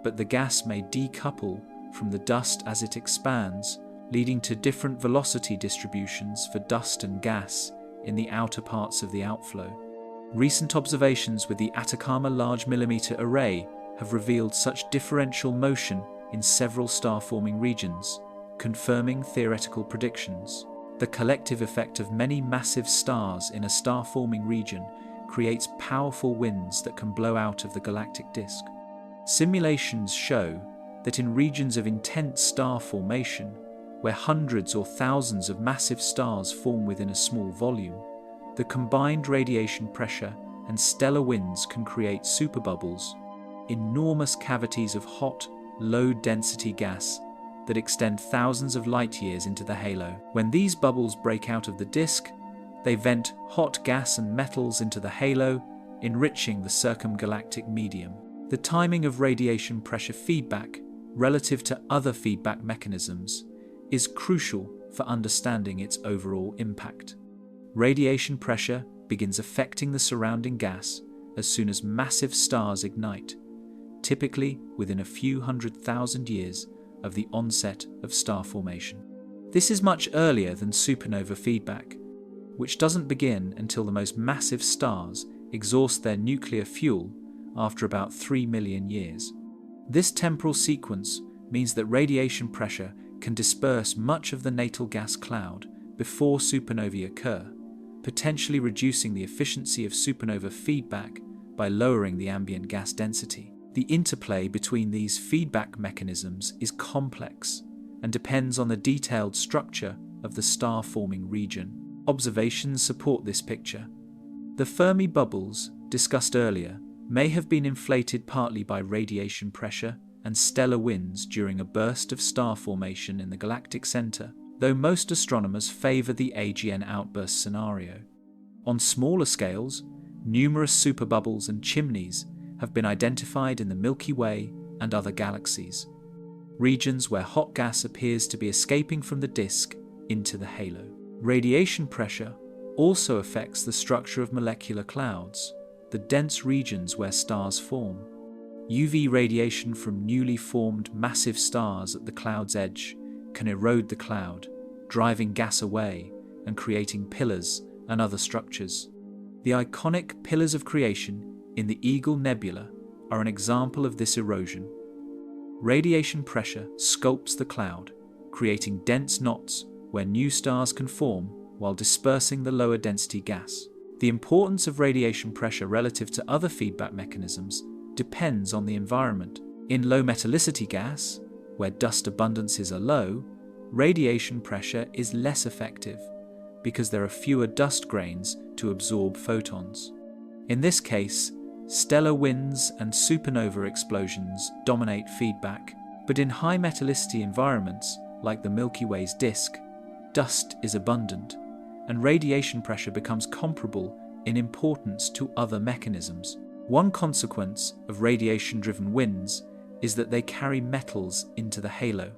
but the gas may decouple from the dust as it expands, leading to different velocity distributions for dust and gas in the outer parts of the outflow. Recent observations with the Atacama Large Millimeter Array have revealed such differential motion in several star-forming regions, confirming theoretical predictions. The collective effect of many massive stars in a star-forming region creates powerful winds that can blow out of the galactic disk. Simulations show that in regions of intense star formation, where hundreds or thousands of massive stars form within a small volume, the combined radiation pressure and stellar winds can create superbubbles, enormous cavities of hot, low-density gas that extend thousands of light-years into the halo. When these bubbles break out of the disk, they vent hot gas and metals into the halo, enriching the circumgalactic medium. The timing of radiation pressure feedback relative to other feedback mechanisms is crucial for understanding its overall impact. Radiation pressure begins affecting the surrounding gas as soon as massive stars ignite, typically within a few 100,000 years of the onset of star formation. This is much earlier than supernova feedback, which doesn't begin until the most massive stars exhaust their nuclear fuel after about 3 million years. This temporal sequence means that radiation pressure can disperse much of the natal gas cloud before supernovae occur, potentially reducing the efficiency of supernova feedback by lowering the ambient gas density. The interplay between these feedback mechanisms is complex and depends on the detailed structure of the star-forming region. Observations support this picture. The Fermi bubbles, discussed earlier, may have been inflated partly by radiation pressure and stellar winds during a burst of star formation in the galactic center, though most astronomers favor the AGN outburst scenario. On smaller scales, numerous superbubbles and chimneys have been identified in the Milky Way and other galaxies, regions where hot gas appears to be escaping from the disk into the halo. Radiation pressure also affects the structure of molecular clouds, the dense regions where stars form. UV radiation from newly formed massive stars at the cloud's edge can erode the cloud, driving gas away and creating pillars and other structures. The iconic Pillars of Creation in the Eagle Nebula are an example of this erosion. Radiation pressure sculpts the cloud, creating dense knots where new stars can form while dispersing the lower density gas. The importance of radiation pressure relative to other feedback mechanisms depends on the environment. In low metallicity gas, where dust abundances are low, radiation pressure is less effective because there are fewer dust grains to absorb photons. In this case, stellar winds and supernova explosions dominate feedback, but in high metallicity environments like the Milky Way's disk, dust is abundant, and radiation pressure becomes comparable in importance to other mechanisms. One consequence of radiation-driven winds is that they carry metals into the halo.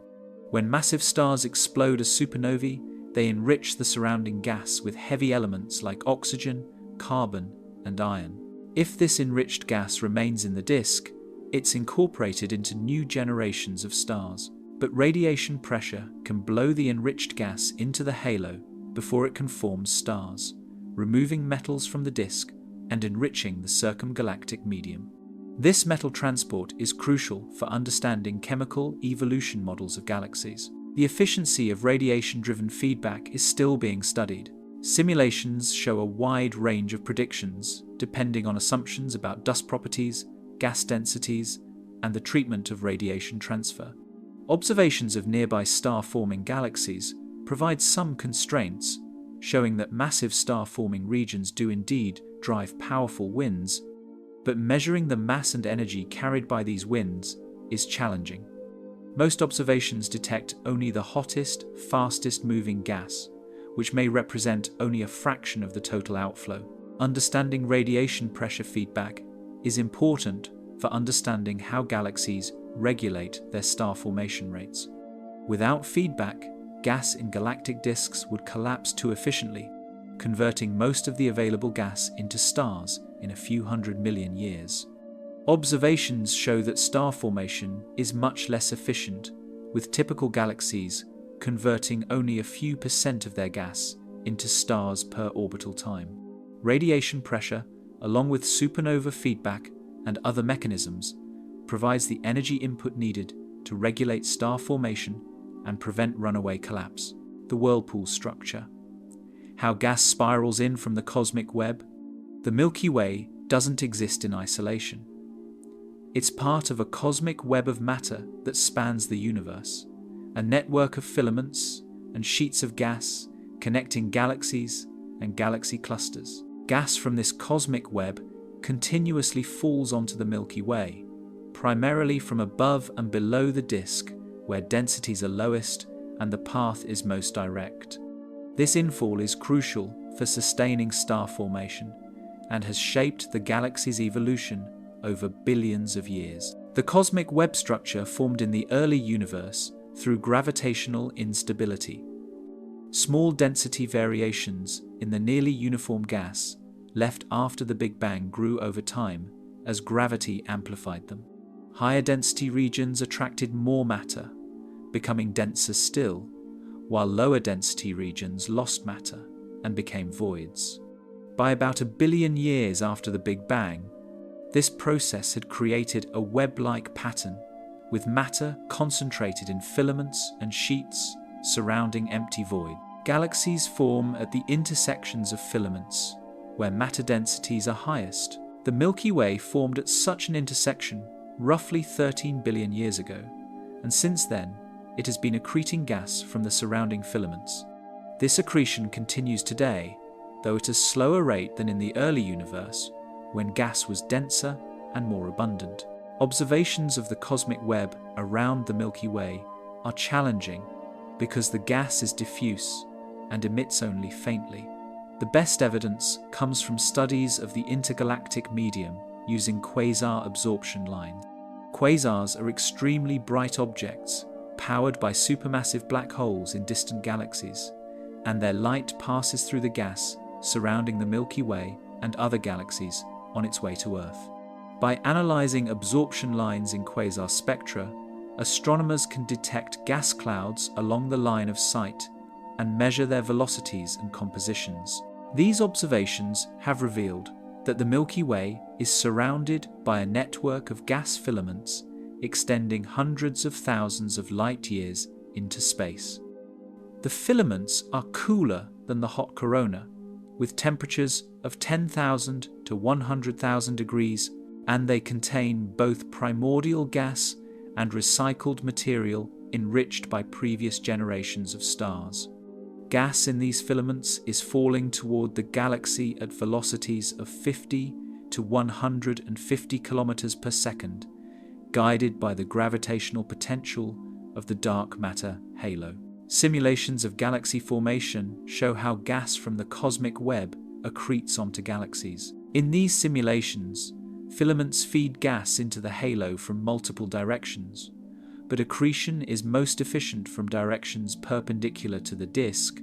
When massive stars explode as supernovae, they enrich the surrounding gas with heavy elements like oxygen, carbon, and iron. If this enriched gas remains in the disk, it's incorporated into new generations of stars. But radiation pressure can blow the enriched gas into the halo before it can form stars, removing metals from the disk and enriching the circumgalactic medium. This metal transport is crucial for understanding chemical evolution models of galaxies. The efficiency of radiation-driven feedback is still being studied. Simulations show a wide range of predictions, depending on assumptions about dust properties, gas densities, and the treatment of radiation transfer. Observations of nearby star-forming galaxies provide some constraints, showing that massive star-forming regions do indeed drive powerful winds, but measuring the mass and energy carried by these winds is challenging. Most observations detect only the hottest, fastest-moving gas, which may represent only a fraction of the total outflow. Understanding radiation pressure feedback is important for understanding how galaxies regulate their star formation rates. Without feedback, gas in galactic disks would collapse too efficiently, converting most of the available gas into stars in a few 100 million years. Observations show that star formation is much less efficient, with typical galaxies converting only a few % of their gas into stars per orbital time. Radiation pressure, along with supernova feedback and other mechanisms, provides the energy input needed to regulate star formation and prevent runaway collapse. The whirlpool structure. How gas spirals in from the cosmic web. The Milky Way doesn't exist in isolation. It's part of a cosmic web of matter that spans the universe, a network of filaments and sheets of gas connecting galaxies and galaxy clusters. Gas from this cosmic web continuously falls onto the Milky Way, primarily from above and below the disk, where densities are lowest and the path is most direct. This infall is crucial for sustaining star formation and has shaped the galaxy's evolution over billions of years. The cosmic web structure formed in the early universe through gravitational instability. Small density variations in the nearly uniform gas left after the Big Bang grew over time as gravity amplified them. Higher density regions attracted more matter, becoming denser still, while lower density regions lost matter and became voids. By about 1 billion years after the Big Bang, this process had created a web-like pattern, with matter concentrated in filaments and sheets surrounding empty void. Galaxies form at the intersections of filaments, where matter densities are highest. The Milky Way formed at such an intersection roughly 13 billion years ago, and since then, it has been accreting gas from the surrounding filaments. This accretion continues today, though at a slower rate than in the early universe, when gas was denser and more abundant. Observations of the cosmic web around the Milky Way are challenging because the gas is diffuse and emits only faintly. The best evidence comes from studies of the intergalactic medium using quasar absorption lines. Quasars are extremely bright objects powered by supermassive black holes in distant galaxies, and their light passes through the gas surrounding the Milky Way and other galaxies on its way to Earth. By analyzing absorption lines in quasar spectra, astronomers can detect gas clouds along the line of sight and measure their velocities and compositions. These observations have revealed that the Milky Way is surrounded by a network of gas filaments extending hundreds of thousands of light years into space. The filaments are cooler than the hot corona, with temperatures of 10,000 to 100,000 degrees, and they contain both primordial gas and recycled material enriched by previous generations of stars. Gas in these filaments is falling toward the galaxy at velocities of 50 to 150 kilometers per second, guided by the gravitational potential of the dark matter halo. Simulations of galaxy formation show how gas from the cosmic web accretes onto galaxies. In these simulations, filaments feed gas into the halo from multiple directions, but accretion is most efficient from directions perpendicular to the disk,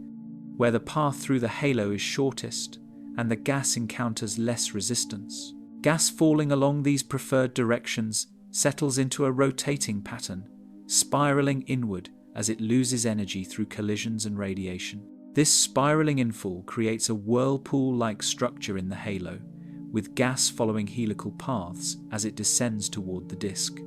where the path through the halo is shortest and the gas encounters less resistance. Gas falling along these preferred directions settles into a rotating pattern, spiraling inward as it loses energy through collisions and radiation. This spiraling infall creates a whirlpool-like structure in the halo, with gas following helical paths as it descends toward the disk.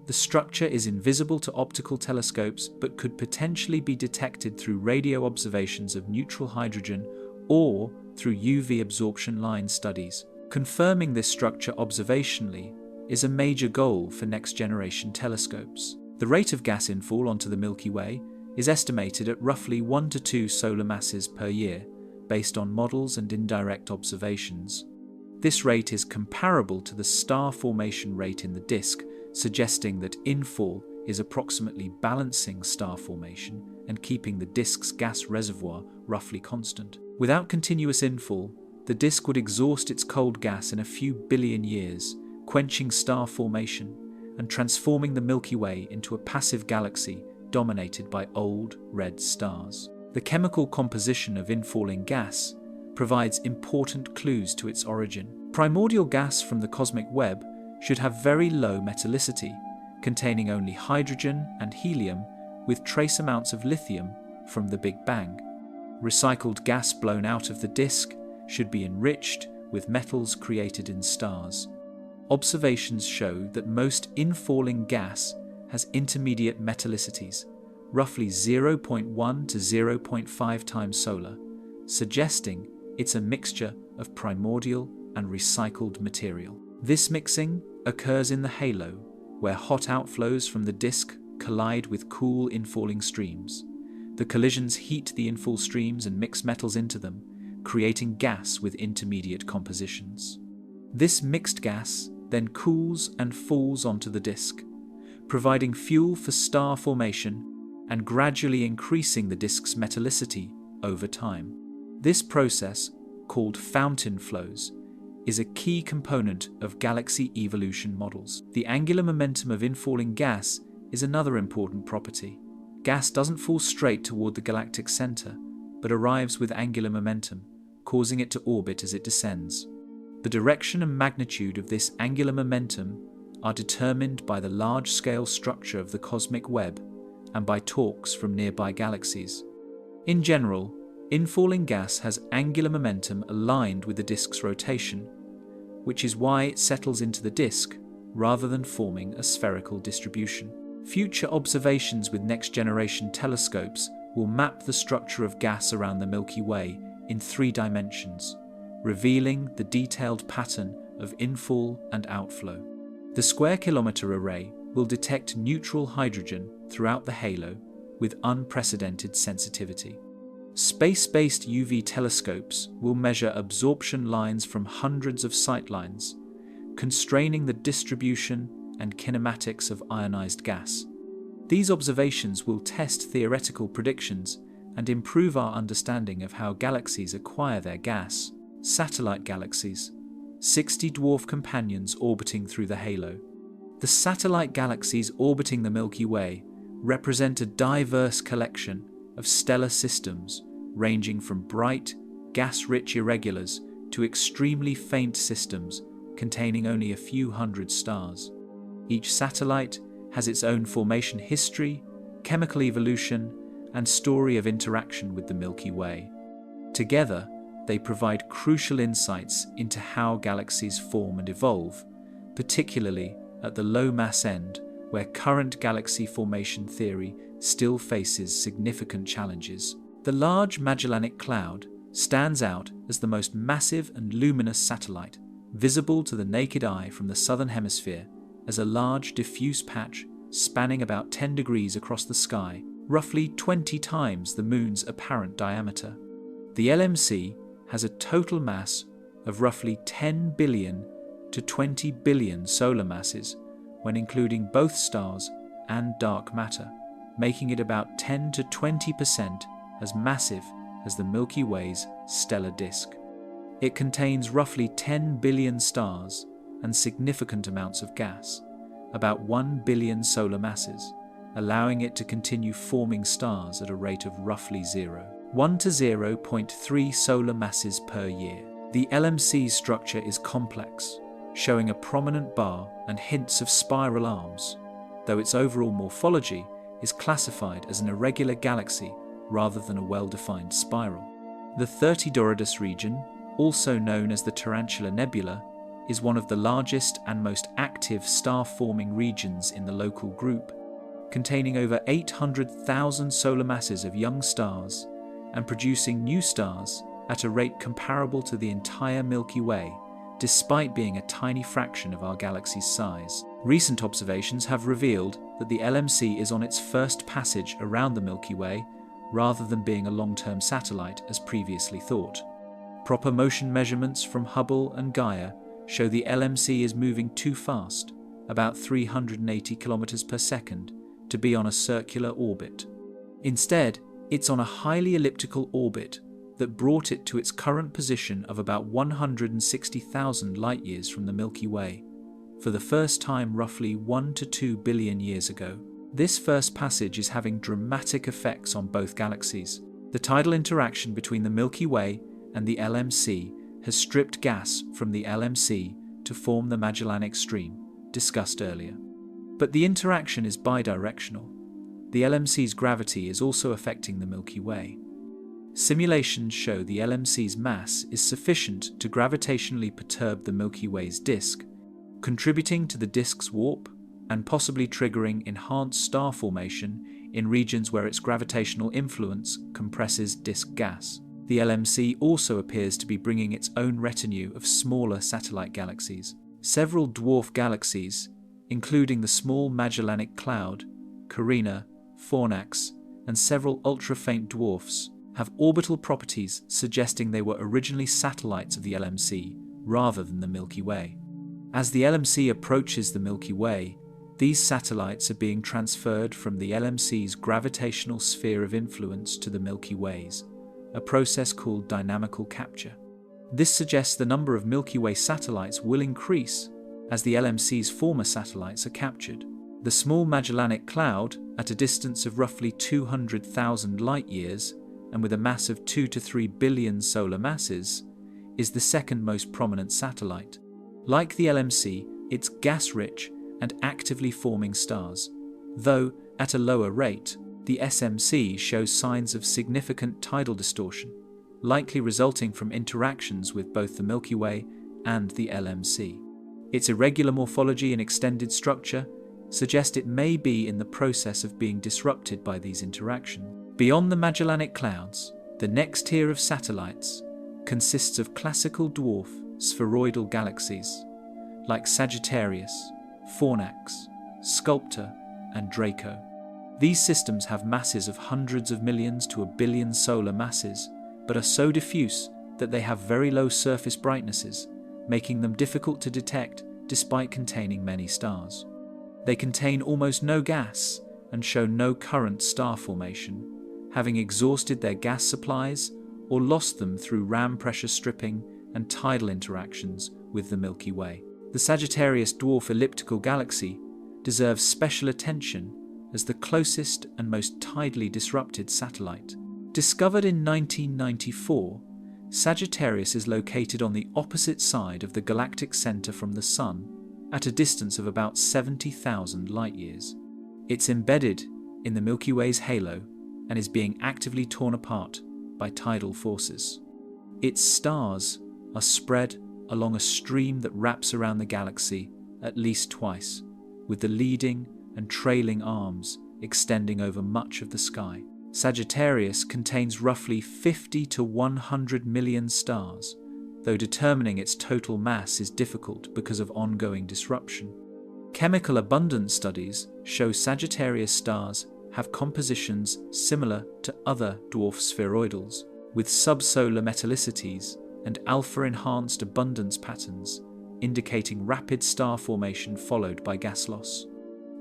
The structure is invisible to optical telescopes but could potentially be detected through radio observations of neutral hydrogen or through UV absorption line studies. Confirming this structure observationally is a major goal for next-generation telescopes. The rate of gas infall onto the Milky Way is estimated at roughly 1 to 2 solar masses per year, based on models and indirect observations. This rate is comparable to the star formation rate in the disk, suggesting that infall is approximately balancing star formation and keeping the disk's gas reservoir roughly constant. Without continuous infall, the disk would exhaust its cold gas in a few billion years, quenching star formation and transforming the Milky Way into a passive galaxy dominated by old red stars. The chemical composition of infalling gas provides important clues to its origin. Primordial gas from the cosmic web should have very low metallicity, containing only hydrogen and helium with trace amounts of lithium from the Big Bang. Recycled gas blown out of the disk should be enriched with metals created in stars. Observations show that most infalling gas has intermediate metallicities, roughly 0.1 to 0.5 times solar, suggesting it's a mixture of primordial and recycled material. This mixing occurs in the halo, where hot outflows from the disk collide with cool infalling streams. The collisions heat the infall streams and mix metals into them, creating gas with intermediate compositions. This mixed gas then cools and falls onto the disk, providing fuel for star formation and gradually increasing the disk's metallicity over time. This process, called fountain flows, is a key component of galaxy evolution models. The angular momentum of infalling gas is another important property. Gas doesn't fall straight toward the galactic center, but arrives with angular momentum, causing it to orbit as it descends. The direction and magnitude of this angular momentum are determined by the large-scale structure of the cosmic web and by torques from nearby galaxies. In general, infalling gas has angular momentum aligned with the disk's rotation, which is why it settles into the disk rather than forming a spherical distribution. Future observations with next-generation telescopes will map the structure of gas around the Milky Way in 3 dimensions, revealing the detailed pattern of infall and outflow. The square-kilometre array will detect neutral hydrogen throughout the halo with unprecedented sensitivity. Space-based UV telescopes will measure absorption lines from hundreds of sightlines, constraining the distribution and kinematics of ionized gas. These observations will test theoretical predictions and improve our understanding of how galaxies acquire their gas. Satellite galaxies, 60 dwarf companions orbiting through the halo. The satellite galaxies orbiting the Milky Way represent a diverse collection of stellar systems ranging from bright, gas-rich irregulars to extremely faint systems containing only a few hundred stars. Each satellite has its own formation history, chemical evolution, and story of interaction with the Milky Way. Together, they provide crucial insights into how galaxies form and evolve, particularly at the low mass end, where current galaxy formation theory still faces significant challenges. The Large Magellanic Cloud stands out as the most massive and luminous satellite, visible to the naked eye from the southern hemisphere as a large diffuse patch spanning about 10 degrees across the sky, roughly 20 times the Moon's apparent diameter. The LMC has a total mass of roughly 10 billion to 20 billion solar masses when including both stars and dark matter, making it about 10 to 20% as massive as the Milky Way's stellar disk. It contains roughly 10 billion stars and significant amounts of gas, about 1 billion solar masses, allowing it to continue forming stars at a rate of roughly 1 to 0.3 solar masses per year. The LMC's structure is complex, showing a prominent bar and hints of spiral arms, though its overall morphology is classified as an irregular galaxy rather than a well-defined spiral. The 30 Doradus region, also known as the Tarantula Nebula, is one of the largest and most active star-forming regions in the local group, containing over 800,000 solar masses of young stars and producing new stars at a rate comparable to the entire Milky Way, despite being a tiny fraction of our galaxy's size. Recent observations have revealed that the LMC is on its first passage around the Milky Way rather than being a long-term satellite as previously thought. Proper motion measurements from Hubble and Gaia show the LMC is moving too fast, about 380 kilometers per second, to be on a circular orbit. Instead, it's on a highly elliptical orbit that brought it to its current position of about 160,000 light-years from the Milky Way, for the first time roughly 1 to 2 billion years ago. This first passage is having dramatic effects on both galaxies. The tidal interaction between the Milky Way and the LMC has stripped gas from the LMC to form the Magellanic Stream, discussed earlier. But the interaction is bidirectional. The LMC's gravity is also affecting the Milky Way. Simulations show the LMC's mass is sufficient to gravitationally perturb the Milky Way's disk, contributing to the disk's warp and possibly triggering enhanced star formation in regions where its gravitational influence compresses disk gas. The LMC also appears to be bringing its own retinue of smaller satellite galaxies. Several dwarf galaxies, including the Small Magellanic Cloud, Carina, Fornax, and several ultra-faint dwarfs, have orbital properties suggesting they were originally satellites of the LMC rather than the Milky Way. As the LMC approaches the Milky Way, these satellites are being transferred from the LMC's gravitational sphere of influence to the Milky Way's, a process called dynamical capture. This suggests the number of Milky Way satellites will increase as the LMC's former satellites are captured. The Small Magellanic Cloud, at a distance of roughly 200,000 light-years and with a mass of 2 to 3 billion solar masses, is the second most prominent satellite. Like the LMC, it's gas-rich and actively forming stars, though at a lower rate. The SMC shows signs of significant tidal distortion, likely resulting from interactions with both the Milky Way and the LMC. Its irregular morphology and extended structure suggest it may be in the process of being disrupted by these interactions. Beyond the Magellanic Clouds, the next tier of satellites consists of classical dwarf spheroidal galaxies like Sagittarius, Fornax, Sculptor, and Draco. These systems have masses of hundreds of millions to a billion solar masses, but are so diffuse that they have very low surface brightnesses, making them difficult to detect despite containing many stars. They contain almost no gas and show no current star formation, having exhausted their gas supplies or lost them through ram pressure stripping and tidal interactions with the Milky Way. The Sagittarius dwarf elliptical galaxy deserves special attention as the closest and most tidally disrupted satellite. Discovered in 1994, Sagittarius is located on the opposite side of the galactic center from the Sun, at a distance of about 70,000 light-years. It's embedded in the Milky Way's halo and is being actively torn apart by tidal forces. Its stars are spread along a stream that wraps around the galaxy at least twice, with the leading and trailing arms extending over much of the sky. Sagittarius contains roughly 50 to 100 million stars, though determining its total mass is difficult because of ongoing disruption. Chemical abundance studies show Sagittarius stars have compositions similar to other dwarf spheroidals, with subsolar metallicities and alpha-enhanced abundance patterns, indicating rapid star formation followed by gas loss.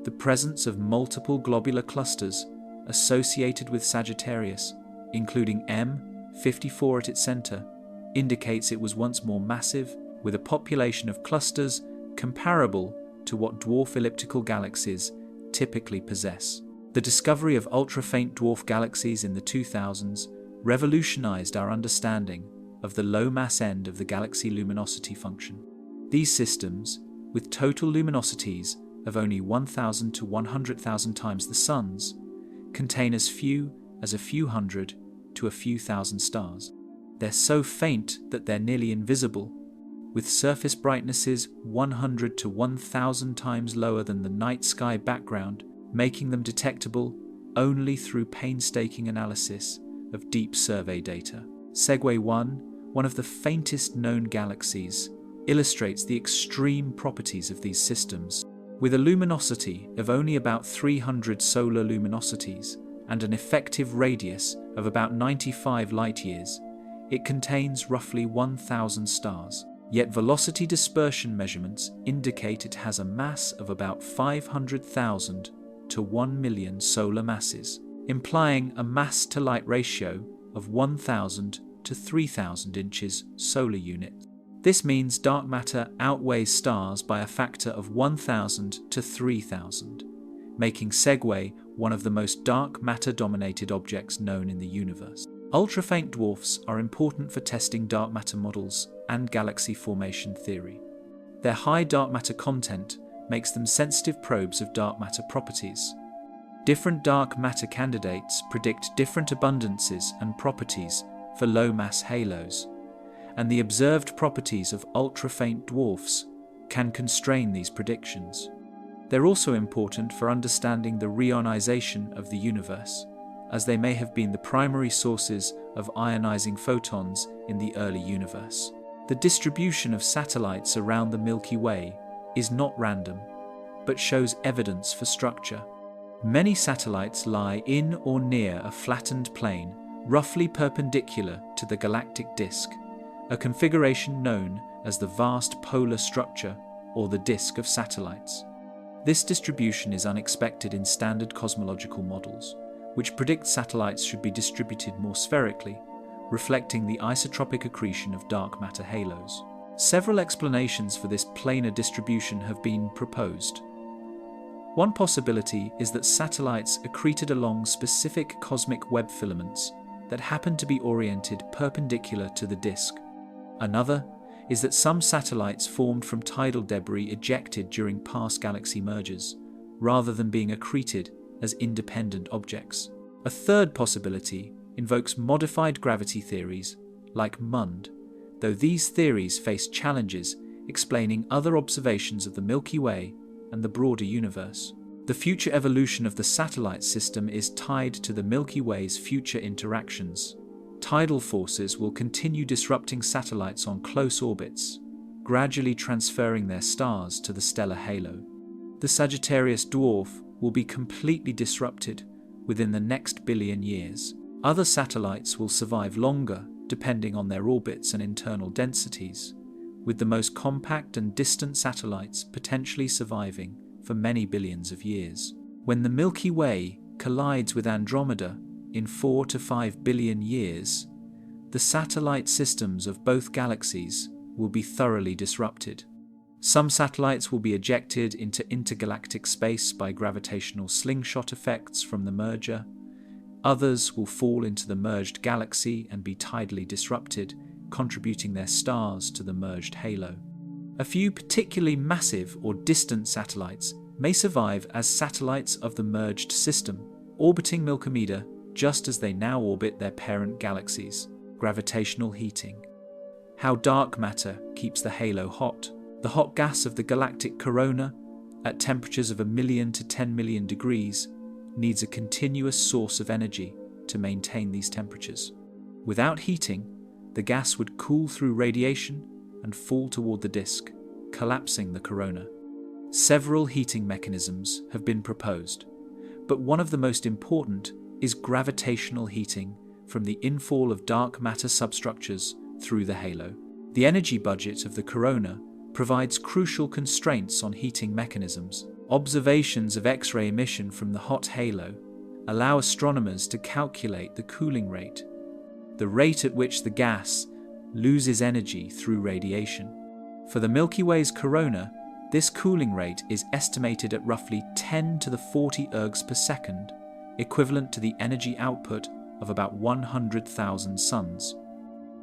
The presence of multiple globular clusters associated with Sagittarius, including M54 at its center, indicates it was once more massive, with a population of clusters comparable to what dwarf elliptical galaxies typically possess. The discovery of ultra-faint dwarf galaxies in the 2000s revolutionized our understanding of the low-mass end of the galaxy luminosity function. These systems, with total luminosities of only 1,000 to 100,000 times the Sun's, contain as few as a few hundred to a few thousand stars. They're so faint that they're nearly invisible, with surface brightnesses 100 to 1,000 times lower than the night sky background, making them detectable only through painstaking analysis of deep survey data. Segway 1, one of the faintest known galaxies, illustrates the extreme properties of these systems. With a luminosity of only about 300 solar luminosities and an effective radius of about 95 light-years, it contains roughly 1,000 stars. Yet velocity dispersion measurements indicate it has a mass of about 500,000 to 1 million solar masses, implying a mass-to-light ratio of 1,000 to 3,000 inches solar unit. This means dark matter outweighs stars by a factor of 1,000 to 3,000, making Segway one of the most dark matter-dominated objects known in the universe. Ultra-faint dwarfs are important for testing dark matter models and galaxy formation theory. Their high dark matter content makes them sensitive probes of dark matter properties. Different dark matter candidates predict different abundances and properties for low-mass halos, and the observed properties of ultra-faint dwarfs can constrain these predictions. They're also important for understanding the reionization of the universe, as they may have been the primary sources of ionizing photons in the early universe. The distribution of satellites around the Milky Way is not random, but shows evidence for structure. Many satellites lie in or near a flattened plane, roughly perpendicular to the galactic disk, a configuration known as the vast polar structure or the disk of satellites. This distribution is unexpected in standard cosmological models, which predict satellites should be distributed more spherically, reflecting the isotropic accretion of dark matter halos. Several explanations for this planar distribution have been proposed. One possibility is that satellites accreted along specific cosmic web filaments that happen to be oriented perpendicular to the disk. Another is that some satellites formed from tidal debris ejected during past galaxy mergers, rather than being accreted as independent objects. A third possibility invokes modified gravity theories, like MUND, though these theories face challenges explaining other observations of the Milky Way and the broader universe. The future evolution of the satellite system is tied to the Milky Way's future interactions. Tidal forces will continue disrupting satellites on close orbits, gradually transferring their stars to the stellar halo. The Sagittarius dwarf will be completely disrupted within the next billion years. Other satellites will survive longer, depending on their orbits and internal densities, with the most compact and distant satellites potentially surviving for many billions of years. When the Milky Way collides with Andromeda in 4 to 5 billion years, the satellite systems of both galaxies will be thoroughly disrupted. Some satellites will be ejected into intergalactic space by gravitational slingshot effects from the merger. Others will fall into the merged galaxy and be tidally disrupted, contributing their stars to the merged halo. A few particularly massive or distant satellites may survive as satellites of the merged system, orbiting Milky just as they now orbit their parent galaxies. Gravitational heating. How dark matter keeps the halo hot. The hot gas of the galactic corona, at temperatures of 1 million to 10 million degrees, needs a continuous source of energy to maintain these temperatures. Without heating, the gas would cool through radiation and fall toward the disk, collapsing the corona. Several heating mechanisms have been proposed, but one of the most important is gravitational heating from the infall of dark matter substructures through the halo. The energy budget of the corona provides crucial constraints on heating mechanisms. Observations of X-ray emission from the hot halo allow astronomers to calculate the cooling rate, the rate at which the gas loses energy through radiation. For the Milky Way's corona, this cooling rate is estimated at roughly 10 to the 40 ergs per second, equivalent to the energy output of about 100,000 suns.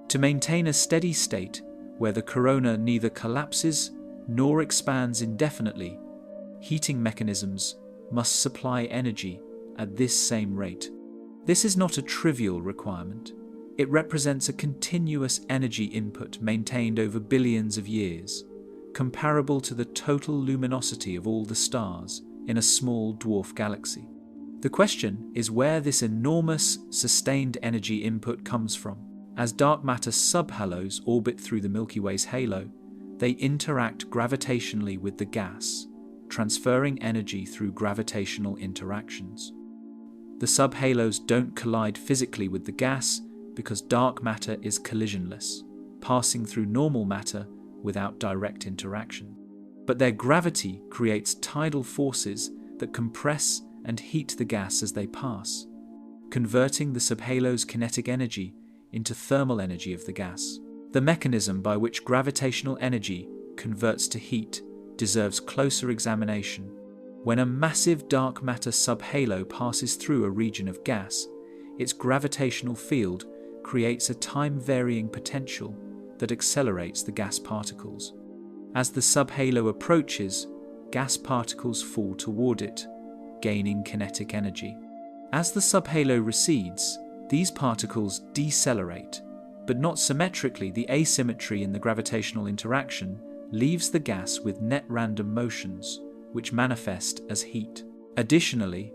To maintain a steady state where the corona neither collapses nor expands indefinitely, heating mechanisms must supply energy at this same rate. This is not a trivial requirement. It represents a continuous energy input maintained over billions of years, comparable to the total luminosity of all the stars in a small dwarf galaxy. The question is where this enormous, sustained energy input comes from. As dark matter subhalos orbit through the Milky Way's halo, they interact gravitationally with the gas, transferring energy through gravitational interactions. The subhalos don't collide physically with the gas because dark matter is collisionless, passing through normal matter without direct interaction. But their gravity creates tidal forces that compress and heat the gas as they pass, converting the subhalo's kinetic energy into thermal energy of the gas. The mechanism by which gravitational energy converts to heat deserves closer examination. When a massive dark matter subhalo passes through a region of gas, its gravitational field creates a time-varying potential that accelerates the gas particles. As the subhalo approaches, gas particles fall toward it, gaining kinetic energy. As the subhalo recedes, these particles decelerate, but not symmetrically. The asymmetry in the gravitational interaction leaves the gas with net random motions, which manifest as heat. Additionally,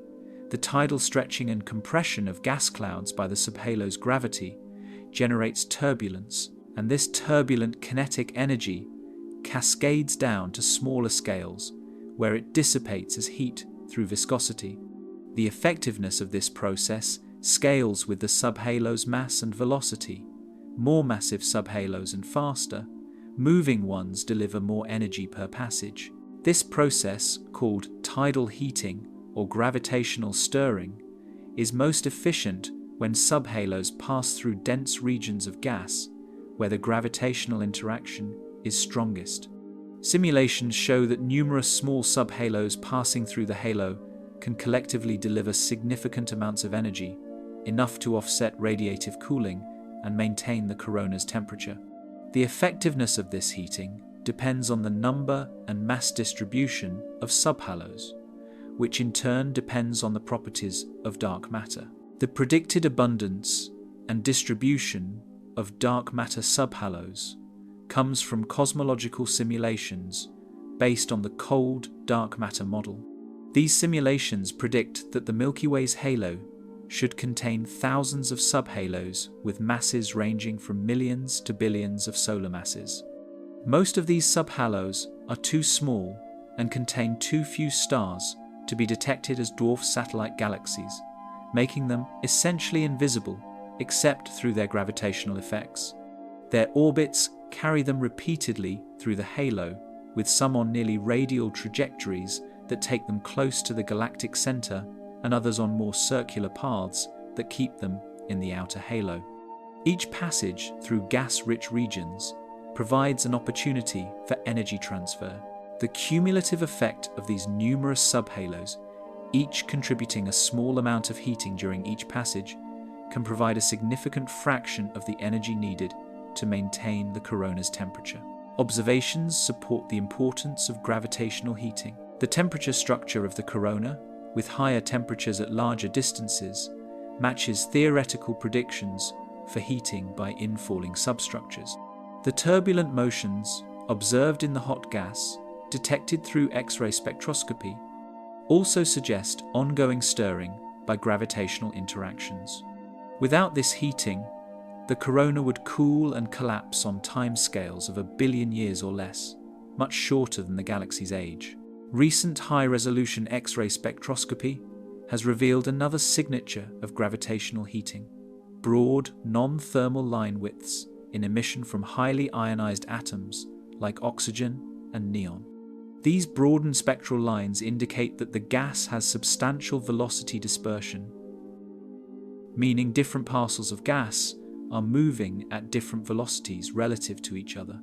the tidal stretching and compression of gas clouds by the subhalo's gravity generates turbulence, and this turbulent kinetic energy cascades down to smaller scales, where it dissipates as heat through viscosity. The effectiveness of this process scales with the subhalo's mass and velocity. More massive subhalos and faster, moving ones deliver more energy per passage. This process, called tidal heating or gravitational stirring, is most efficient when subhalos pass through dense regions of gas where the gravitational interaction is strongest. Simulations show that numerous small subhalos passing through the halo can collectively deliver significant amounts of energy, enough to offset radiative cooling and maintain the corona's temperature. The effectiveness of this heating depends on the number and mass distribution of subhalos, which in turn depends on the properties of dark matter. The predicted abundance and distribution of dark matter subhalos comes from cosmological simulations based on the cold dark matter model. These simulations predict that the Milky Way's halo should contain thousands of subhalos with masses ranging from millions to billions of solar masses. Most of these subhalos are too small and contain too few stars to be detected as dwarf satellite galaxies, making them essentially invisible except through their gravitational effects. Their orbits carry them repeatedly through the halo, with some on nearly radial trajectories that take them close to the galactic center and others on more circular paths that keep them in the outer halo. Each passage through gas-rich regions provides an opportunity for energy transfer. The cumulative effect of these numerous subhalos, each contributing a small amount of heating during each passage, can provide a significant fraction of the energy needed to maintain the corona's temperature. Observations support the importance of gravitational heating. The temperature structure of the corona, with higher temperatures at larger distances, matches theoretical predictions for heating by infalling substructures. The turbulent motions observed in the hot gas, detected through X-ray spectroscopy, also suggest ongoing stirring by gravitational interactions. Without this heating, the corona would cool and collapse on timescales of 1 billion years or less, much shorter than the galaxy's age. Recent high-resolution X-ray spectroscopy has revealed another signature of gravitational heating: broad, non-thermal line widths in emission from highly ionized atoms like oxygen and neon. These broadened spectral lines indicate that the gas has substantial velocity dispersion, meaning different parcels of gas are moving at different velocities relative to each other.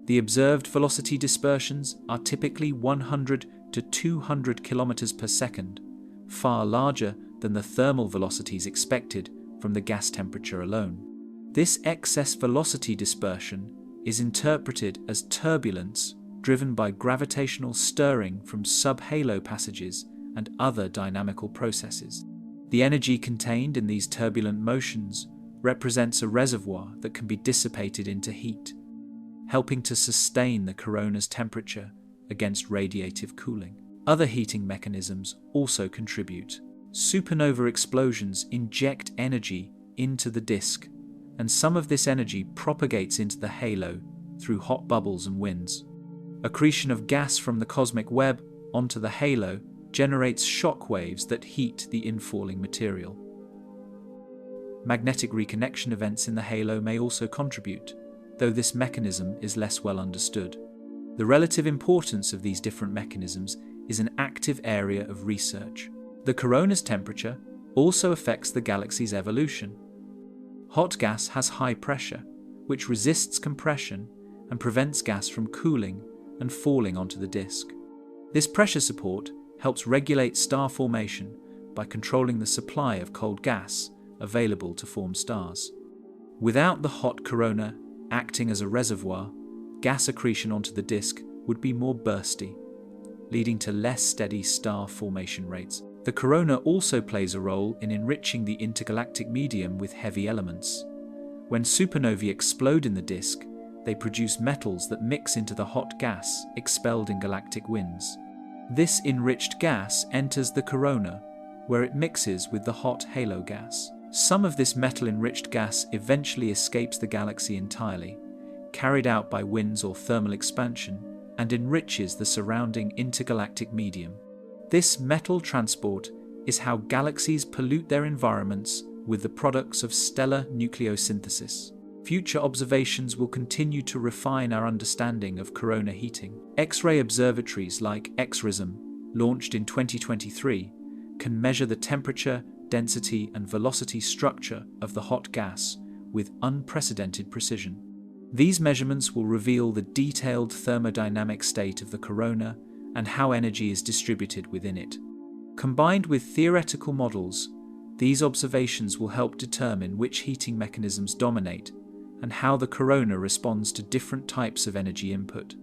The observed velocity dispersions are typically 100 to 200 kilometers per second, far larger than the thermal velocities expected from the gas temperature alone. This excess velocity dispersion is interpreted as turbulence driven by gravitational stirring from subhalo passages and other dynamical processes. The energy contained in these turbulent motions represents a reservoir that can be dissipated into heat, helping to sustain the corona's temperature against radiative cooling. Other heating mechanisms also contribute. Supernova explosions inject energy into the disk, and some of this energy propagates into the halo through hot bubbles and winds. Accretion of gas from the cosmic web onto the halo generates shock waves that heat the infalling material. Magnetic reconnection events in the halo may also contribute, though this mechanism is less well understood. The relative importance of these different mechanisms is an active area of research. The corona's temperature also affects the galaxy's evolution. Hot gas has high pressure, which resists compression and prevents gas from cooling and falling onto the disk. This pressure support helps regulate star formation by controlling the supply of cold gas available to form stars. Without the hot corona acting as a reservoir, gas accretion onto the disk would be more bursty, leading to less steady star formation rates. The corona also plays a role in enriching the intergalactic medium with heavy elements. When supernovae explode in the disk, they produce metals that mix into the hot gas expelled in galactic winds. This enriched gas enters the corona, where it mixes with the hot halo gas. Some of this metal-enriched gas eventually escapes the galaxy entirely, carried out by winds or thermal expansion, and enriches the surrounding intergalactic medium. This metal transport is how galaxies pollute their environments with the products of stellar nucleosynthesis. Future observations will continue to refine our understanding of corona heating. X-ray observatories like XRISM, launched in 2023, can measure the temperature, density, and velocity structure of the hot gas with unprecedented precision. These measurements will reveal the detailed thermodynamic state of the corona and how energy is distributed within it. Combined with theoretical models, these observations will help determine which heating mechanisms dominate and how the corona responds to different types of energy input.